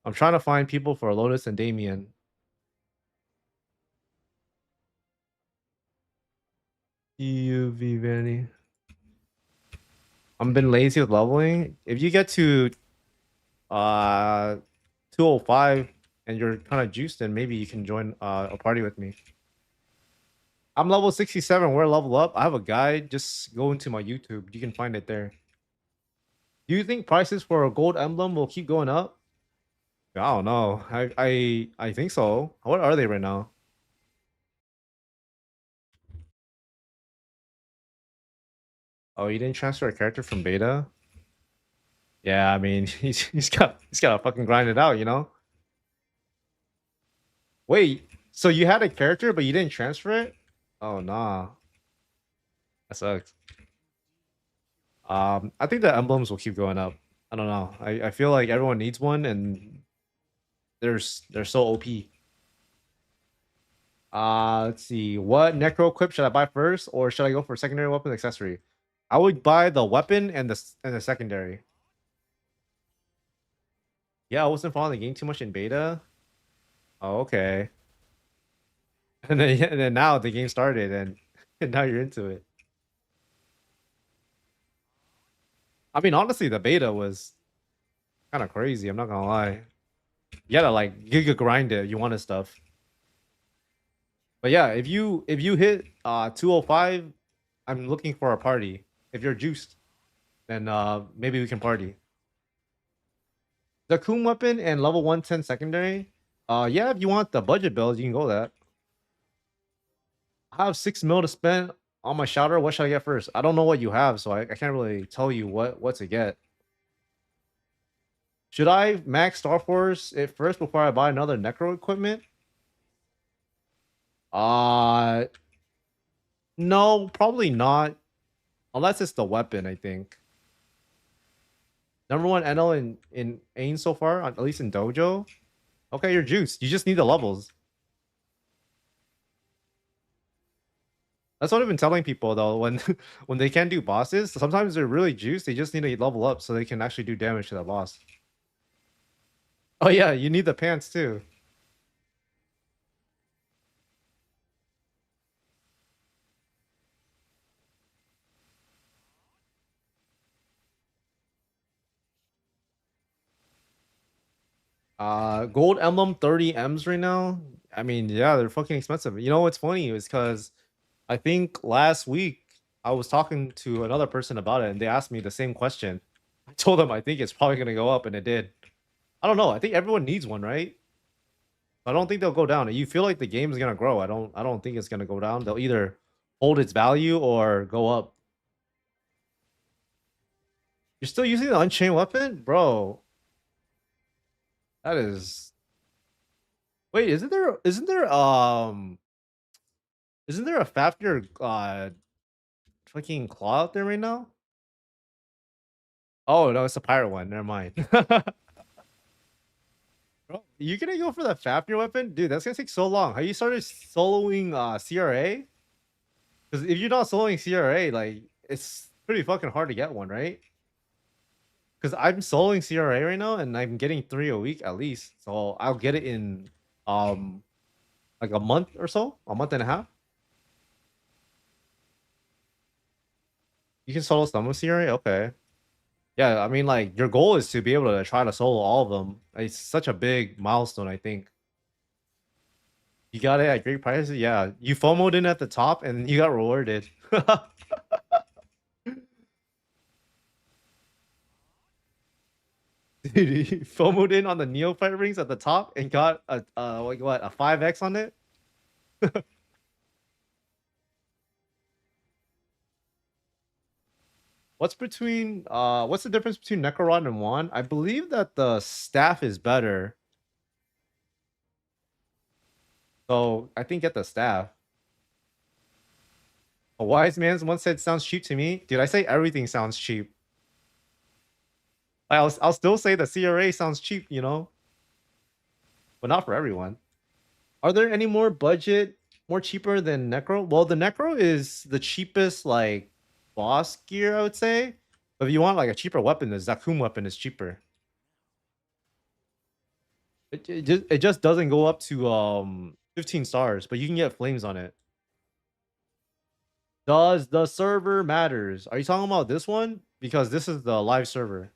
I'm trying to find people for Lotus and Damien. UV vanity. I'm been lazy with leveling. If you get to uh 205 and you're kind of juiced, then maybe you can join a party with me. I'm level 67. We're level up. I have a guide. Just go into my YouTube. You can find it there. Do you think prices for a gold emblem will keep going up? I don't know. I think so. What are they right now? Oh, you didn't transfer a character from beta? Yeah, I mean, he's got to fucking grind it out, you know? Wait, so you had a character but you didn't transfer it? Oh nah. That sucks. I think the emblems will keep going up. I don't know. I feel like everyone needs one and they're so OP. Let's see. What necro equip should I buy first, or should I go for secondary weapon accessory? I would buy the weapon and the secondary. Yeah, I wasn't following the game too much in beta. Oh, okay. And then now the game started and now you're into it. I mean, honestly, the beta was kind of crazy. I'm not gonna lie. You gotta like giga grind it. You want his stuff. But yeah, if you hit 205, I'm looking for a party. If you're juiced, then maybe we can party. The Coon weapon and level 110 secondary. Yeah, if you want the budget build, you can go that. I have 6 mil to spend on my shouter. What should I get first? I don't know what you have, so I can't really tell you what to get. Should I max Star Force it first before I buy another Necro equipment? Uh no, probably not. Unless it's the weapon, I think. Number one NL in Ain so far, at least in Dojo. Okay, you're juiced. You just need the levels. That's what I've been telling people though. When when they can't do bosses, sometimes they're really juiced. They just need to level up so they can actually do damage to that boss. Oh yeah, you need the pants too. Gold emblem 30 M's right now. I mean, yeah, they're fucking expensive. You know what's funny is because I think last week I was talking to another person about it and they asked me the same question. I told them I think it's probably gonna go up and it did. I don't know. I think everyone needs one, right? I don't think they'll go down. You feel like the game is gonna grow. I don't think it's gonna go down. They'll either hold its value or go up. You're still using the unchained weapon? Bro, that is wait, isn't there a Fafnir fucking claw out there right now? Oh no, it's a pirate one. Never mind. Bro, you gonna go for the Fafnir weapon? Dude, that's gonna take so long. Have you started soloing CRA? Because if you're not soloing CRA, like it's pretty fucking hard to get one, right? Because I'm soloing CRA right now and I'm getting 3 a week at least. So I'll get it in um like a month or so, a month and a half. You can solo some of CRA? Okay. Yeah, I mean, like your goal is to be able to try to solo all of them. It's such a big milestone, I think. You got it at great prices. Yeah, you FOMO'd in at the top and you got rewarded. Dude, you FOMO'd in on the neophyte rings at the top and got a like what, a 5x on it. What's the difference between Necrorod and Wand? I believe that the staff is better. So I think get the staff. A wise man once said sounds cheap to me. Dude, I say everything sounds cheap. I'll still say the CRA sounds cheap, but not for everyone. Are there any more more cheaper than Necro? Well, the Necro is the cheapest like boss gear, I would say. But if you want like a cheaper weapon, the Zakum weapon is cheaper. It just doesn't go up to 15 stars, but you can get flames on it. Does the server matters? Are you talking about this one? Because this is the live server.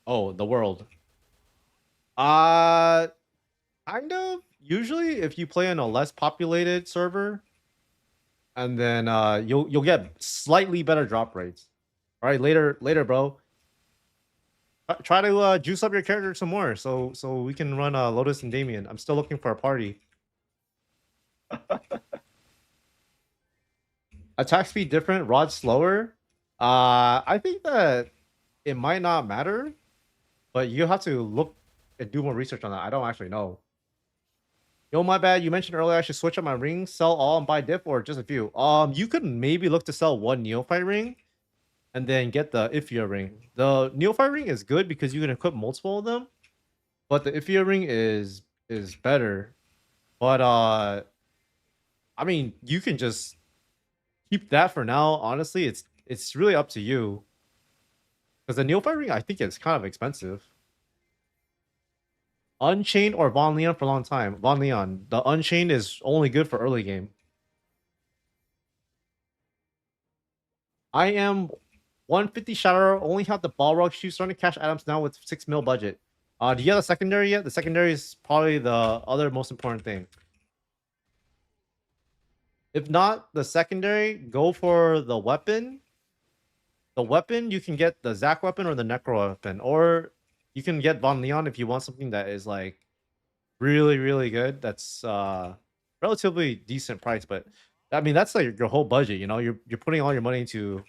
Oh, the world. Uh kind of. Usually if you play on a less populated server, and then you'll get slightly better drop rates. All right, later, bro. Try to juice up your character some more, so we can run Lotus and Damien. I'm still looking for a party. Attack speed different, rod slower. I think that it might not matter, but you have to look and do more research on that. I don't actually know. Yo, my bad. You mentioned earlier I should switch up my rings, sell all, and buy diff, or just a few. You could maybe look to sell one neophyte ring and then get the Ifia ring. The neophyte ring is good because you can equip multiple of them, but the Ifia ring is better. But I mean, you can just keep that for now. Honestly, it's really up to you. Because the neophyte ring, I think it's kind of expensive. Unchained or Von Leon for a long time. Von Leon. The Unchained is only good for early game. I am 150 shatter. Only have the Balrog shoes. Starting to cash items now with 6 mil budget. Do you have the secondary yet? The secondary is probably the other most important thing. If not the secondary, go for the weapon. The weapon, you can get the Zac weapon or the Necro weapon. Or you can get Von Leon if you want something that is like really, really good. That's relatively decent price, but I mean that's like your whole budget, you're putting all your money into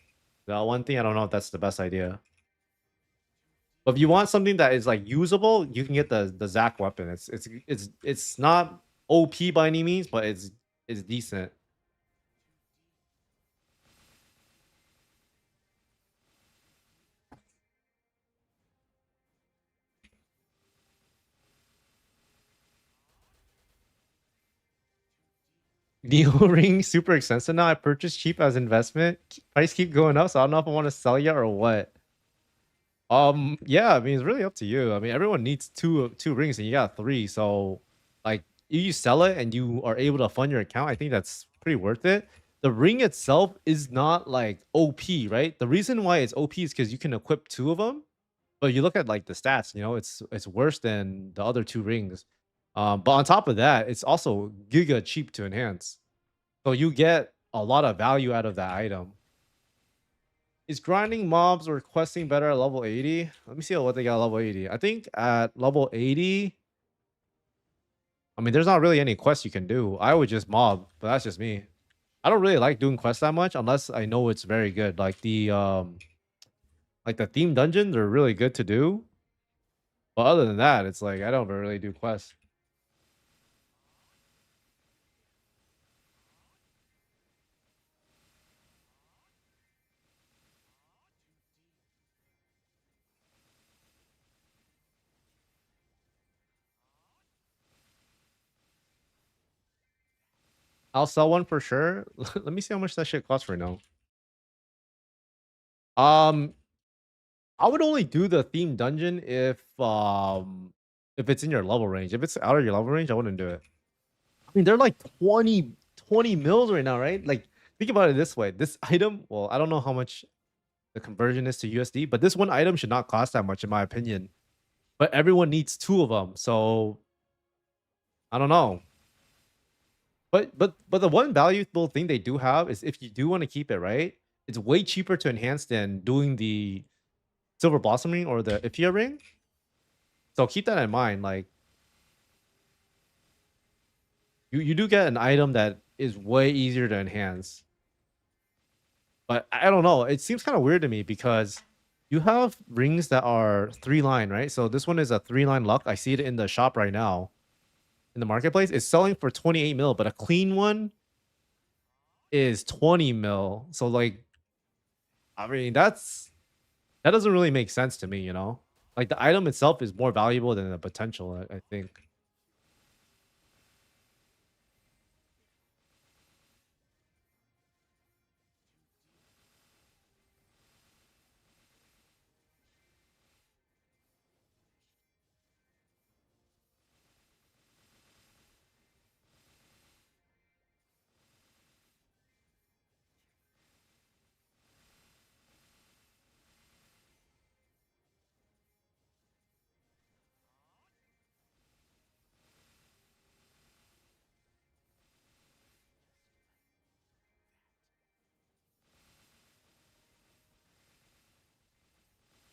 the one thing. I don't know if that's the best idea. But if you want something that is like usable, you can get the Zac weapon. It's not OP by any means, but it's decent. Neo ring super expensive now. I purchased cheap as investment. Price keep going up, so I don't know if I want to sell yet or what. Yeah, I mean it's really up to you. I mean everyone needs two rings and you got three, so like if you sell it and you are able to fund your account, I think that's pretty worth it. The ring itself is not like OP, right? The reason why it's OP is because you can equip two of them, but you look at like the stats, it's worse than the other two rings. But on top of that, it's also giga cheap to enhance. So you get a lot of value out of that item. Is grinding mobs or questing better at level 80? Let me see what they got at level 80. I think at level 80, I mean, there's not really any quests you can do. I would just mob, but that's just me. I don't really like doing quests that much unless I know it's very good. Like the theme dungeons are really good to do. But other than that, it's like I don't really do quests. I'll sell one for sure. Let me see how much that shit costs right now. Um, I would only do the theme dungeon if it's in your level range. If it's out of your level range, I wouldn't do it. I mean, they're like 20 mils right now, right? Like, think about it this way. This item, well, I don't know how much the conversion is to USD, but this one item should not cost that much, in my opinion. But everyone needs two of them, so I don't know. But the one valuable thing they do have is if you do want to keep it, right? It's way cheaper to enhance than doing the silver blossom ring or the Ithia ring. So keep that in mind. Like you do get an item that is way easier to enhance. But I don't know. It seems kind of weird to me because you have rings that are 3-line, right? So this one is a 3-line luck. I see it in the shop right now in the marketplace. It's selling for 28 mil, but a clean one is 20 mil. So like, I mean, that doesn't really make sense to me. Like the item itself is more valuable than the potential, I think.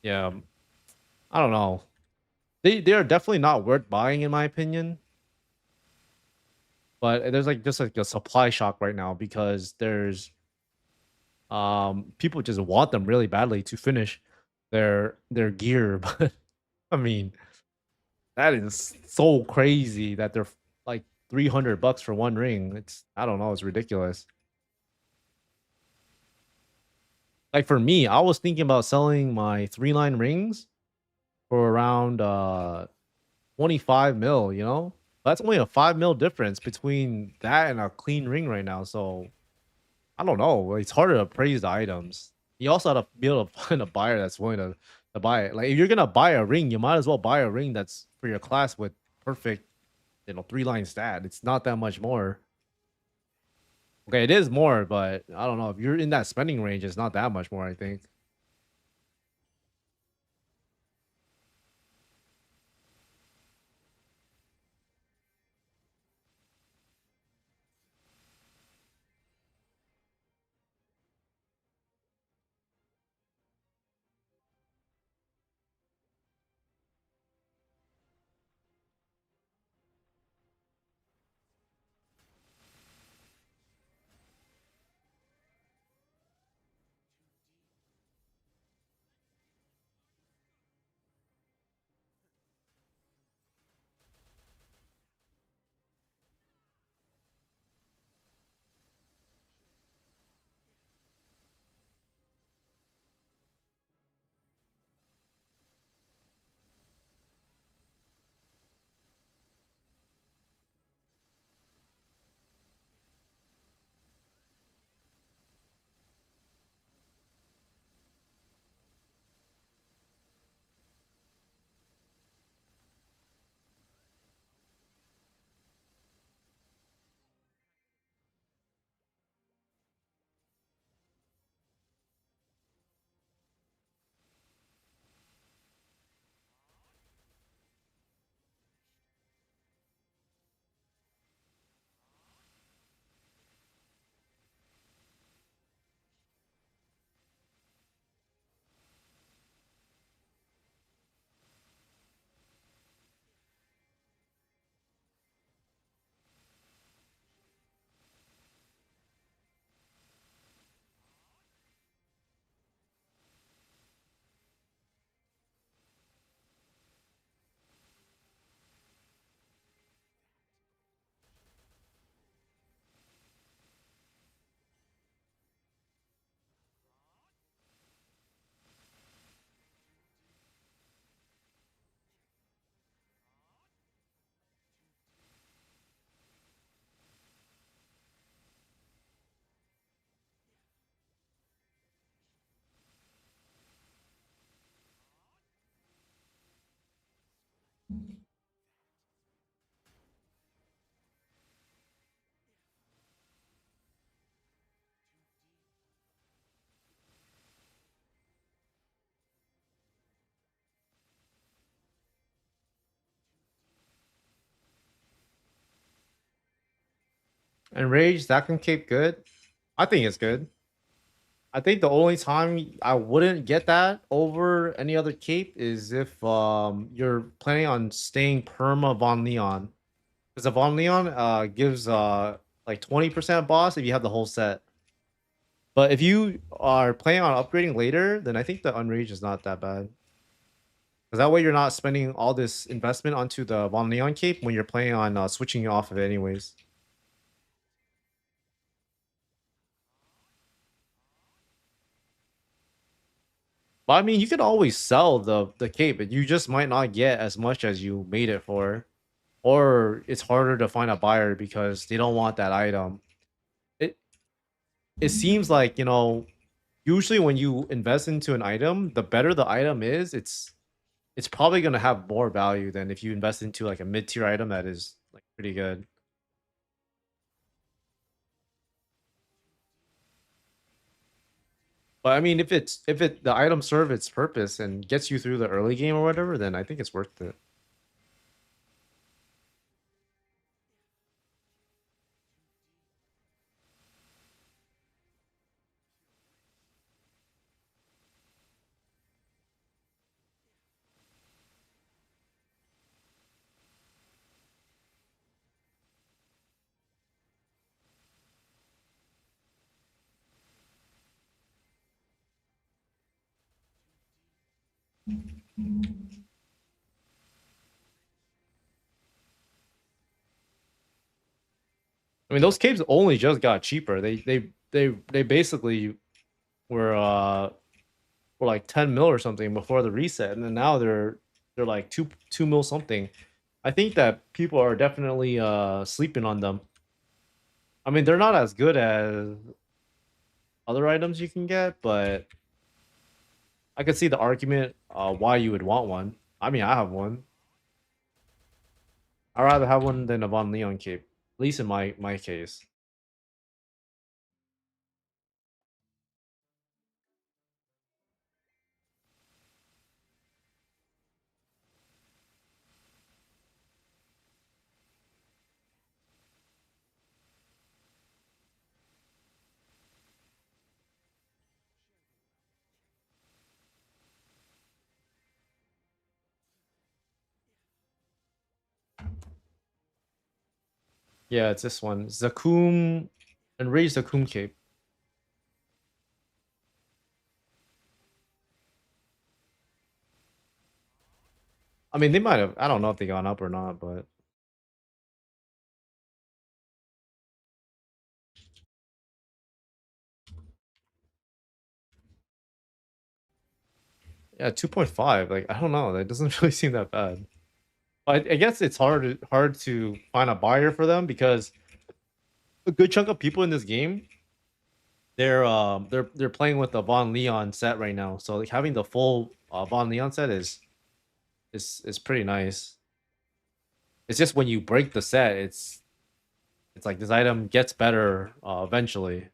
Yeah, I don't know. They are definitely not worth buying in my opinion. But there's like just like a supply shock right now because there's people just want them really badly to finish their gear. But I mean, that is so crazy that they're like 300 bucks for one ring. It's I don't know, it's ridiculous. Like for me, I was thinking about selling my 3-line rings for around 25 mil, That's only a 5 mil difference between that and a clean ring right now. So I don't know. It's harder to appraise the items. You also have to be able to find a buyer that's willing to buy it. Like if you're gonna buy a ring, you might as well buy a ring that's for your class with perfect, 3-line stat. It's not that much more. Okay, it is more, but I don't know. If you're in that spending range, it's not that much more, I think. And Rage, that can cape good. I think it's good. I think the only time I wouldn't get that over any other cape is if you're planning on staying perma Von Leon. Because the Von Leon gives like 20% boss if you have the whole set. But if you are planning on upgrading later, then I think the Unrage is not that bad. Because that way you're not spending all this investment onto the Von Leon cape when you're planning on switching off of it anyways. But I mean, you could always sell the cape, but you just might not get as much as you made it for. Or it's harder to find a buyer because they don't want that item. It it seems like, usually when you invest into an item, the better the item is, it's probably gonna have more value than if you invest into like a mid-tier item that is like pretty good. But I mean, if the item serves its purpose and gets you through the early game or whatever, then I think it's worth it. I mean, those capes only just got cheaper. They basically were were like 10 mil or something before the reset, and then now they're like two mil something. I think that people are definitely sleeping on them. I mean, they're not as good as other items you can get, but I could see the argument why you would want one. I mean, I have one. I'd rather have one than a Von Leon cape, at least in my case. Yeah, it's this one. Zakum and Rage Zakum cape. I mean, they might have. I don't know if they gone up or not, but yeah, 2.5. Like, I don't know. That doesn't really seem that bad. But I guess it's hard to find a buyer for them because a good chunk of people in this game they're playing with the Von Leon set right now. So like having the full Von Leon set is pretty nice. It's just when you break the set, it's like this item gets better eventually.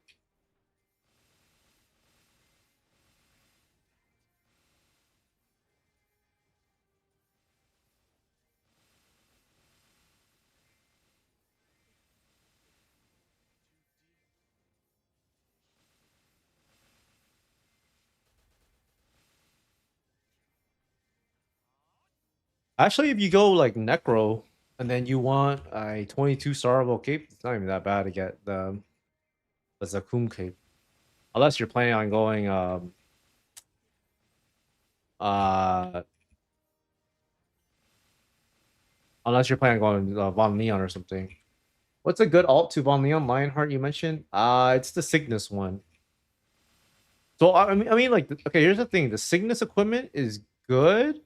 Actually, if you go like Necro and then you want a 22 starable cape, it's not even that bad to get the Zakum cape. Unless you're planning on going uh unless you're planning on going Von Leon or something. What's a good alt to Von Leon Lionheart you mentioned? It's the Cygnus one. So I mean, like, okay, here's the thing: the Cygnus equipment is good,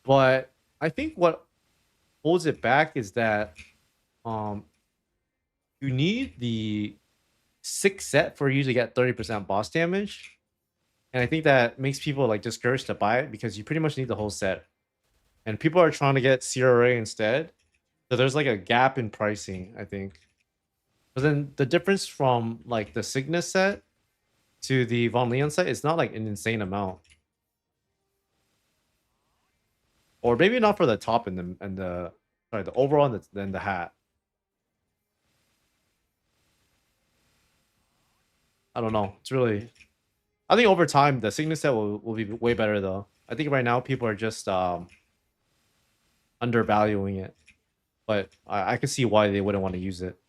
but I think what holds it back is that um you need the 6 set for you to get 30% boss damage, and I think that makes people like discouraged to buy it because you pretty much need the whole set. and people are trying to get CRA instead. So there's like a gap in pricing, I think. But then the difference from like the Cygnus set to the Von Leon set is not like an insane amount. Or maybe not for the top and the sorry, the overall and then the hat. I don't know. It's really I think over time the Cygnus set will be way better though. I think right now people are just undervaluing it. But I can see why they wouldn't want to use it.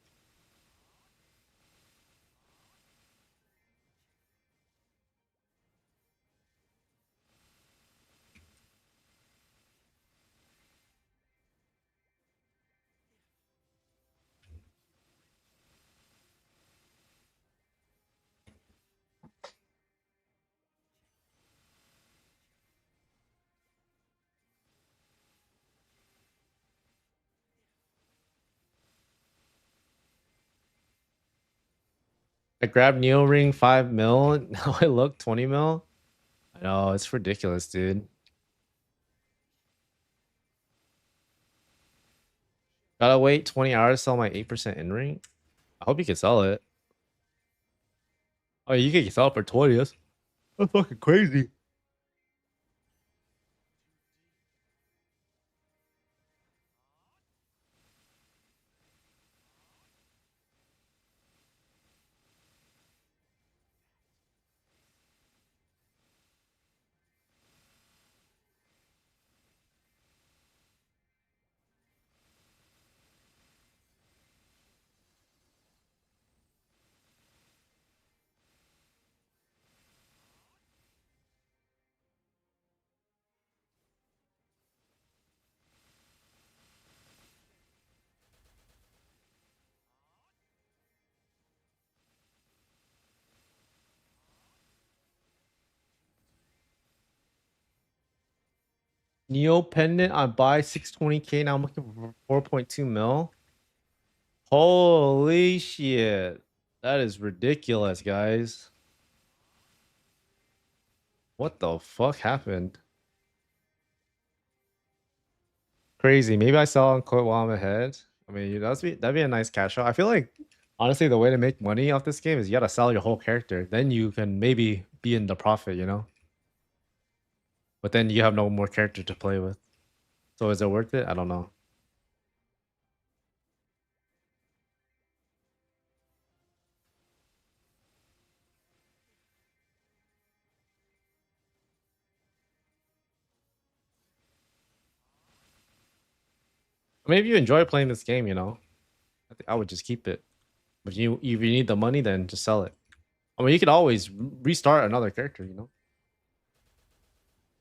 I grabbed Neo Ring 5 mil. Now I look 20 mil. I know it's ridiculous, dude. Gotta wait 20 hours to sell my 8% in ring. I hope you can sell it. Oh, you can sell it for 20. That's fucking crazy. Neo pendant, I buy 620k. Now I'm looking for 4.2 mil. Holy shit. That is ridiculous, guys. What the fuck happened? Crazy. Maybe I sell on quote while I'm ahead. I mean, that'd be a nice cash out. I feel like honestly the way to make money off this game is you gotta sell your whole character. Then you can maybe be in the profit, you know? But then you have no more character to play with. So is it worth it? I don't know. I mean, if you enjoy playing this game, you know, I think I would just keep it. But if you need the money, then just sell it. I mean, you can always restart another character, you know.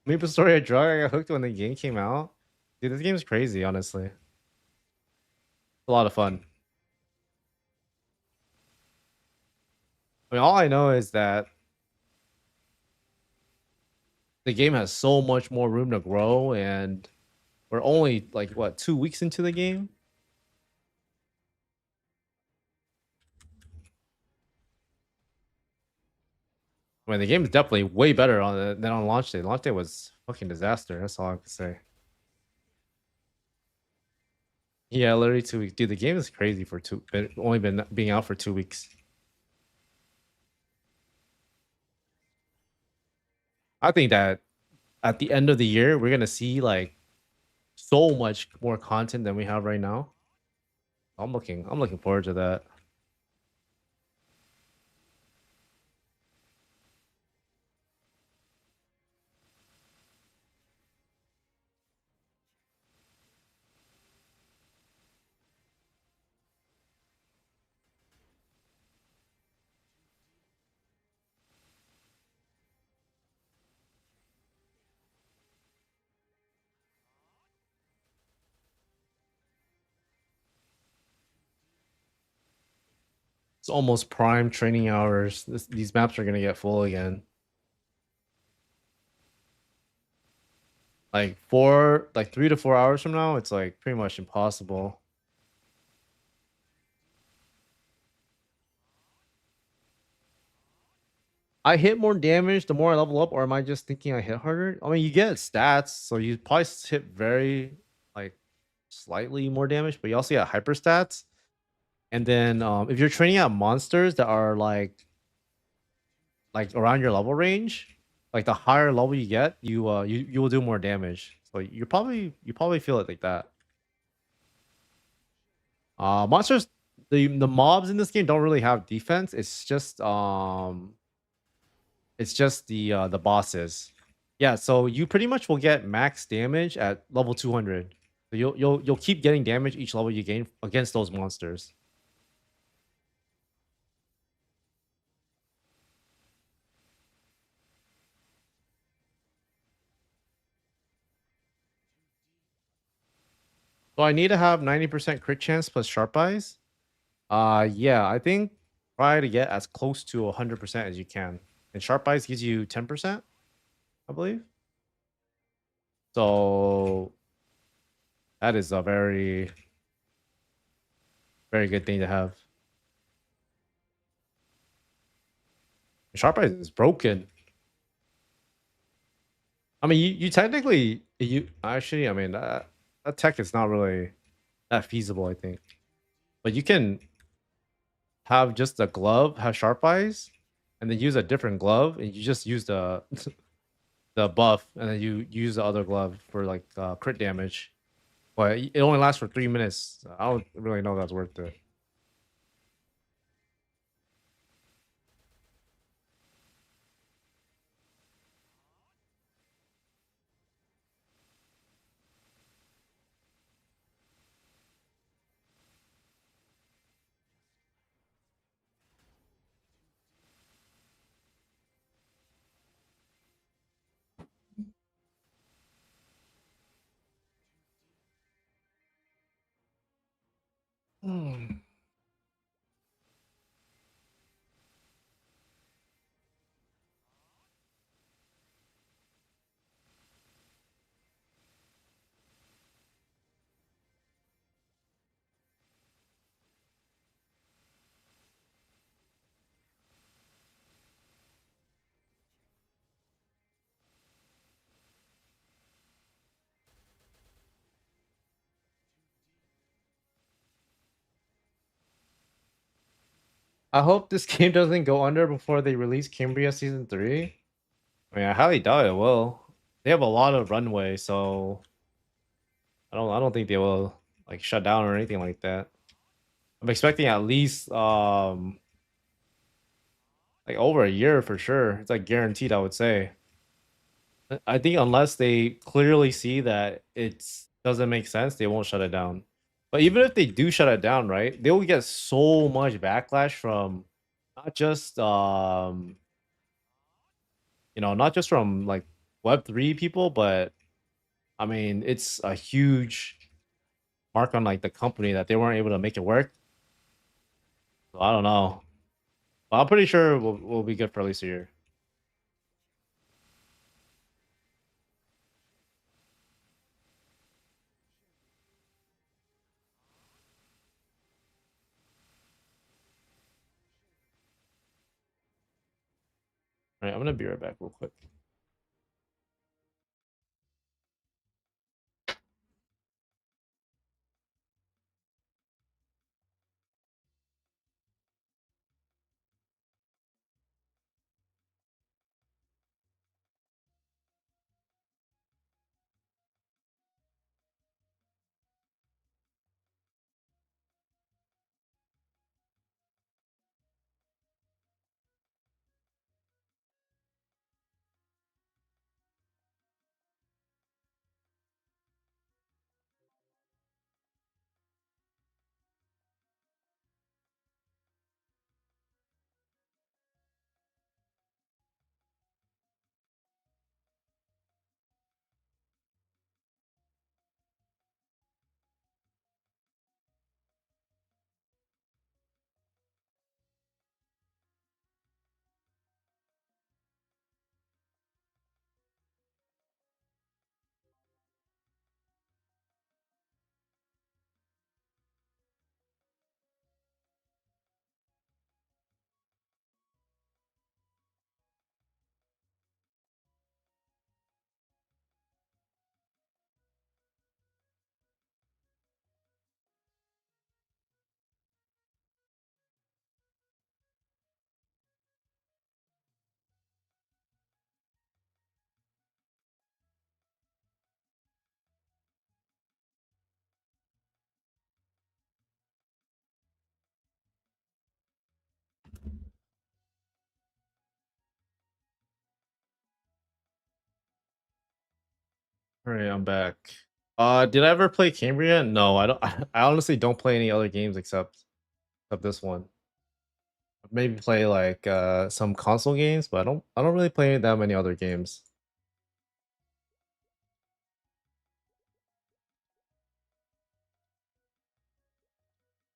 MapleStory a drug. I got hooked when the game came out. Dude, this game is crazy, honestly. It's a lot of fun. I mean, all I know is that the game has so much more room to grow, and we're only like what 2 weeks into the game. I mean, the game is definitely way better than on launch day. Launch day was fucking disaster. That's all I can say. Yeah, literally 2 weeks. Dude, the game is crazy for only been being out for 2 weeks. I think that at the end of the year, we're gonna see like so much more content than we have right now. I'm looking forward to that. It's almost prime training hours. These maps are gonna get full again. Like 3 to 4 hours from now, it's like pretty much impossible. I hit more damage the more I level up, or am I just thinking I hit harder? I mean, you get stats, so you probably hit very like slightly more damage, but you also get hyper stats. And then if you're training out monsters that are like around your level range, like the higher level you get, you will do more damage. So you probably feel it like that. Monsters, the mobs in this game don't really have defense. It's just the bosses. Yeah, so you pretty much will get max damage at level 200. So you'll keep getting damage each level you gain against those monsters. So I need to have 90% crit chance plus sharp eyes. Yeah, I think try to get as close to 100% as you can. And sharp eyes gives you 10%, I believe. So that is a very, very good thing to have. Sharp eyes is broken. I mean, you technically you actually. I mean that tech is not really that feasible. I think, but you can have just a glove have sharp eyes, and then use a different glove, and you just use the the buff, and then you use the other glove for like crit damage. But it only lasts for 3 minutes. I don't really know if that's worth it. Hmm. I hope this game doesn't go under before they release Cambria Season 3. I mean, I highly doubt it will. They have a lot of runway, so I don't think they will like shut down or anything like that. I'm expecting at least like over a year for sure. It's like guaranteed, I would say. I think unless they clearly see that it doesn't make sense, they won't shut it down. But even if they do shut it down, right, they will get so much backlash from not just not just from like Web3 people, but I mean it's a huge mark on like the company that they weren't able to make it work. So I don't know. But I'm pretty sure we'll be good for at least a year. All right, I'm gonna be right back real quick. All right, I'm back. Did I ever play Cambria? No, I don't. I honestly don't play any other games except this one. Maybe play like some console games, but I don't really play that many other games.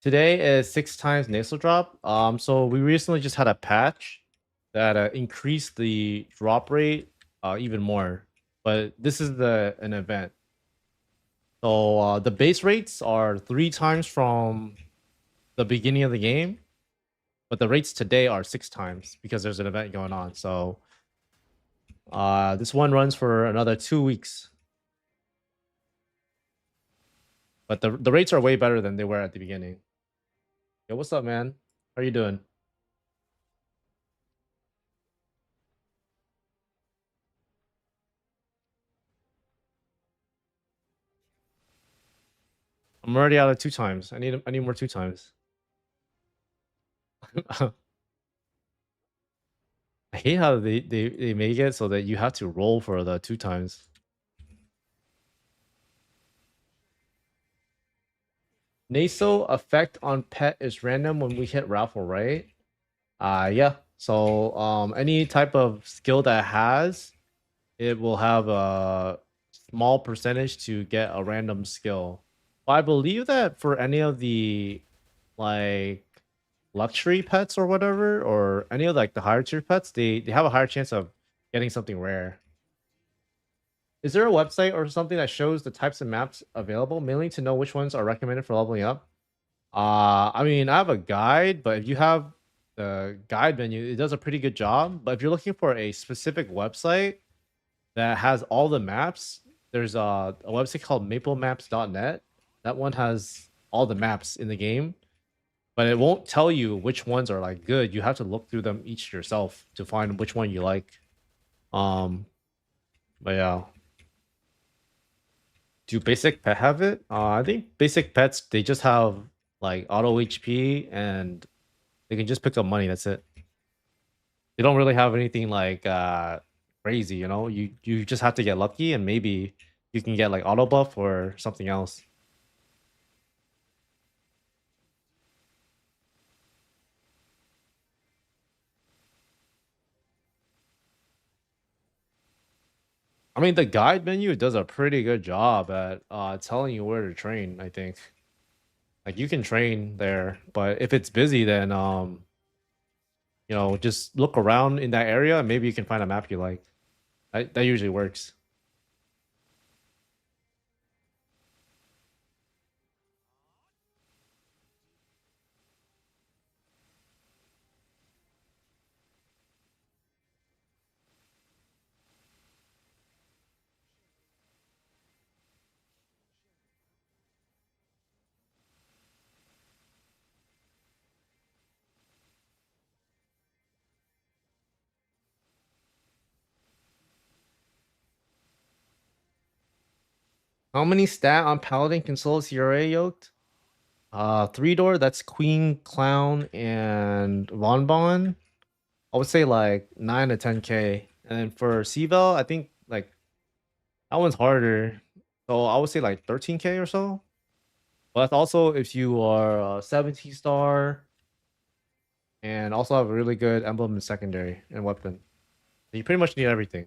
Today is 6 times nasal drop. So we recently just had a patch that increased the drop rate even more. But this is an event. So the base rates are 3 times from the beginning of the game, but the rates today are 6 times because there's an event going on. So this one runs for another 2 weeks. But the rates are way better than they were at the beginning. Yo, what's up, man? How are you doing? I'm already out of 2 times. I need more 2 times. I hate how they make it so that you have to roll for the 2 times. NESO effect on pet is random when we hit raffle, right? Yeah. So any type of skill that has, it will have a small percentage to get a random skill. But I believe that for any of the like luxury pets or whatever, or any of like the higher tier pets, they have a higher chance of getting something rare. Is there a website or something that shows the types of maps available, mainly to know which ones are recommended for leveling up? I mean, I have a guide, but if you have the guide menu, it does a pretty good job. But if you're looking for a specific website that has all the maps, there's a website called maplemaps.net. That one has all the maps in the game, but it won't tell you which ones are like good. You have to look through them each yourself to find which one you like. Um, but yeah. Do basic pet have it? I think basic pets they just have like auto HP and they can just pick up money. That's it. They don't really have anything like crazy, you know. You just have to get lucky and maybe you can get like auto buff or something else. I mean, the guide menu does a pretty good job at telling you where to train. I think like you can train there, but if it's busy, then just look around in that area and maybe you can find a map you like. That usually works. How many stat on Paladin can solo CRA yoked? 3 door, that's Queen, Clown, and Von Bon. I would say like 9 to 10k. And then for Cvel, I think like that one's harder. So I would say like 13k or so. But also if you are 17 star and also have a really good emblem in secondary and weapon. You pretty much need everything.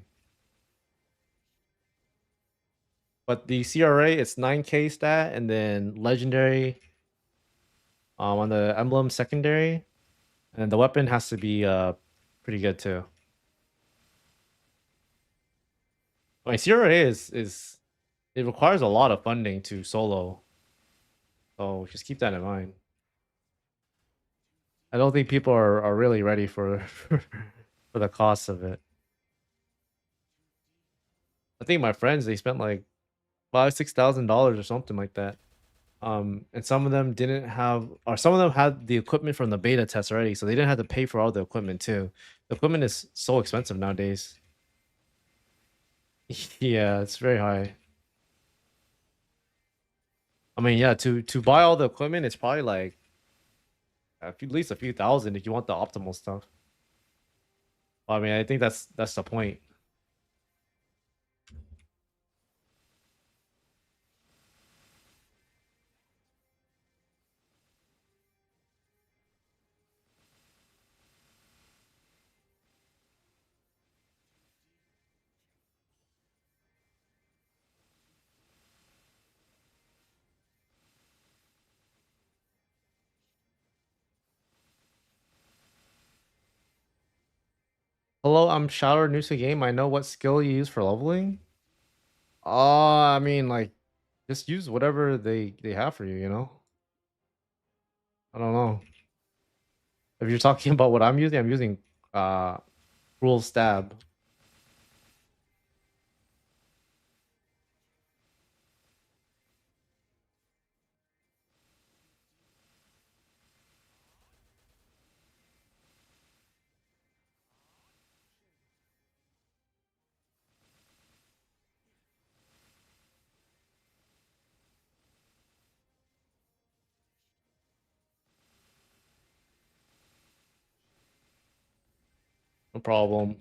But the CRA it's 9k stat and then legendary on the emblem secondary. And the weapon has to be pretty good too. My CRA is it requires a lot of funding to solo. So just keep that in mind. I don't think people are really ready for for the cost of it. I think my friends they spent like $5,000-6,000 or something like that. And some of them didn't have, or some of them had the equipment from the beta test already, so they didn't have to pay for all the equipment too. The equipment is so expensive nowadays. Yeah, it's very high. I mean, yeah, to buy all the equipment, it's probably like at least a few thousand if you want the optimal stuff. I mean, I think that's the point. Hello, I'm Shadow, new to game. I know what skill you use for leveling. I mean, like, just use whatever they have for you. You know. I don't know. If you're talking about what I'm using uh cruel stab. No problem.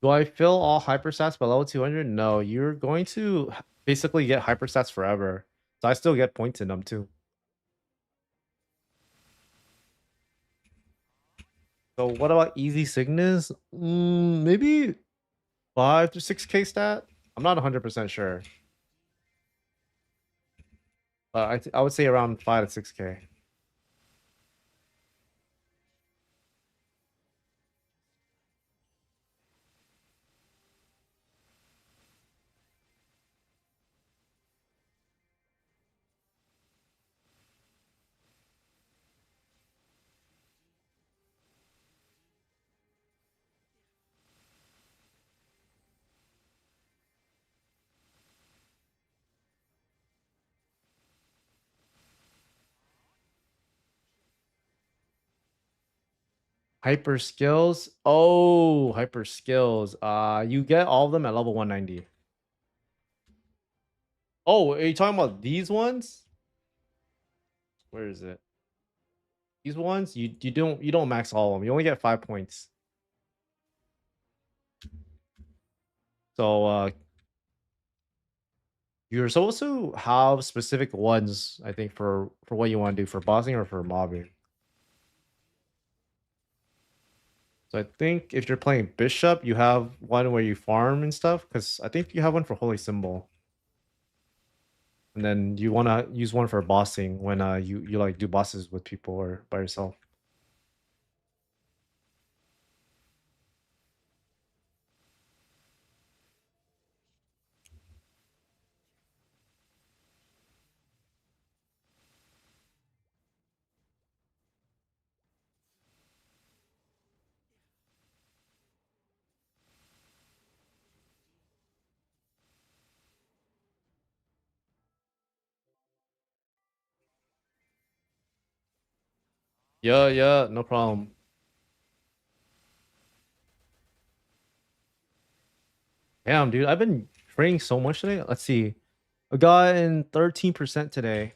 Do I fill all hyperstats by level 200? No, you're going to basically get hyperstats forever. So I still get points in them too. So what about Easy Cygnus? Maybe 5 to 6k stat. I'm not 100% sure. But I would say around 5 to 6k. Hyper skills. Oh, hyper skills. You get all of them at level 190. Oh, are you talking about these ones? Where is it? These ones, you don't max all of them. You only get 5 points. So you're supposed to have specific ones, I think, for what you want to do for bossing or for mobbing. So I think if you're playing bishop, you have one where you farm and stuff. Because I think you have one for holy symbol, and then you want to use one for bossing when you like do bosses with people or by yourself. Yeah, yeah, no problem. Damn, dude, I've been training so much today. Let's see. I got in 13% today.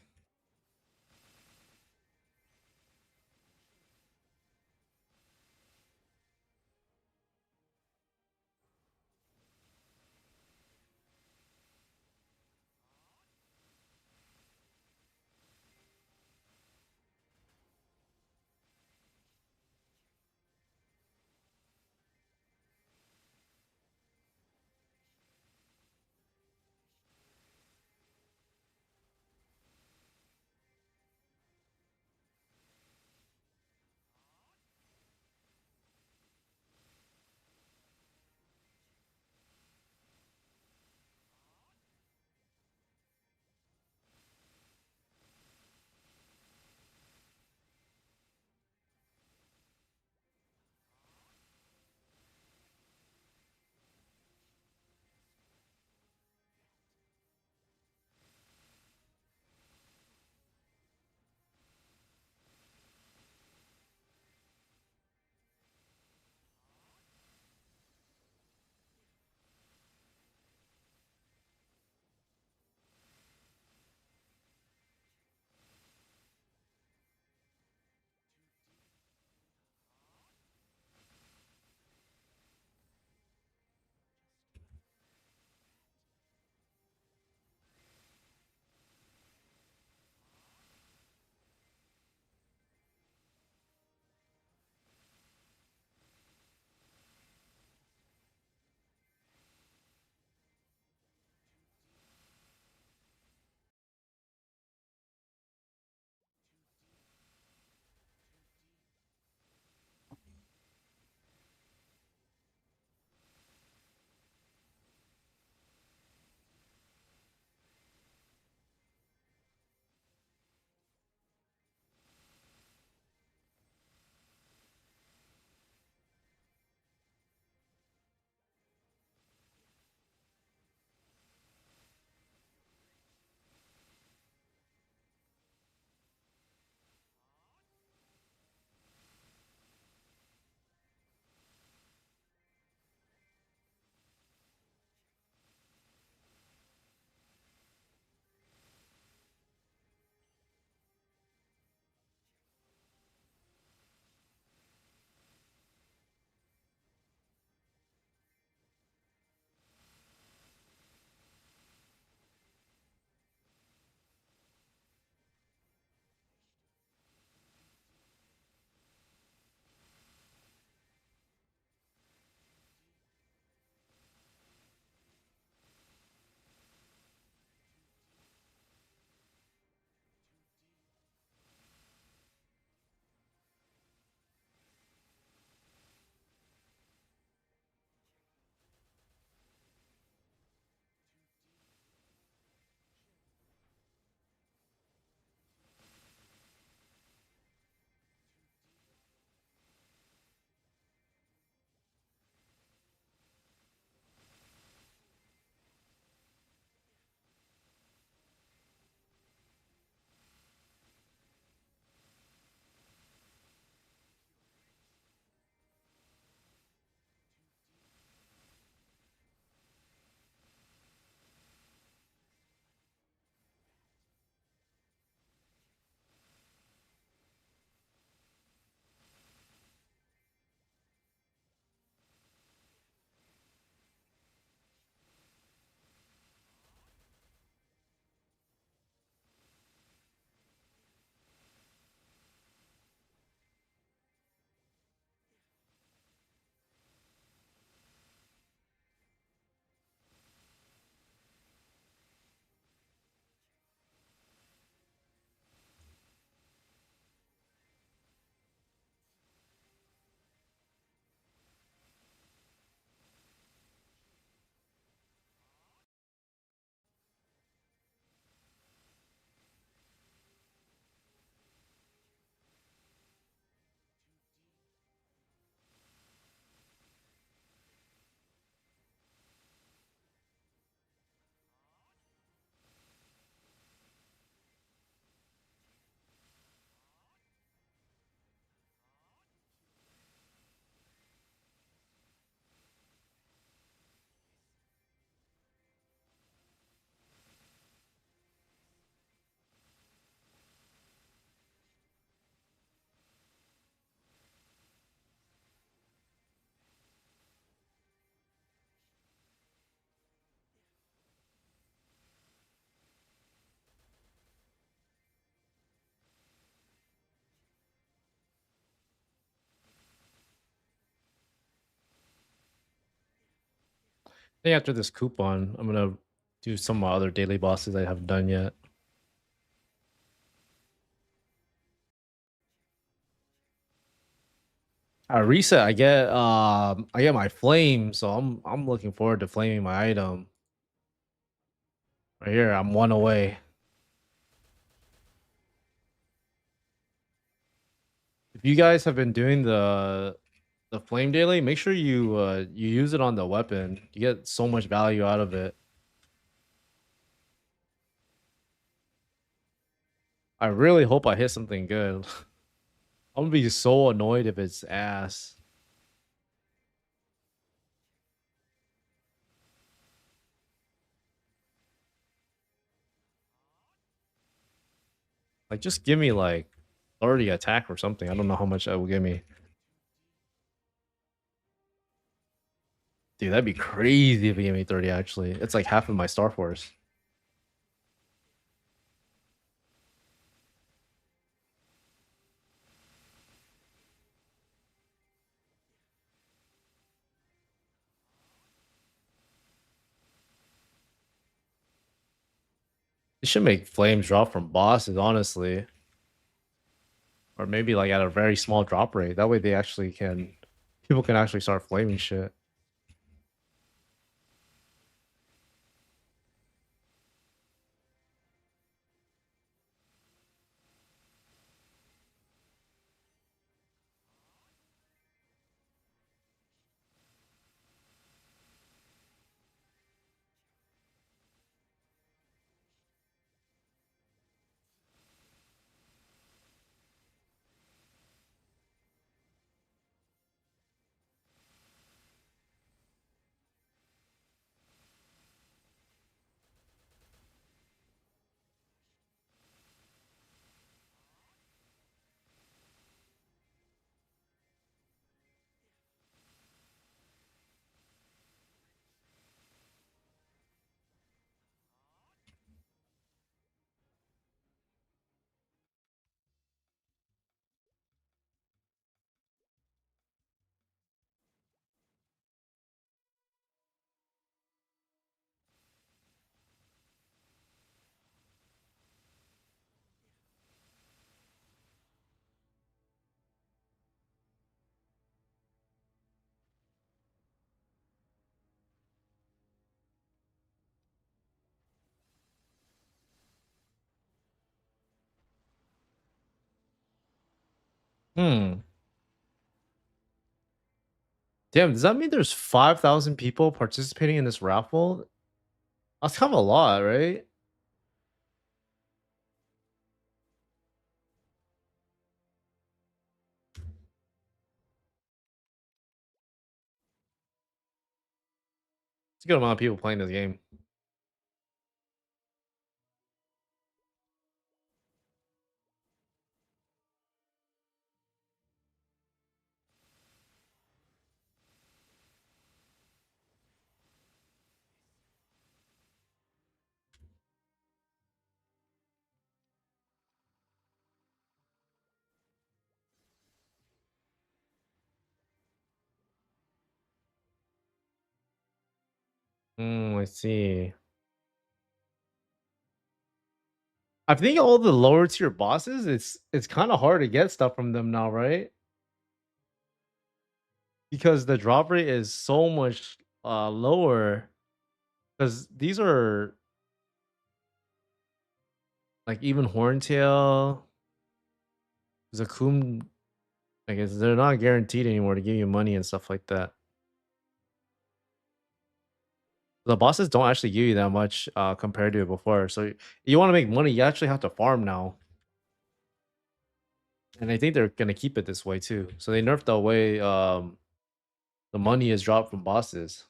I think after this coupon, I'm gonna do some of my other daily bosses I haven't done yet. Reset, I get my flame, so I'm looking forward to flaming my item. Right here, I'm one away. If you guys have been doing the flame daily, make sure you use it on the weapon. You get so much value out of it. I really hope I hit something good. I'm gonna be so annoyed if it's ass. Like, just give me like 30 attack or something. I don't know how much that will give me. Dude, that'd be crazy if it gave me 30 actually. It's like half of my Star Force. It should make flames drop from bosses, honestly. Or maybe like at a very small drop rate. That way they actually can people can actually start flaming shit. Hmm. Damn, does that mean there's 5,000 people participating in this raffle? That's kind of a lot, right? It's a good amount of people playing this game. I see. I think all the lower tier bosses, it's kind of hard to get stuff from them now, right? Because the drop rate is so much lower. Because these are like even Horntail, Zakum, I guess they're not guaranteed anymore to give you money and stuff like that. The bosses don't actually give you that much compared to before. So you want to make money, you actually have to farm now. And I think they're gonna keep it this way too. So they nerfed the way the money is dropped from bosses.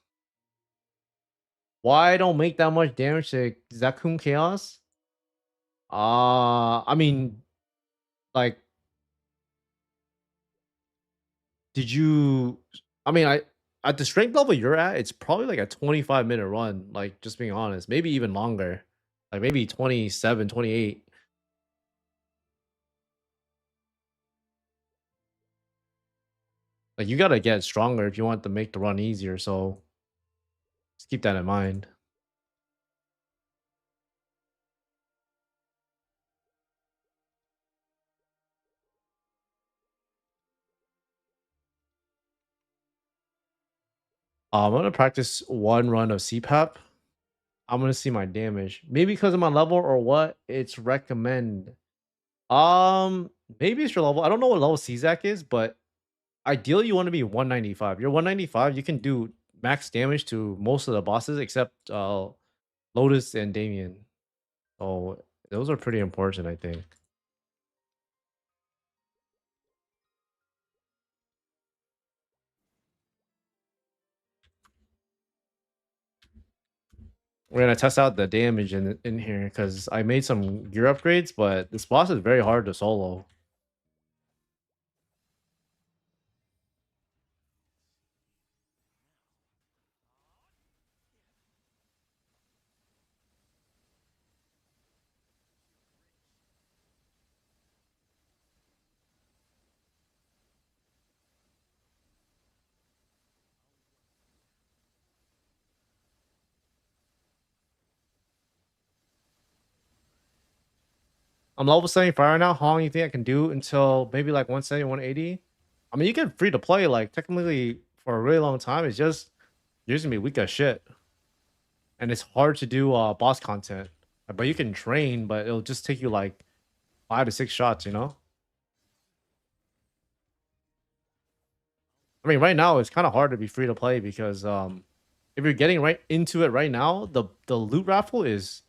Why don't make that much damage to Zakum Chaos? I mean, like, did you? I mean, I at the strength level you're at, it's probably like a 25-minute run. Like, just being honest, maybe even longer. Like maybe 27, 28. Like you gotta get stronger if you want to make the run easier. So Just keep that in mind. I'm gonna practice one run of CPAP. I'm gonna see my damage. Maybe because of my level or what, it's recommend. Um, Maybe it's your level. I don't know what level CZAC is, but ideally you want to be 195. You're 195, you can do max damage to most of the bosses except Lotus and Damien. So those are pretty important, I think. We're gonna test out the damage in here because I made some gear upgrades, but this boss is very hard to solo. I'm level 75 right now. How long you think I can do until maybe like 170, 180? I mean, you can free to play like technically for a really long time. It's just you're just gonna be weak as shit, and it's hard to do boss content. But you can train, but it'll just take you like 5 to 6 shots. You know. I mean, right now it's kind of hard to be free to play because if you're getting right into it right now, the loot raffle is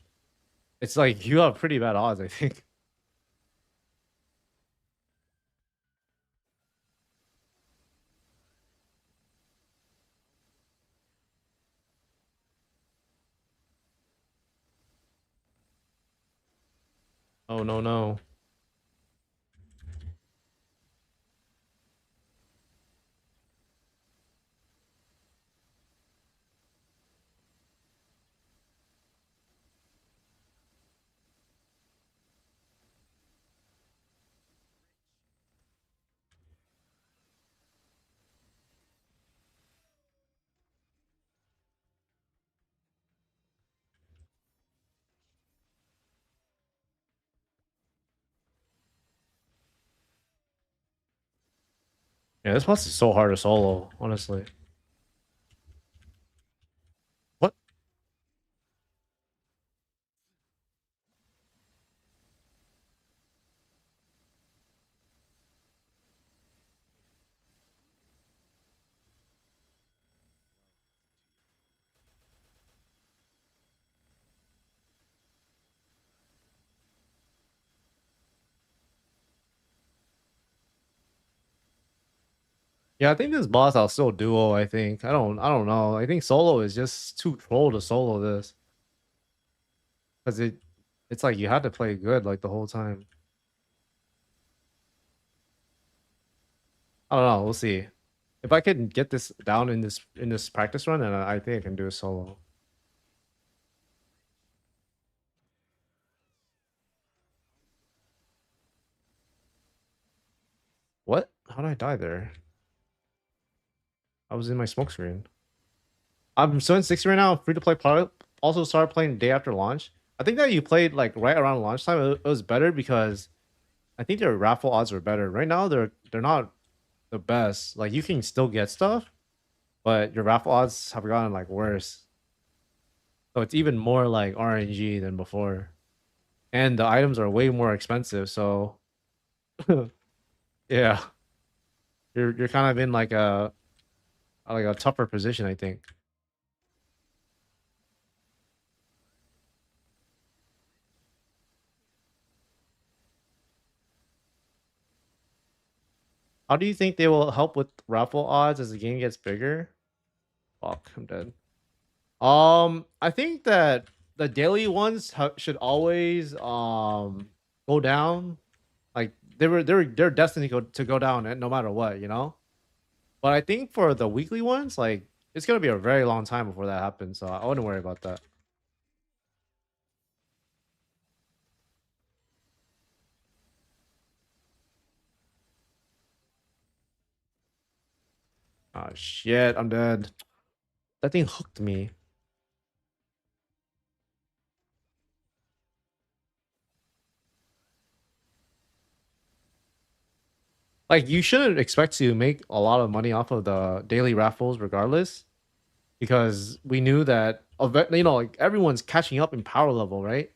it's like you have pretty bad odds, I think. Oh no no. Yeah, this boss is so hard to solo, honestly. What? Yeah, I think this boss I'll still duo, I think. I don't know. I think solo is just too troll to solo this. Because it's like you had to play good like the whole time. I don't know, we'll see. If I can get this down in this practice run, then I think I can do a solo. What? How did I die there? I was in my smoke screen. I'm still in 60 right now. Free to play product. Also started playing day after launch. I think that you played like right around launch time. It was better because I think their raffle odds were better. Right now they're not the best. Like you can still get stuff, but your raffle odds have gotten like worse. So it's even more like RNG than before. And the items are way more expensive. So yeah, you're kind of in like a tougher position, I think. How do you think they will help with raffle odds as the game gets bigger? Fuck, I'm dead. I think that the daily ones should always go down. Like they're destined to go down no matter what, you know. But I think for the weekly ones, like it's gonna be a very long time before that happens. So I wouldn't worry about that. Oh shit, I'm dead. That thing hooked me. like you shouldn't expect to make a lot of money off of the daily raffles regardless, because we knew that like everyone's catching up in power level, right?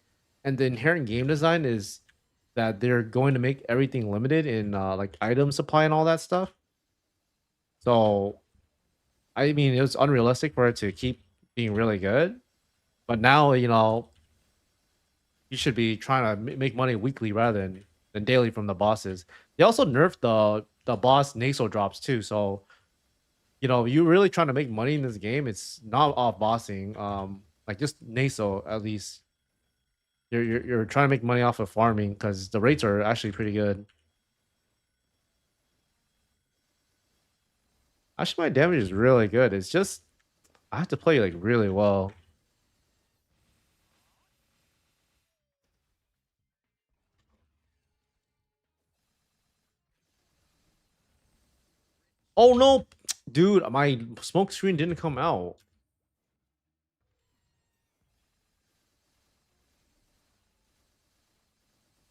And the inherent game design is that they're going to make everything limited in like item supply and all that stuff. So I mean, it was unrealistic for it to keep being really good. But now, you should be trying to make money weekly rather than daily from the bosses. They also nerfed the boss NESO drops too. So you're really trying to make money in this game. It's not off bossing. Like just NESO at least. You're trying to make money off of farming because the rates are actually pretty good. Actually, my damage is really good. It's just I have to play like really well. Oh no, dude, my smoke screen didn't come out.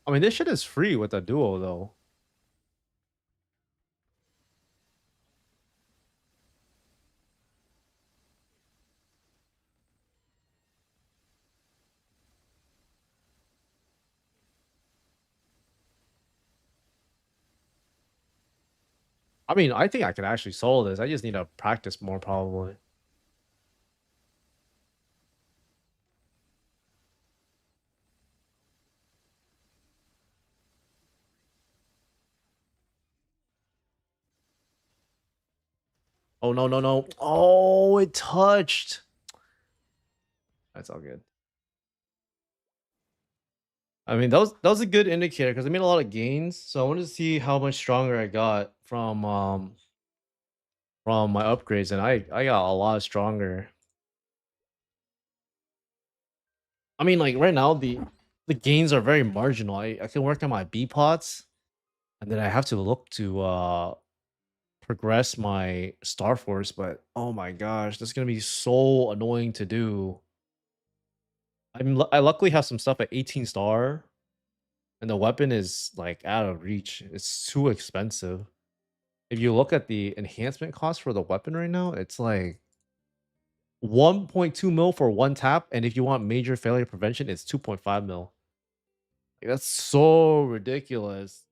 I mean, this shit is free with a duo though. I mean, I think I can actually solo this. I just need to practice more probably. Oh no, no, no. Oh, it touched. That's all good. I mean, that was a good indicator because I made a lot of gains. So I wanted to see how much stronger I got from my upgrades, and I got a lot stronger. I mean, like right now the gains are very marginal. I can work on my B pots, and then I have to look to progress my Star Force. But oh my gosh, that's gonna be so annoying to do. I luckily have some stuff at 18 star, and the weapon is like out of reach. It's too expensive. If you look at the enhancement cost for the weapon right now, it's like 1.2 mil for one tap, and if you want major failure prevention, it's 2.5 mil. Like, that's so ridiculous.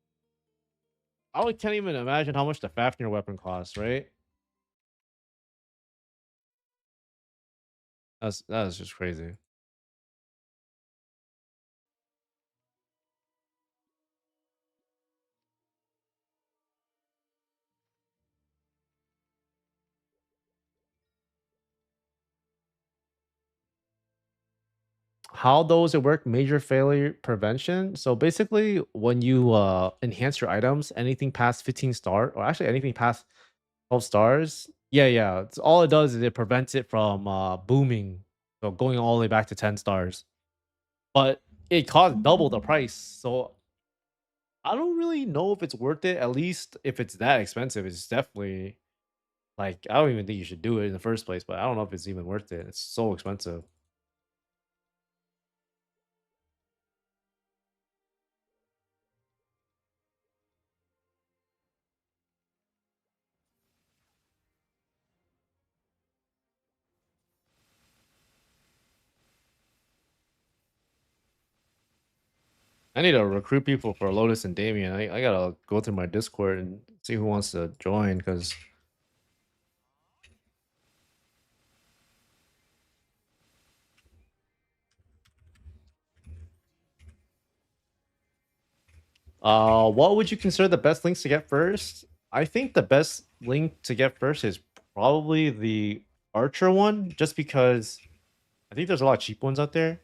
Can't even imagine how much the Fafnir weapon costs, right? That is just crazy. How does it work? Major failure prevention. So basically, when you enhance your items, anything past 15 star, or actually anything past 12 stars, yeah. All it does is it prevents it from booming, so going all the way back to 10 stars. But it costs double the price. So I don't really know if it's worth it. At least if it's that expensive, it's definitely like I don't even think you should do it in the first place. But I don't know if it's even worth it. It's so expensive. I need to recruit people for Lotus and Damien. I gotta go through my Discord and see who wants to join because what would you consider the best links to get first? I think the best link to get first is probably the Archer one, just because I think there's a lot of cheap ones out there.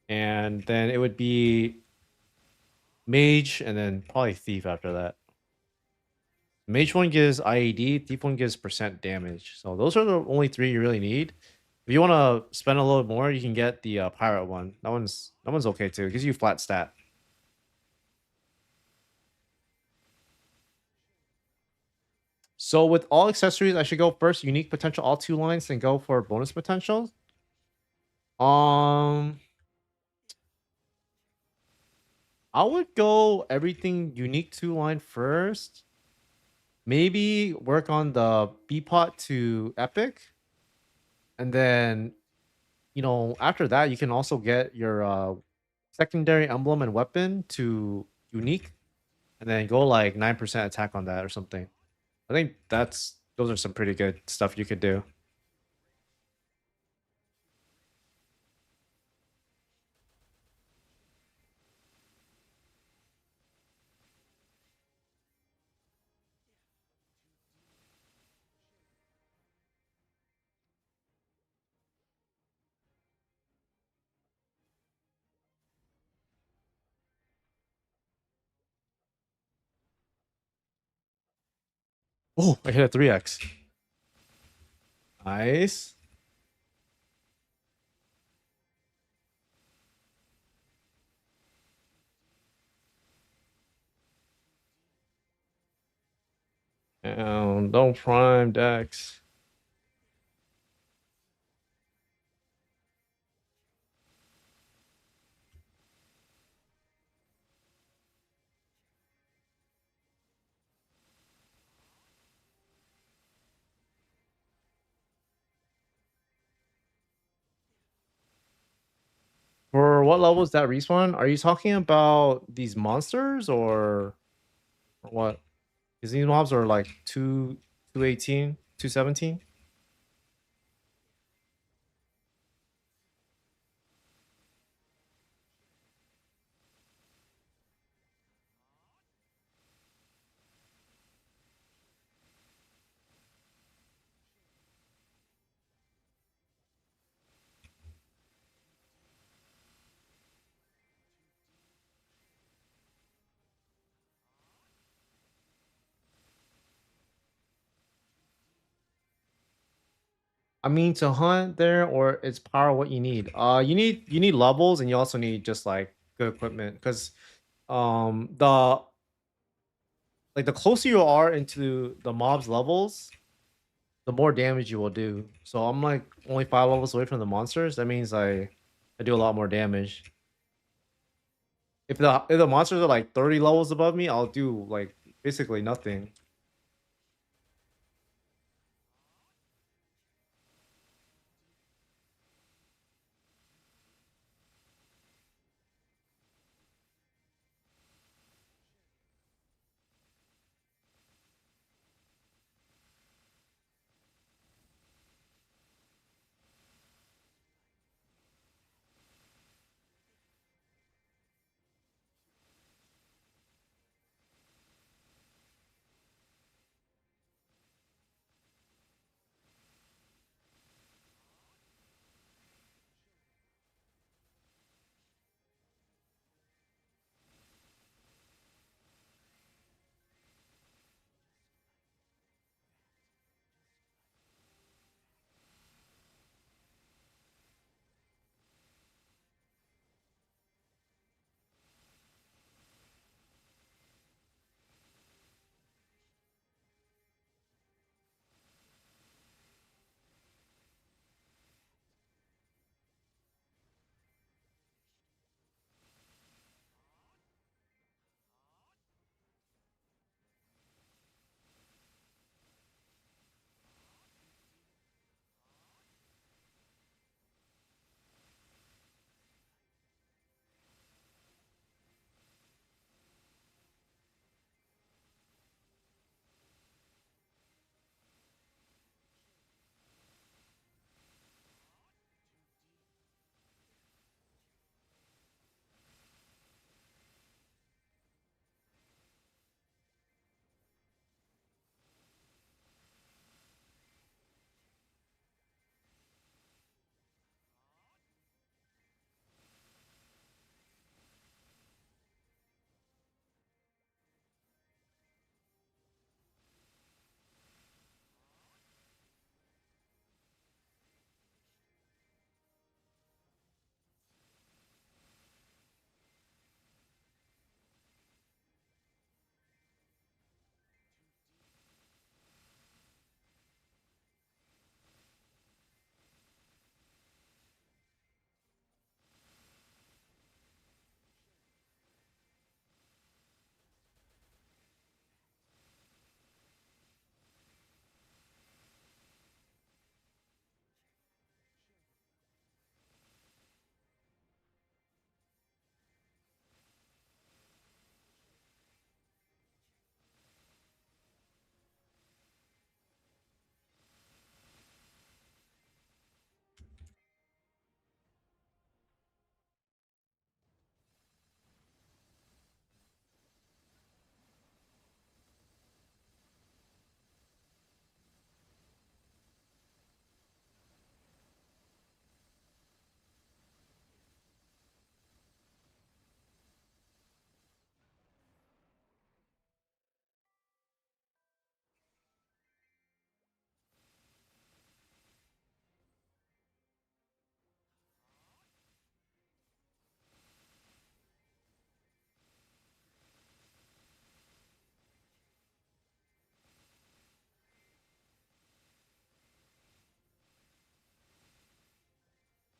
And then it would be Mage and then probably Thief after that. Mage one gives IED, Thief one gives percent damage. So those are the only three you really need. If you want to spend a little more, you can get the Pirate one. That one's okay too. It gives you flat stat. So with all accessories, I should go first unique potential all two lines, then go for bonus potential. Um, I would go everything unique two line first. maybe work on the Beepot to Epic, and then after that you can also get your secondary emblem and weapon to unique, and then go like 9% attack on that or something. I think those are some pretty good stuff you could do. Oh, I hit a 3x. Nice. And don't prime Dex. For what level is that respawn? Are you talking about these monsters or what? Because these mobs are like 218, 217. I mean, to hunt there, or it's power what you need. You need levels, and you also need just like good equipment. Because the like the closer you are into the mob's levels, the more damage you will do. So I'm like only 5 levels away from the monsters. That means I do a lot more damage. If the monsters are like 30 levels above me, I'll do like basically nothing.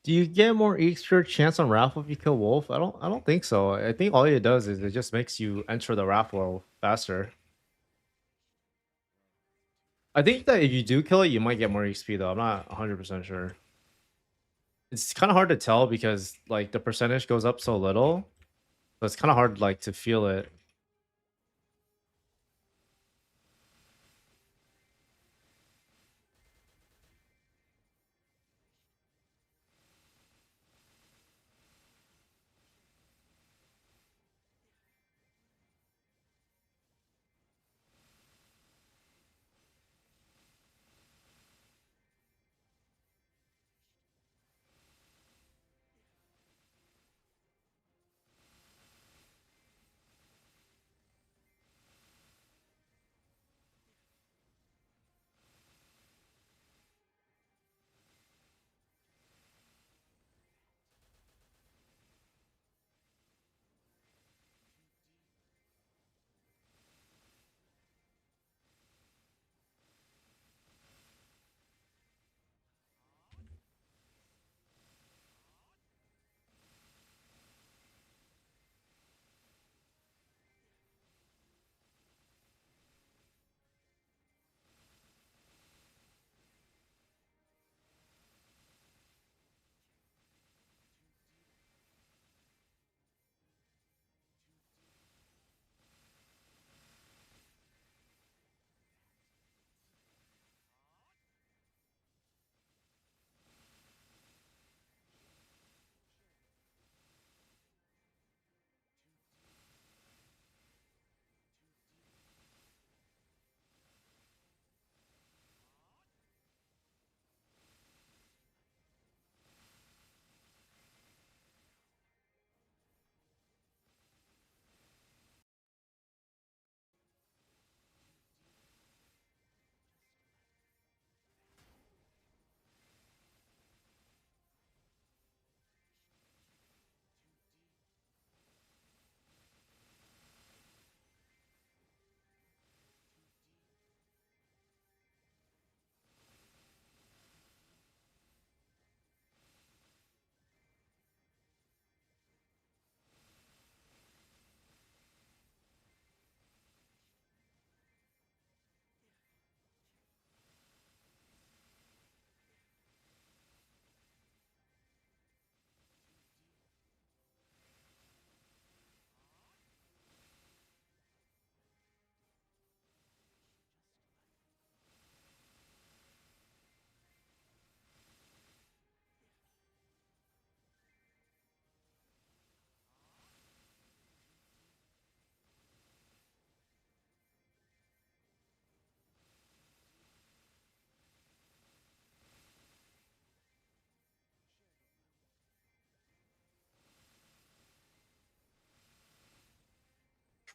Do you get more extra chance on raffle if you kill wolf? I don't think so. I think all it does is it just makes you enter the raffle faster. I think that if you do kill it, you might get more XP though. I'm not 100% sure. It's kind of hard to tell because like the percentage goes up so little, so it's kind of hard like to feel it.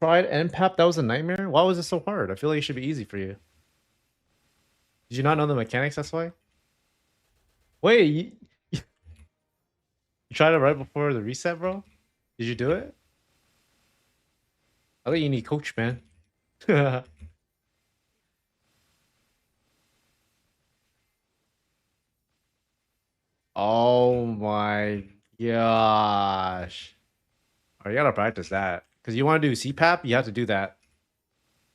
Tried NPAP, that was a nightmare. Why was it so hard? I feel like it should be easy for you. Did you not know the mechanics? That's why. Wait, you tried it right before the reset, bro? Did you do it? I think you need coach, man. Oh my gosh. Oh, you gotta practice that. Because you want to do CPAP, you have to do that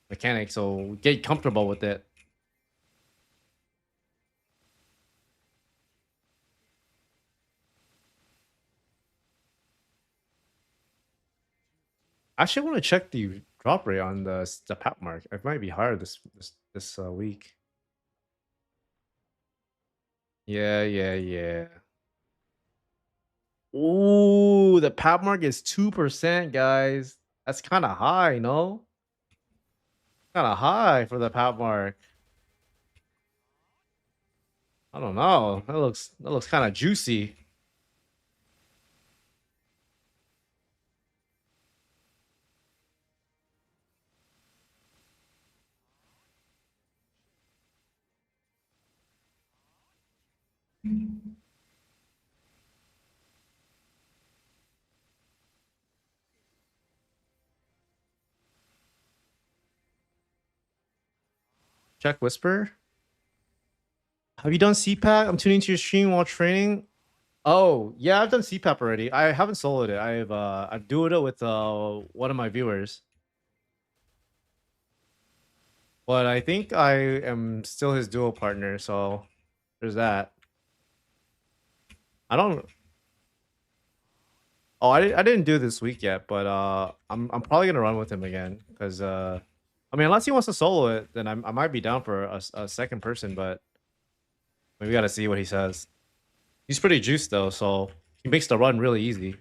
mechanic. So get comfortable with it. I actually want to check the drop rate on the PAP mark. It might be higher this week. Yeah, yeah, yeah. Ooh, the PAP mark is 2%, guys. That's kind of high, no? Kind of high for the PAP mark. I don't know. That looks kind of juicy. Check Whisper. Have you done CPAP? I'm tuning to your stream while training. Oh, yeah, I've done CPAP already. I haven't soloed it. I've doed it with one of my viewers. But I think I am still his duo partner, so there's that. I don't Oh, I didn't do this week yet, but I'm probably gonna run with him again because I mean, unless he wants to solo it, then I might be down for a second person, but we gotta see what he says. He's pretty juiced though, so he makes the run really easy.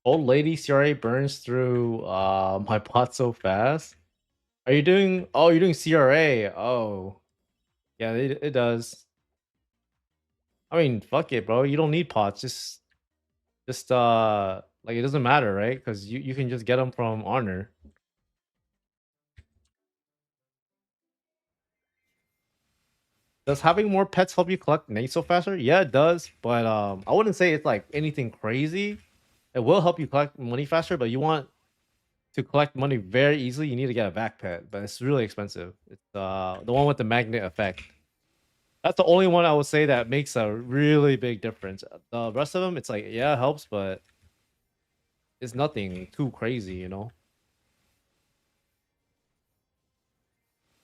Old lady CRA burns through my pot so fast. Are you doing? Oh, you're doing CRA. Oh, yeah, it does. I mean, fuck it, bro. You don't need pots. Just like it doesn't matter, right? Because you can just get them from Honor. Does having more pets help you collect NESO faster? Yeah, it does, but I wouldn't say it's like anything crazy. It will help you collect money faster, but you want to collect money very easily, you need to get a back pet, but it's really expensive. It's the one with the magnet effect. That's the only one I would say that makes a really big difference. The rest of them, it's like yeah, it helps, but it's nothing too crazy, you know.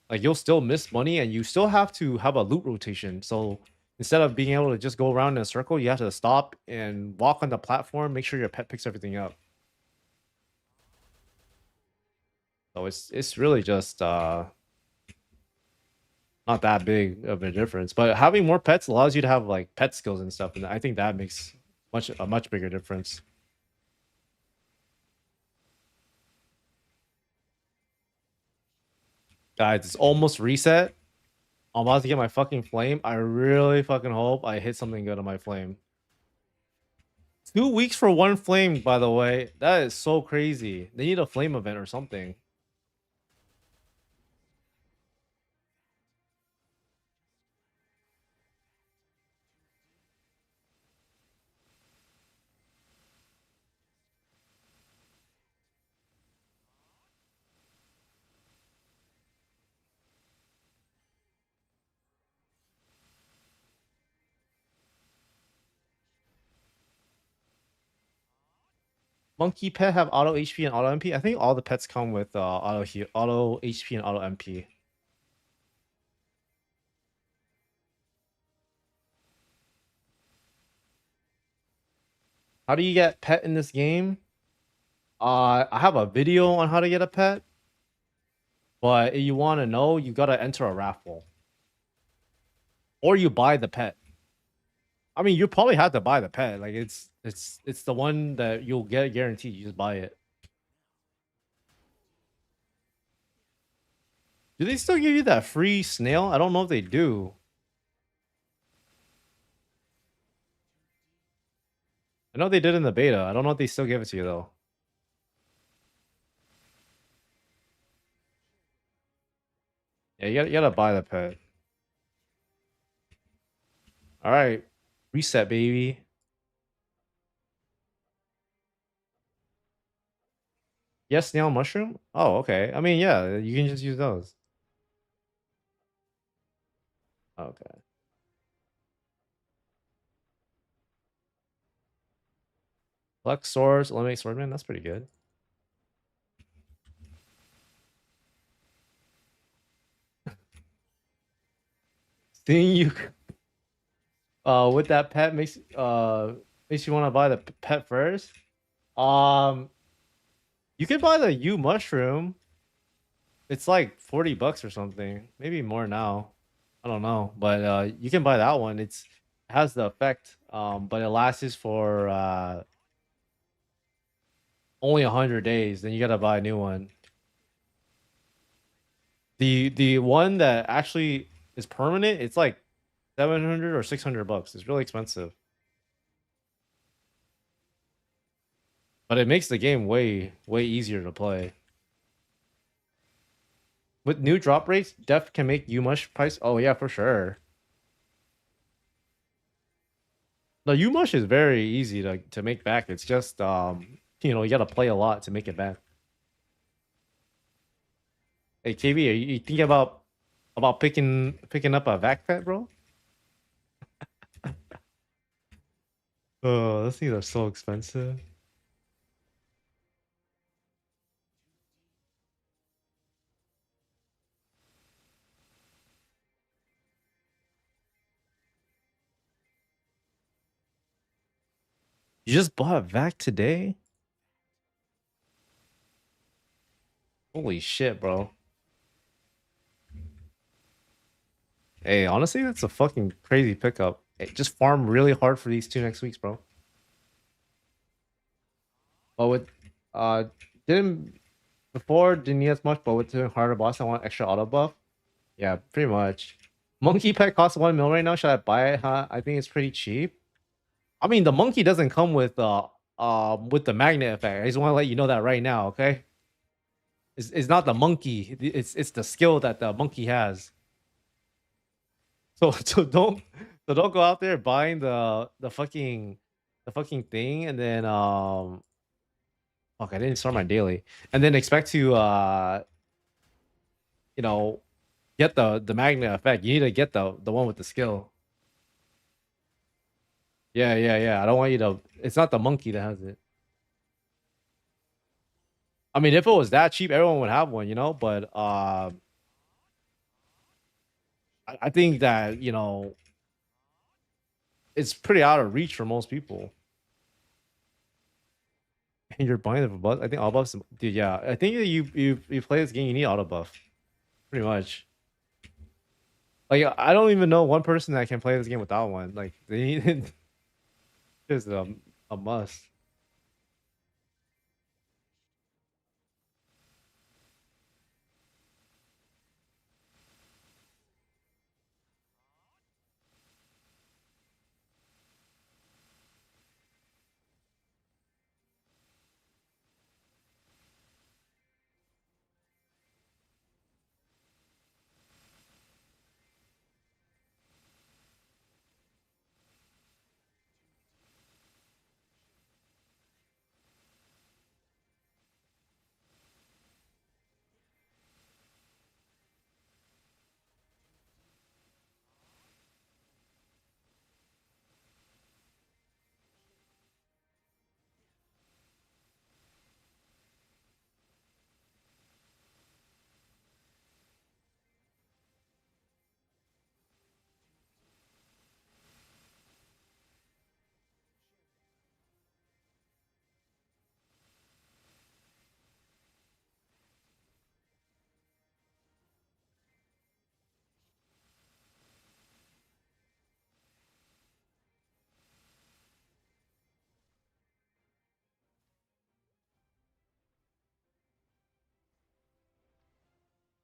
Like you'll still miss money, and you still have to have a loot rotation. So instead of being able to just go around in a circle, you have to stop and walk on the platform, make sure your pet picks everything up. So it's really just not that big of a difference. But having more pets allows you to have like pet skills and stuff, and I think that makes a much bigger difference. Guys, it's almost reset. I'm about to get my fucking flame. I really fucking hope I hit something good on my flame. 2 weeks for one flame, by the way. That is so crazy. They need a flame event or something. Monkey pet have auto HP and auto MP. I think all the pets come with auto HP and auto MP. How do you get pet in this game? I have a video on how to get a pet, but if you want to know, you gotta enter a raffle, or you buy the pet. I mean, you probably have to buy the pet. Like it's the one that you'll get guaranteed. You just buy it. Do they still give you that free snail? I don't know if they do. I know they did in the beta. I don't know if they still give it to you though. Yeah, you gotta buy the pet. All right, reset, baby. Yes, snail mushroom. Oh, okay. I mean, yeah, you can just use those. Okay. Collect swords, eliminate swordman. That's pretty good. Seeing you with that pet makes you want to buy the pet first. Um You can buy the U mushroom. It's like $40 or something, maybe more now. I don't know, but you can buy that one. It has the effect, but it lasts for only 100 days. Then you gotta buy a new one. The one that actually is permanent, it's like 700 or $600. It's really expensive, but it makes the game way easier to play. With new drop rates, Def can make Umush price. Oh yeah, for sure. The Umush is very easy to make back. It's just you gotta play a lot to make it back. Hey KB, are you thinking about picking up a vac pet, bro? Oh, those things are so expensive. You just bought a vac today? Holy shit, bro. Hey, honestly, that's a fucking crazy pickup. Hey, just farm really hard for these 2 next weeks, bro. But with uh didn't before didn't need as much, but with doing harder boss, I want extra auto buff. Yeah, pretty much. Monkey pet costs 1 mil right now. Should I buy it? Huh? I think it's pretty cheap. I mean, the monkey doesn't come with the magnet effect. I just want to let you know that right now, okay? It's not the monkey. It's the skill that the monkey has. So don't go out there buying the fucking thing and then fuck, I didn't start my daily and then expect to you know get the magnet effect. You need to get the one with the skill. Yeah. I don't want you to. It's not the monkey that has it. I mean, if it was that cheap, everyone would have one, But I think that it's pretty out of reach for most people. And you're buying it for buffs. I think all buffs, dude. Yeah, I think you play this game, you need auto buff, pretty much. Like I don't even know one person that can play this game without one. Like they need it's a must.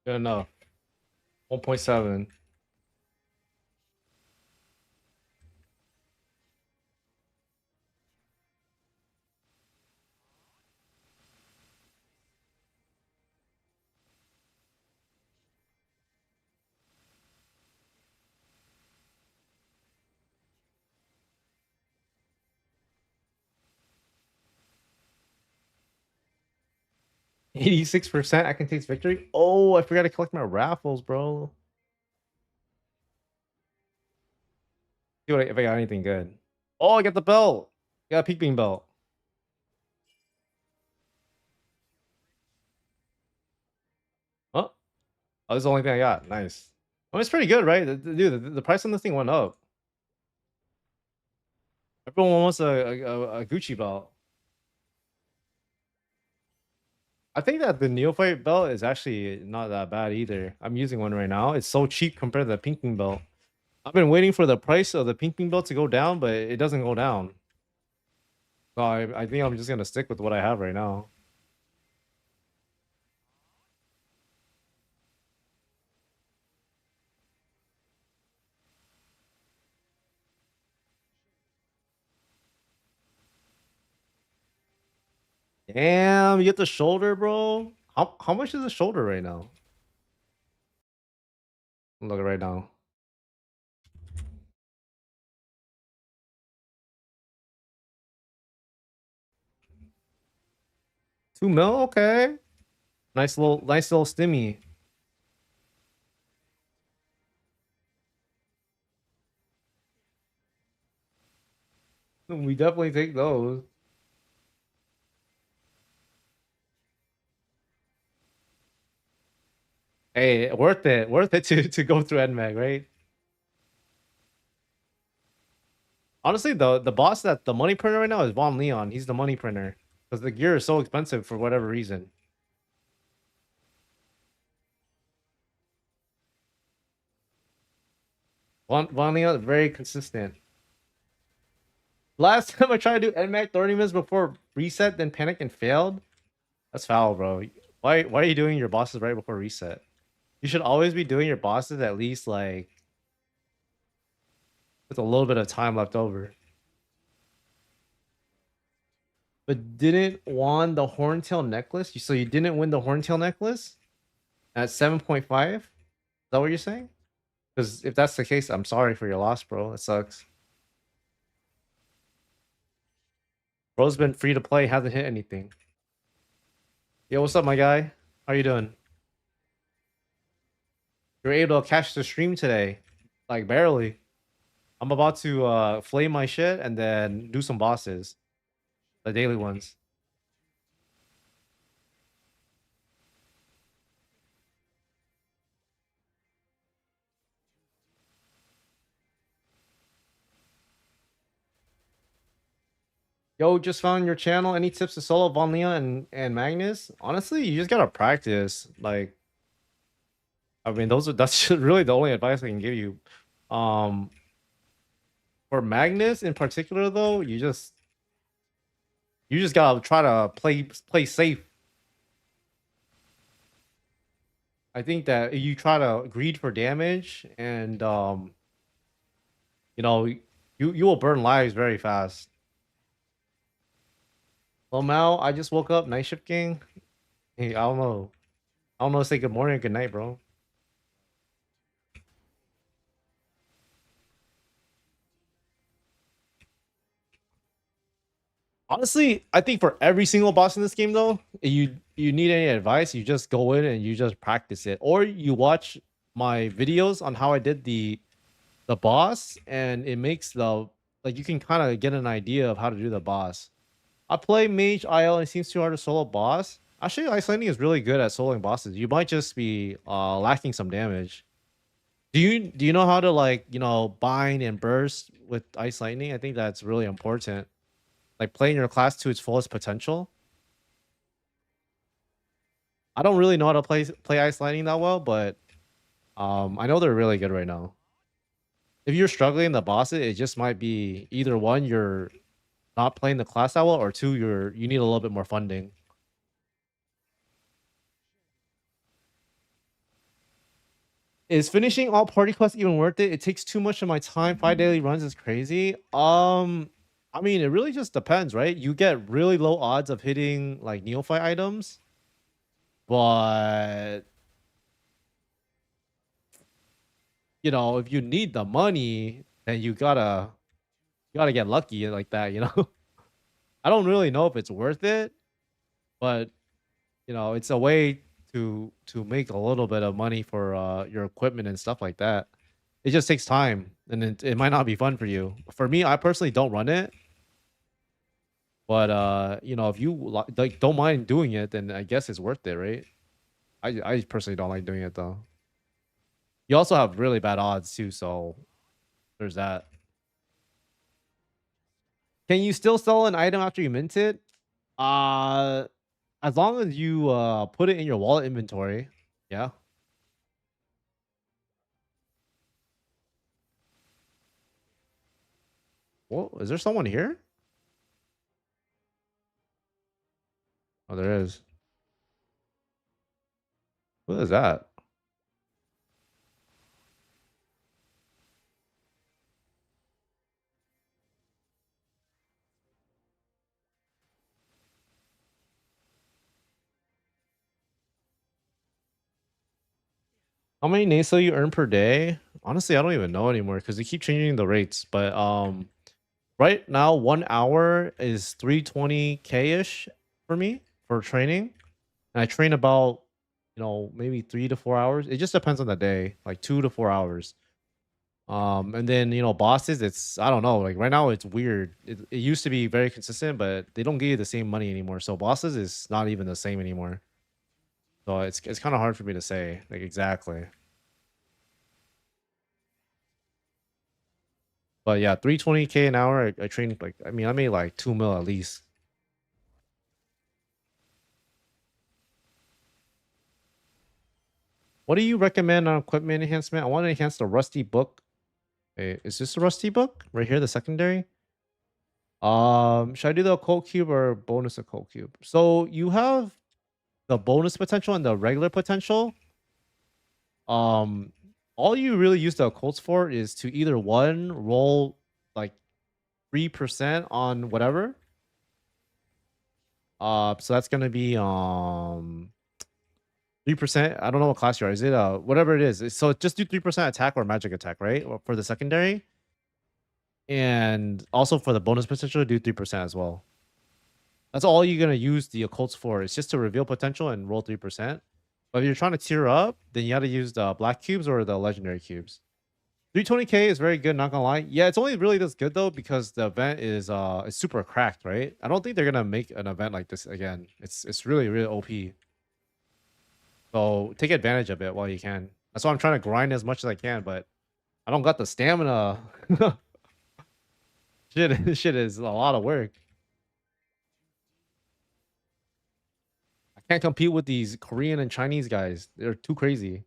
Good enough. 1.7. 86%. I can taste victory. Oh, I forgot to collect my raffles, bro. See if I got anything good. Oh, I got the belt. I got a peak beam belt. Huh? Oh, this is the only thing I got. Nice. Oh, it's pretty good, right? Dude, the price on this thing went up. Everyone wants a Gucci belt. I think that the neophyte belt is actually not that bad either. I'm using one right now. It's so cheap compared to the pinking belt. I've been waiting for the price of the pinking belt to go down, but it doesn't go down. So I think I'm just gonna stick with what I have right now. Damn, you get the shoulder, bro. How much is the shoulder right now? Look at right now. 2 mil, okay. Nice little stimmy. We definitely take those. Hey, worth it to go through NMAG, right? Honestly, the boss that the money printer right now is Von Leon. He's the money printer because the gear is so expensive for whatever reason. Von Leon is very consistent. Last time I tried to do NMAG 30 minutes before reset, then panicked and failed. That's foul, bro. Why are you doing your bosses right before reset? You should always be doing your bosses at least like with a little bit of time left over. But didn't won the Horntail necklace? So you didn't win the Horntail necklace at 7.5? Is that what you're saying? Because if that's the case, I'm sorry for your loss, bro. It sucks. Bro's been free to play, hasn't hit anything. Yo, what's up, my guy? How you doing? You're able to catch the stream today. Like barely. I'm about to flame my shit and then do some bosses. The daily ones. Yo, just found your channel. Any tips to solo Von Leon and Magnus? Honestly, you just gotta practice. Like, I mean, that's really the only advice I can give you. Um, for Magnus in particular, though, you just gotta try to play safe. I think that you try to greed for damage, and you know, you will burn lives very fast. Well, Mal, I just woke up. Night shift gang. Hey, I don't know. I don't know. Say good morning or good night, bro. Honestly, I think for every single boss in this game, though, you need any advice, you just go in and you just practice it, or you watch my videos on how I did the boss, and it makes the like you can kind of get an idea of how to do the boss. I play Mage IL and it seems too hard to solo boss. Actually, Ice Lightning is really good at soloing bosses. You might just be lacking some damage. Do you know how to like bind and burst with Ice Lightning? I think that's really important. Like playing your class to its fullest potential. I don't really know how to play Ice Lightning that well, but I know they're really good right now. If you're struggling the bosses, it just might be either one, you're not playing the class that well, or two, you need a little bit more funding. Is finishing all party quests even worth it? It takes too much of my time. 5 daily runs is crazy. I mean, it really just depends, right? You get really low odds of hitting like neophyte items, but if you need the money, then you gotta get lucky like that, I don't really know if it's worth it, but it's a way to make a little bit of money for your equipment and stuff like that. It just takes time, and it might not be fun for you. For me, I personally don't run it, but if you like don't mind doing it, then I guess it's worth it, right? I personally don't like doing it though. You also have really bad odds too, so there's that. Can you still sell an item after you mint it? Uh As long as you put it in your wallet inventory. Yeah. Well, is there someone here? Oh, there is. What is that? How many NESO you earn per day? Honestly, I don't even know anymore because they keep changing the rates. But right now 1 hour is 320k ish for me for training, and I train about maybe 3 to 4 hours. It just depends on the day, like 2 to 4 hours. And then bosses, it's I don't know. Like right now, it's weird. It used to be very consistent, but they don't give you the same money anymore. So bosses is not even the same anymore. So it's kind of hard for me to say like exactly. But yeah, 320k an hour. I train like I mean I made like 2 mil at least. What do you recommend on equipment enhancement? I want to enhance the rusty book. Wait, is this a rusty book right here? The secondary. Should I do the cold cube or bonus a cold cube? So you have the bonus potential and the regular potential. Um, all you really use the quotes for is to either one roll like 3% on whatever. So that's gonna be 3%. I don't know what class you are. Is it whatever it is? So just do 3% attack or magic attack, right? Or for the secondary, and also for the bonus potential, do 3% as well. That's all you're gonna use the occults for. It's just to reveal potential and roll 3%. But if you're trying to tier up, then you got to use the black cubes or the legendary cubes. 320k is very good, not gonna lie. Yeah, it's only really this good though because the event is super cracked, right? I don't think they're gonna make an event like this again. It's really really OP. So take advantage of it while you can. That's why I'm trying to grind as much as I can, but I don't got the stamina. Shit is a lot of work. I can't compete with these Korean and Chinese guys. They're too crazy.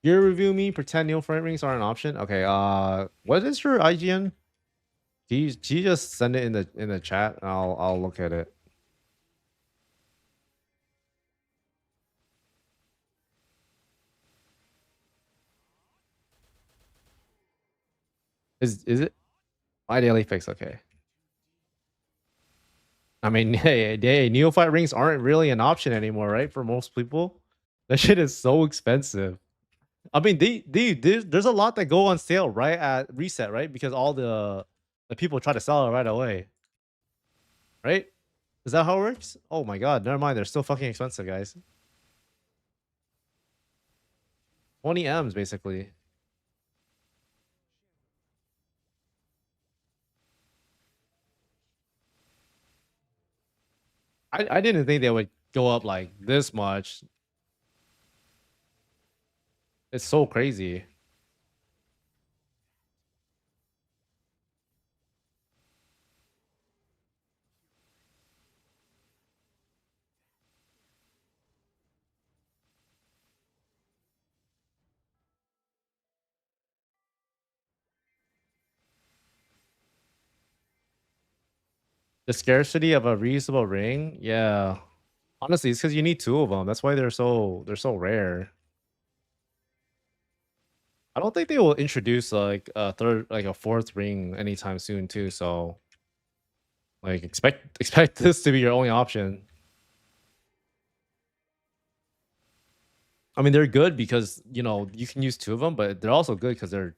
Gear review me. Pretend neoprene rings are an option. Okay. What is your IGN? Can you just send it in the chat? And I'll look at it. Is it my daily fix? Okay. I mean, hey, neophyte rings aren't really an option anymore, right? For most people, that shit is so expensive. I mean, there's a lot that go on sale right at reset, right? Because all the people try to sell it right away, right? Is that how it works? Oh my god, never mind. They're still fucking expensive, guys. 20 M's basically. I didn't think they would go up like this much. It's so crazy. The scarcity of a reusable ring, yeah. Honestly, it's because you need two of them. That's why they're so rare. I don't think they will introduce like a third, like a fourth ring anytime soon, too. So, like, expect this to be your only option. I mean, they're good because you can use two of them, but they're also good because they're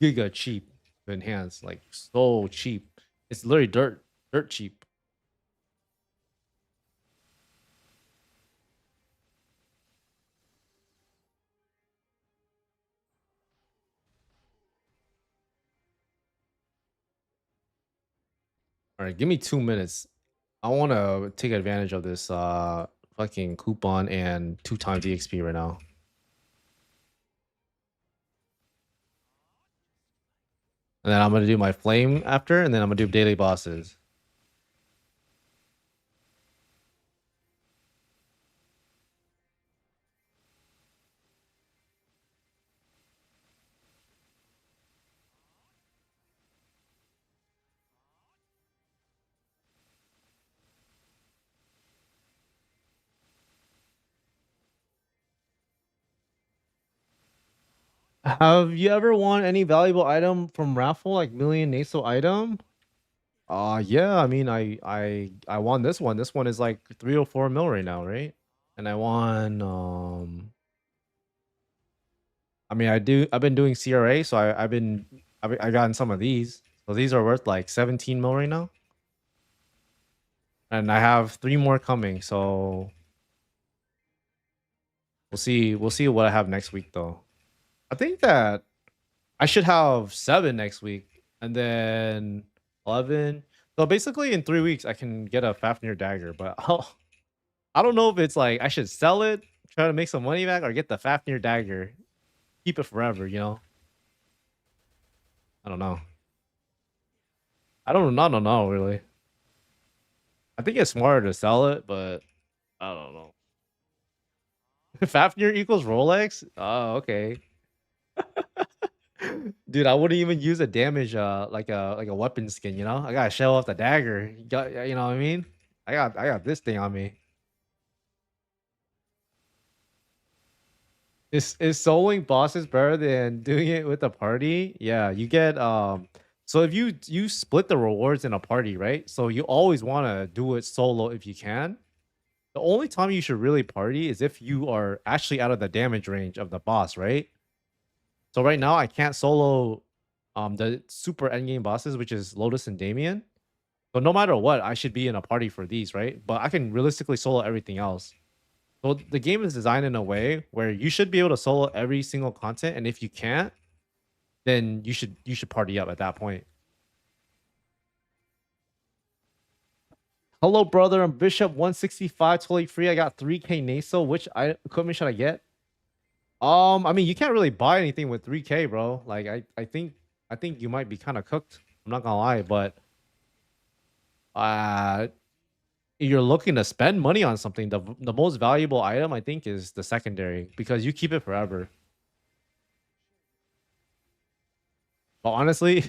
giga cheap to enhance, like so cheap. It's literally dirt cheap. All right, give me 2 minutes. I want to take advantage of this fucking coupon and 2 times EXP right now. And then I'm gonna do my flame after, and then I'm gonna do daily bosses. Have you ever won any valuable item from raffle, like million NESO item? Yeah. I mean, I won this one. This one is like 304 mil right now, right? And I won. I mean, I've been doing CRA, so I gotten some of these. So these are worth like 17 mil right now, and I have 3 more coming. So we'll see. We'll see what I have next week, though. I think that I should have 7 next week, and then 11. So basically, in 3 weeks, I can get a Fafnir dagger. But I don't know if it's like I should sell it, try to make some money back, or get the Fafnir dagger, keep it forever. I don't know. I don't know really. I think it's smarter to sell it, but I don't know. Fafnir equals Rolex? Oh, okay. Dude, I wouldn't even use a damage like a weapon skin, you know? I gotta show off the dagger. You know what I mean? I got this thing on me. Is soloing bosses better than doing it with a party? Yeah, you get so if you split the rewards in a party, right? So you always want to do it solo if you can. The only time you should really party is if you are actually out of the damage range of the boss, right? So right now I can't solo the super endgame bosses, which is Lotus and Damien. So no matter what, I should be in a party for these, right? But I can realistically solo everything else. So the game is designed in a way where you should be able to solo every single content, and if you can't, then you should party up at that point. Hello, brother. I'm Bishop 165, totally free. I got 3K NESO. Which equipment should I get? I mean, you can't really buy anything with 3K, bro. Like, I think you might be kind of cooked. I'm not gonna lie, but uh, you're looking to spend money on something. The most valuable item, I think, is the secondary because you keep it forever. But honestly,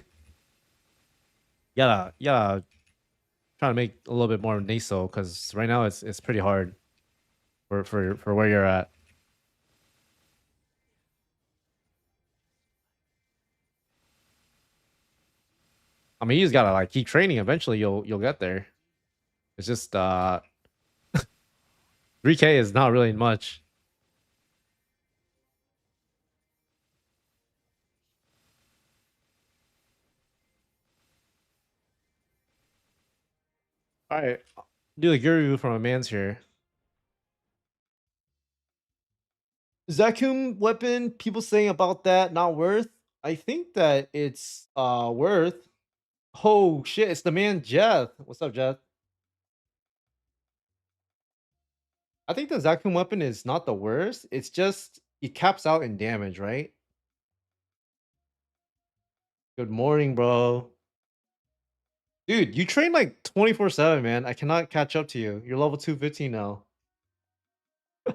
yeah, trying to make a little bit more NESO because right now it's pretty hard for where you're at. I mean, you just gotta like keep training. Eventually, you'll get there. It's just 3K is not really much. All right, do a gear review from a man's here. Zakum weapon. People saying about that not worth. I think that it's worth. Oh shit! It's the man Jeff. What's up, Jeff? I think the Zakum weapon is not the worst. It's just it caps out in damage, right? Good morning, bro. Dude, you train like 24/7, man. I cannot catch up to you. You're level 215 now. All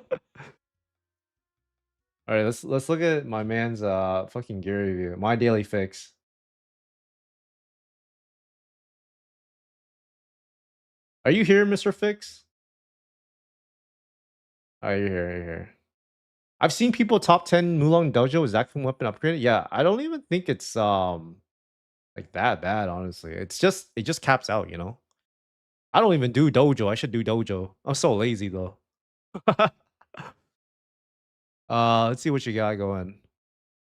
right, let's look at my man's fucking gear review. My daily fix. Are you here, Mr. Fix? Oh, you're here, you're here. I've seen people top 10 Mulong Dojo with Zakum weapon upgrade. Yeah, I don't even think it's like that bad, honestly. It just caps out, you know. I don't even do dojo. I should do dojo. I'm so lazy though. Let's see what you got going.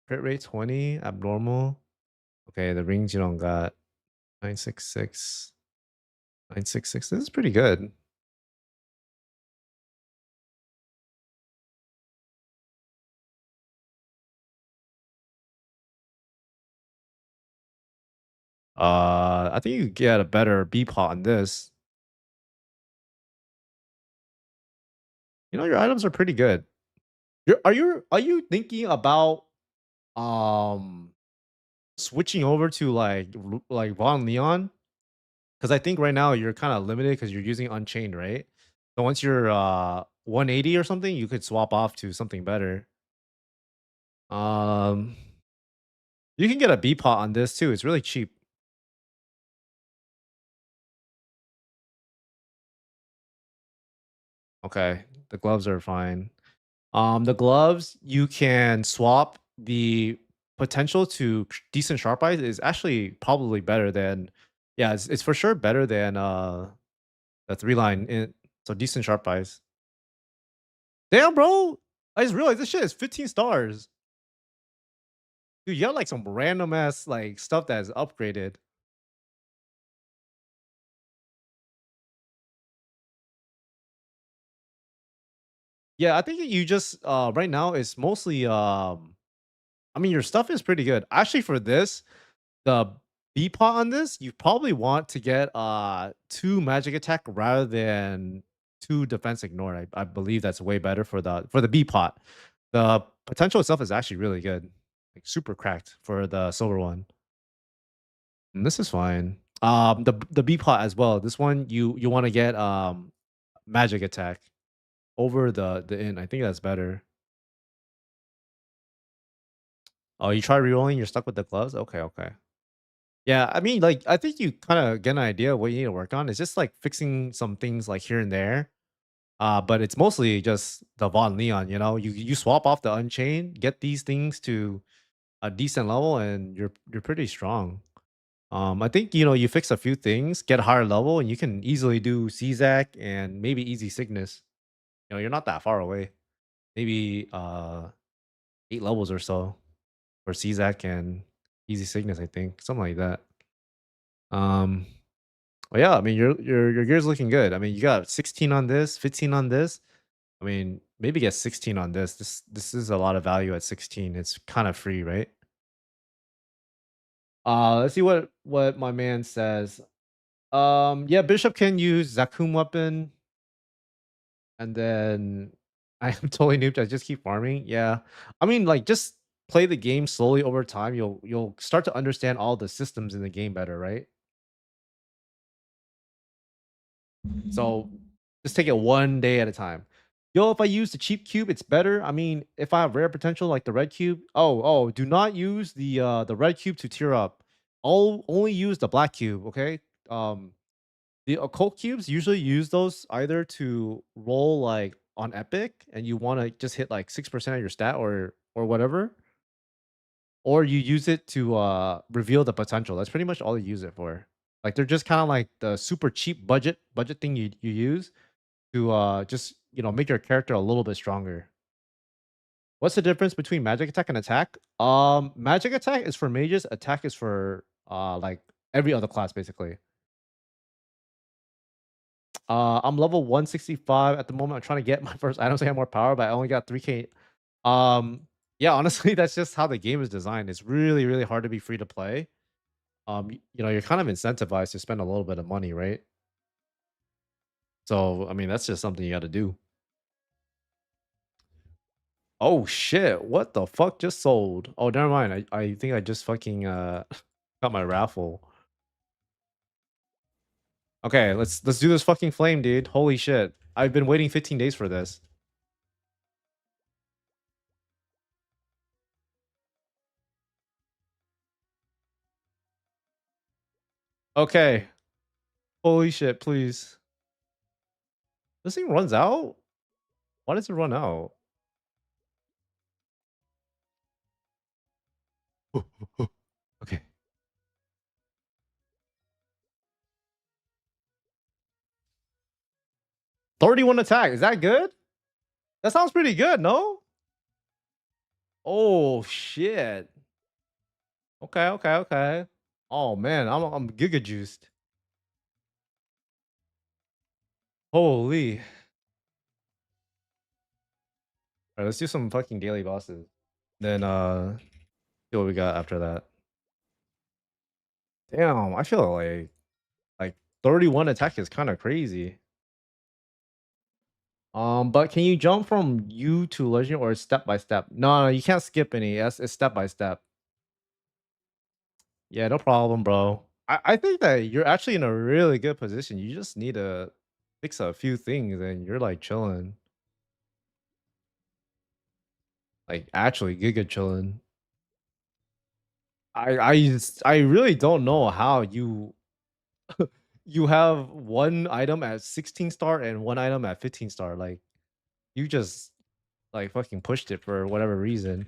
Crit rate 20, abnormal. Okay, the rings you don't got. 966. 966. This is pretty good. I think you get a better B pot on this. You know, your items are pretty good. Are you thinking about um switching over to like Von Leon? Because I think right now you're kind of limited because you're using Unchained, right? So once you're 180 or something, you could swap off to something better. Um, you can get a B pot on this too. It's really cheap. Okay, the gloves are fine. The gloves you can swap the potential to decent sharp eyes is actually probably better than, yeah, it's for sure better than the three line. So decent sharp eyes. Damn, bro! I just realized this shit is 15 stars. Dude, you got like some random ass like stuff that is upgraded. Yeah, I think you just right now it's mostly I mean your stuff is pretty good. Actually for this, the B pot on this, you probably want to get 2 magic attack rather than 2 defense ignore. I believe that's way better for the B pot. The potential itself is actually really good. Like super cracked for the silver one. And this is fine. The B pot as well. This one you want to get magic attack over the in. I think that's better. Oh, you try rerolling, you're stuck with the gloves? Okay, okay. Yeah, I mean, like, I think you kind of get an idea of what you need to work on. It's just like fixing some things like here and there. But it's mostly just the Von Leon, you know. You swap off the Unchained, get these things to a decent level, and you're pretty strong. I think you fix a few things, get a higher level, and you can easily do CZAC and maybe Easy Sickness. You're not that far away. Maybe 8 levels or so for CZAC and Easy Sickness, I think. Something like that. Um well, yeah, I mean your gear's looking good. I mean you got 16 on this, 15 on this. I mean, maybe get 16 on this. This is a lot of value at 16. It's kind of free, right? Let's see what my man says. Yeah, Bishop can use Zakum weapon, and then I am totally noobed. I just keep farming. Yeah, I mean, like just play the game slowly over time. You'll start to understand all the systems in the game better, right? So just take it one day at a time. Yo, if I use the cheap cube, it's better. I mean, if I have rare potential like the red cube, do not use the red cube to tier up. Only use the black cube, okay? The occult cubes usually use those either to roll like on epic and you want to just hit like 6% of your stat or whatever, or you use it to reveal the potential. That's pretty much all you use it for. Like they're just kind of like the super cheap budget thing you use to just make your character a little bit stronger. What's the difference between magic attack and attack? Magic attack is for mages, attack is for like every other class basically. I'm level 165 at the moment. I'm trying to get my first item so I have more power, but I only got 3k. Um yeah, honestly, that's just how the game is designed. It's really, really hard to be free to play. You're kind of incentivized to spend a little bit of money, right? So I mean that's just something you gotta do. Oh shit, what the fuck just sold? Oh, never mind. I think I just fucking got my raffle. Okay, let's do this fucking flame, dude. Holy shit. I've been waiting 15 days for this. Okay. Holy shit, please. This thing runs out? Why does it run out? Okay. 31 attack. Is that good? That sounds pretty good, no? Oh shit. Okay, okay, okay. Oh man, I'm giga juiced. Holy. All right, let's do some fucking daily bosses. Then see what we got after that. Damn, I feel like 31 attack is kind of crazy. But can you jump from U to legend or step by step? No, no, you can't skip any. It's step by step. Yeah, no problem, bro. I think that you're actually in a really good position. You just need to fix a few things and you're like chilling. Like actually giga chilling. I really don't know how you have one item at 16 star and one item at 15 star. Like you just like fucking pushed it for whatever reason.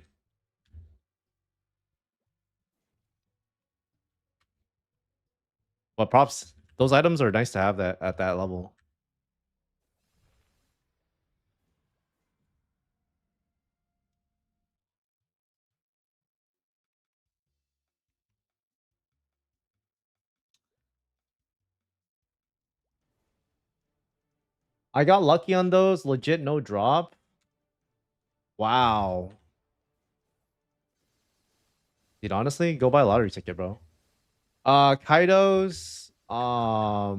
But props, those items are nice to have that at that level. I got lucky on those, legit no drop. Wow. Dude, honestly, go buy a lottery ticket, bro. Kaidos, I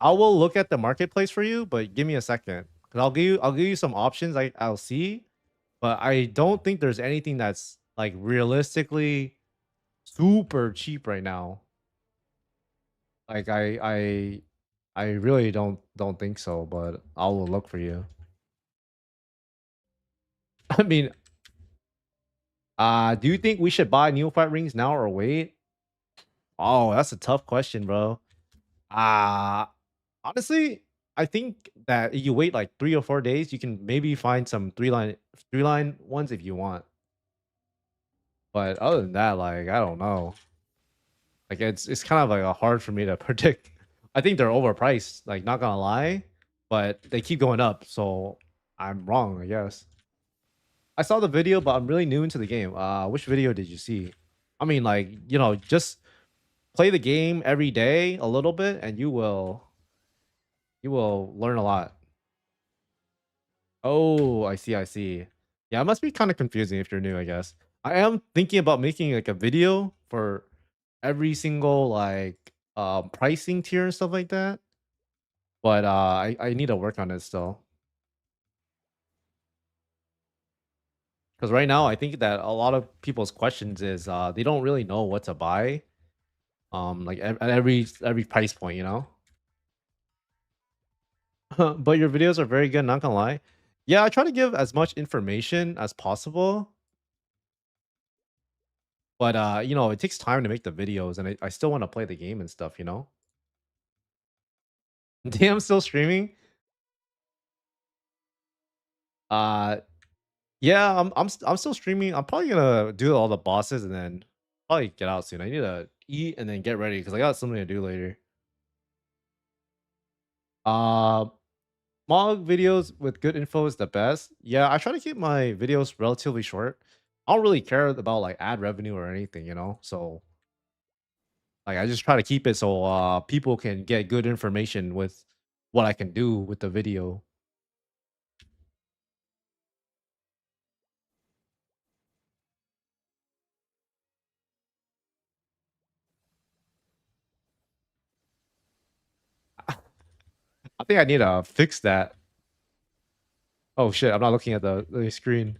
will look at the marketplace for you, but give me a second. Cause I'll give you some options I'll see, but I don't think there's anything that's like realistically super cheap right now. Like I really don't think so, but I will look for you. I mean, do you think we should buy neophyte rings now or wait? Oh, that's a tough question, bro. Uh honestly, I think that you wait like 3 or 4 days, you can maybe find some three line ones if you want. But other than that, like I don't know. Like it's kind of like a hard for me to predict. I think they're overpriced, like not gonna lie, but they keep going up, so I'm wrong, I guess. I saw the video, but I'm really new into the game. Which video did you see? I mean, like, just play the game every day a little bit and you will learn a lot. Oh, I see, I see. Yeah, it must be kind of confusing if you're new, I guess. I am thinking about making like a video for every single like pricing tier and stuff like that. But I need to work on it still. Because right now I think that a lot of people's questions is they don't really know what to buy. Like at every price point, you know? But your videos are very good, not gonna lie. Yeah, I try to give as much information as possible. But it takes time to make the videos and I still want to play the game and stuff, you know? Damn, still streaming? Uh yeah, I'm still streaming. I'm probably gonna do all the bosses and then probably get out soon. I need to eat and then get ready because I got something to do later. Uh Mog videos with good info is the best. Yeah, I try to keep my videos relatively short. I don't really care about like ad revenue or anything, you know? So like I just try to keep it so people can get good information with what I can do with the video. I think I need to fix that. Oh shit, I'm not looking at the screen.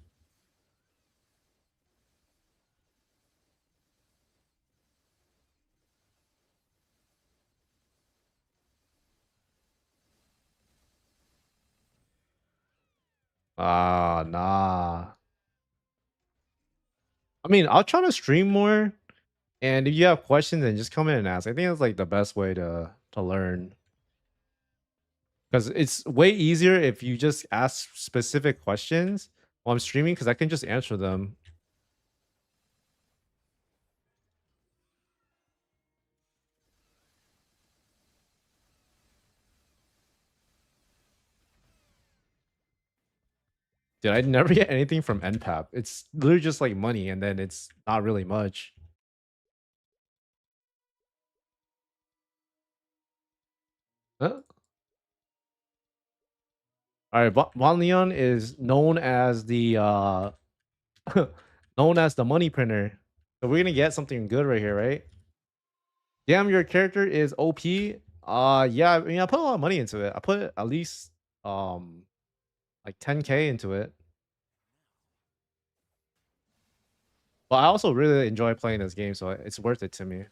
Ah, nah. I mean, I'll try to stream more, and if you have questions, then just come in and ask. I think that's like the best way to learn, because it's way easier if you just ask specific questions while I'm streaming, because I can just answer them. Dude, I never get anything from NPAP. It's literally just like money, and then it's not really much. Huh? All right, Von Leon is known as the known as the money printer. So we're gonna get something good right here, right? Damn, your character is OP. Yeah, I mean, I put a lot of money into it. I put at least um like 10K into it. But I also really enjoy playing this game, so it's worth it to me.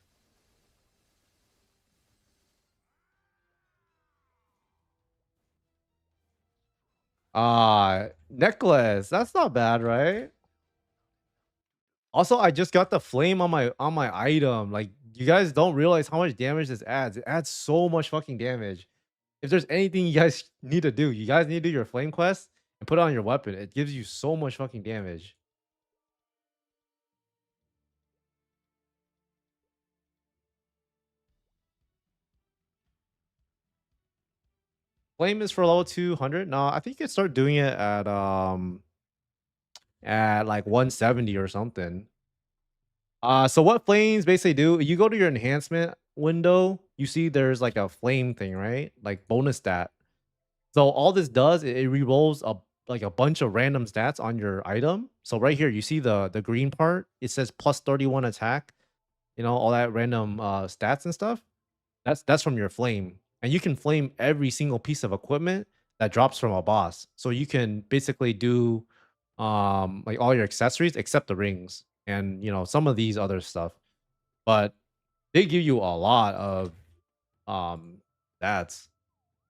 Necklace. That's not bad, right? Also, I just got the flame on my item. Like, you guys don't realize how much damage this adds. It adds so much fucking damage. If there's anything you guys need to do, you guys need to do your flame quest and put it on your weapon. It gives you so much fucking damage. Flame is for level 200. No, I think you could start doing it at like 170 or something. So what flames basically do, you go to your enhancement window, you see there's like a flame thing, right? Like bonus stat. So all this does, it re-rolls a like a bunch of random stats on your item. So right here, you see the green part, it says plus 31 attack, all that random stats and stuff. That's from your flame. And you can flame every single piece of equipment that drops from a boss. So you can basically do like all your accessories except the rings and some of these other stuff. But they give you a lot of um stats.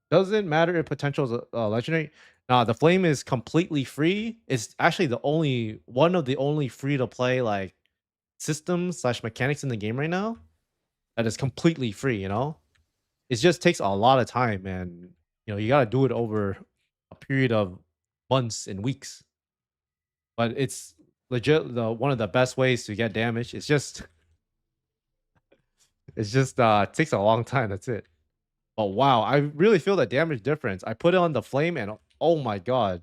Doesn't matter if potential is legendary. Nah, the flame is completely free. It's actually the only one of the only free to play like systems slash mechanics in the game right now that is completely free. It just takes a lot of time, and you gotta do it over a period of months and weeks. But it's legit the one of the best ways to get damage. It's just takes a long time. That's it. But wow, I really feel the damage difference. I put it on the flame and oh my god.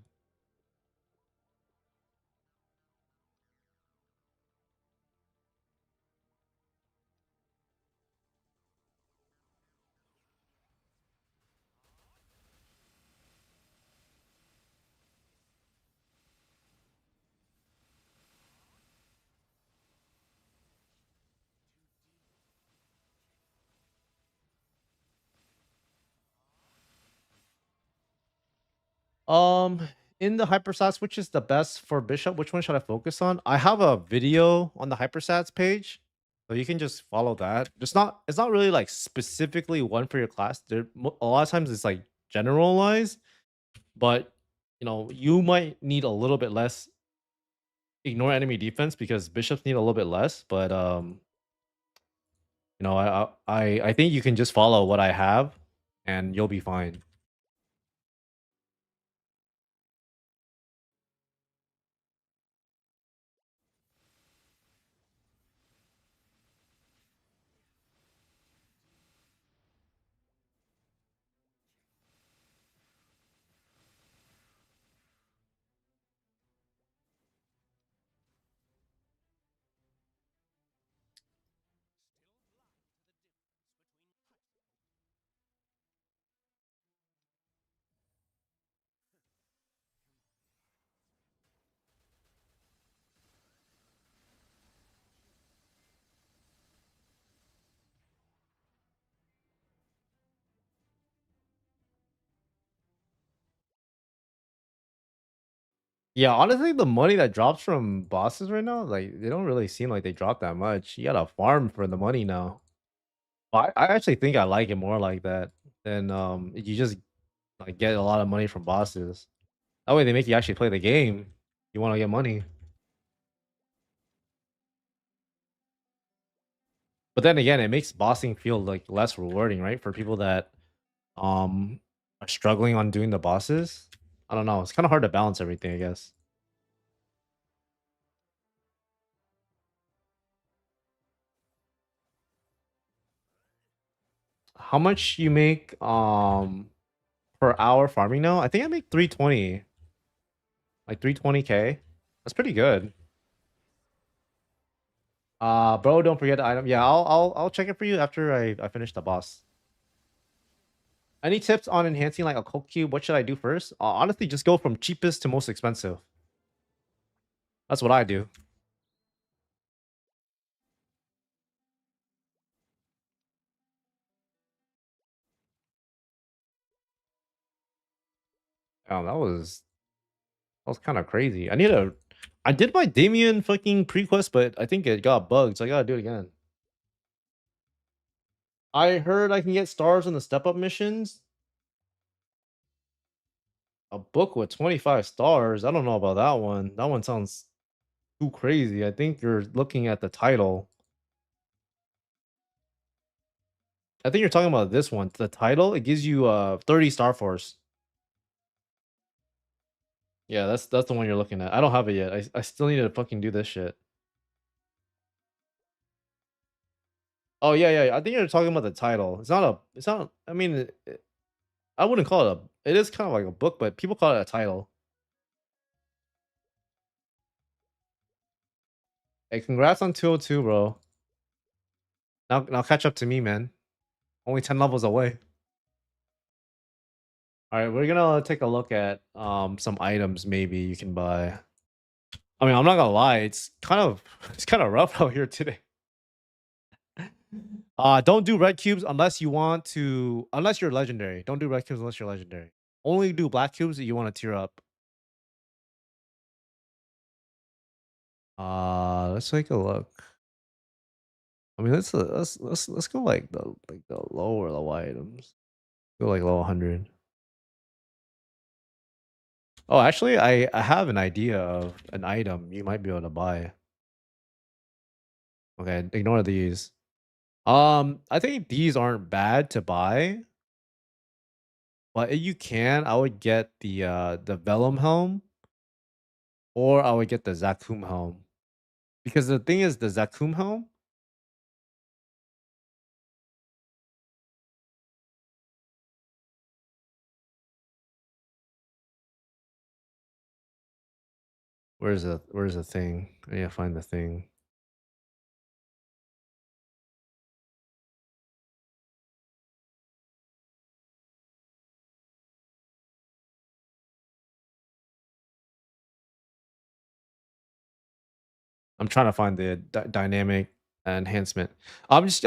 Um, in the hyperstats, which is the best for Bishop? Which one should I focus on? I have a video on the hyperstats page, so you can just follow that. It's not really like specifically one for your class. A lot of times it's like generalized, but you might need a little bit less ignore enemy defense because bishops need a little bit less. But I think you can just follow what I have, and you'll be fine. Yeah, honestly, the money that drops from bosses right now, like they don't really seem like they drop that much. You gotta farm for the money now. I actually think I like it more like that than you just like get a lot of money from bosses. That way they make you actually play the game. You want to get money. But then again, it makes bossing feel like less rewarding, right? For people that um are struggling on doing the bosses. I don't know. It's kind of hard to balance everything, I guess. How much you make per hour farming now? I think I make 320. Like 320K. That's pretty good. Bro, don't forget the item. Yeah, I'll check it for you after I finish the boss. Any tips on enhancing like a cold cube? What should I do first? Honestly, just go from cheapest to most expensive. That's what I do. That was kind of crazy. I did my Damien fucking prequest, but I think it got bugged, so I gotta do it again. I heard I can get stars in the step up missions. A book with 25 stars. I don't know about that one. That one sounds too crazy. I think you're looking at the title. I think you're talking about this one. The title, it gives you 30 Star Force. Yeah, that's the one you're looking at. I don't have it yet. I still need to fucking do this shit. Oh yeah, yeah. I think you're talking about the title. It's not. I mean, I wouldn't call it a. It is kind of like a book, but people call it a title. Hey, congrats on 202, bro. Now catch up to me, man. Only 10 levels away. All right, we're gonna take a look at some items maybe you can buy. I mean, I'm not gonna lie, it's kind of it's kind of rough out here today. Don't do red cubes unless you want to, unless you're legendary. Don't do red cubes unless you're legendary. Only do black cubes if you want to tier up. Let's take a look. I mean, let's go like the lower level items. Go like low 100. Oh, actually, I have an idea of an item you might be able to buy. Okay, ignore these. I think these aren't bad to buy, but if you can, I would get the Vellum helm, or I would get the Zakum helm. Because the thing is, the Zakum helm, where's the thing? I need to find the thing. I'm trying to find the dynamic enhancement. I'm just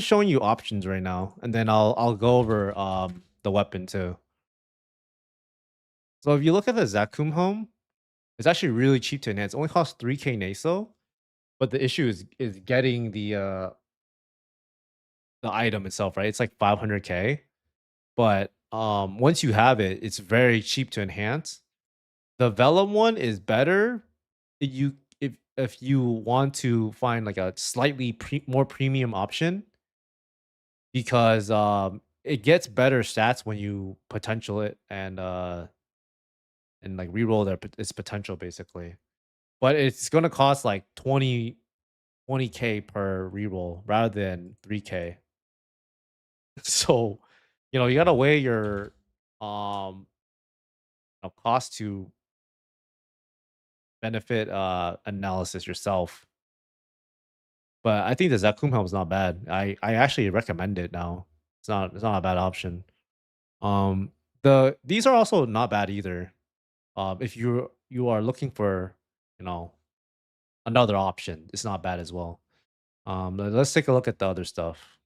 showing you options right now, and then I'll go over the weapon too. So if you look at the Zakum home, it's actually really cheap to enhance. It only costs 3k NESO, but the issue is getting the item itself, right? It's like 500k, but once you have it, it's very cheap to enhance. The Vellum one is better if you want to find like a slightly more premium option, because it gets better stats when you potential it and like reroll its potential basically. But it's gonna cost like 20k per reroll rather than 3k. So, you gotta weigh your cost to benefit analysis yourself. But I think the Zakum helm is not bad. I actually recommend it now. It's not a bad option. Um these are also not bad either. If you are looking for, you know, another option, it's not bad as well. Let's take a look at the other stuff.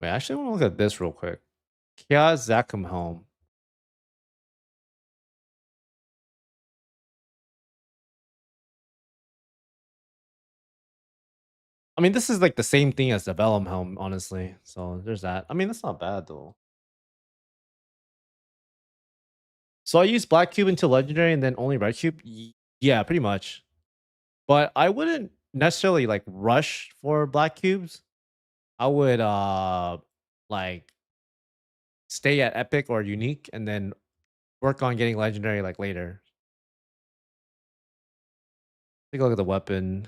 Wait, I actually want to look at this real quick. Kia Zakum helm. I mean, this is like the same thing as the Vellum helm, honestly. So there's that. I mean, that's not bad though. So I use black cube until legendary and then only red cube. Yeah, pretty much. But I wouldn't necessarily like rush for black cubes. I would like stay at epic or unique and then work on getting legendary like later. Take a look at the weapon.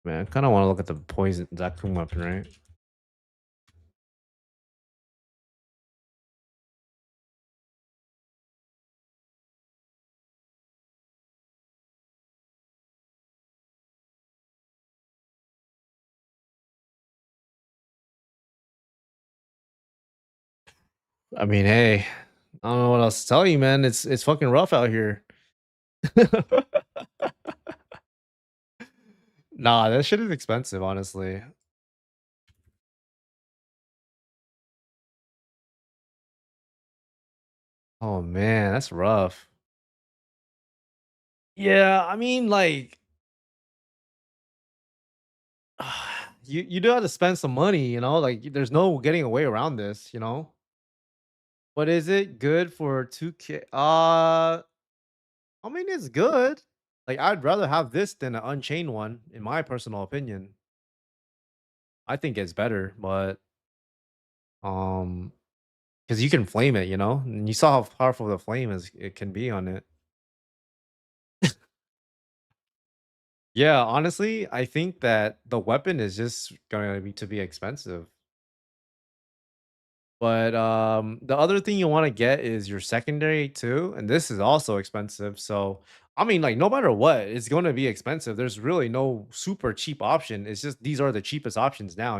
Man, I kind of want to look at the poison Zakum weapon, right? I mean, hey, I don't know what else to tell you, man. It's fucking rough out here. Nah, that shit is expensive, honestly. Oh man, that's rough. Yeah, I mean, like, you do have to spend some money, like there's no getting away around this. But is it good for 2k? I mean, it's good. Like, I'd rather have this than an Unchained one, in my personal opinion. I think it's better, but because you can flame it, and you saw how powerful the flame is it can be on it. Yeah, honestly, I think that the weapon is just going to be expensive. But the other thing you want to get is your secondary too, and this is also expensive. So I mean, like no matter what, it's going to be expensive. There's really no super cheap option. It's just these are the cheapest options now.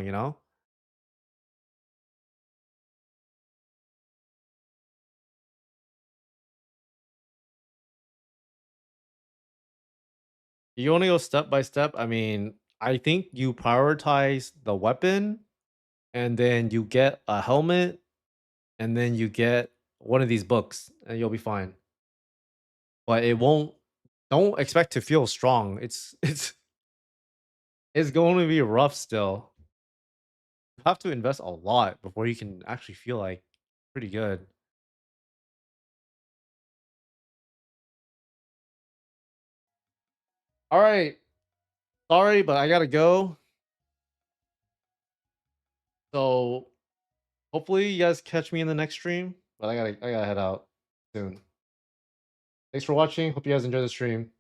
You want to go step by step. I mean, I think you prioritize the weapon, and then you get a helmet, and then you get one of these books, and you'll be fine. But it won't. Don't expect to feel strong. It's going to be rough still. You have to invest a lot before you can actually feel like pretty good. All right. Sorry, but I gotta go. So hopefully you guys catch me in the next stream. But I gotta head out soon. Thanks for watching. Hope you guys enjoy the stream.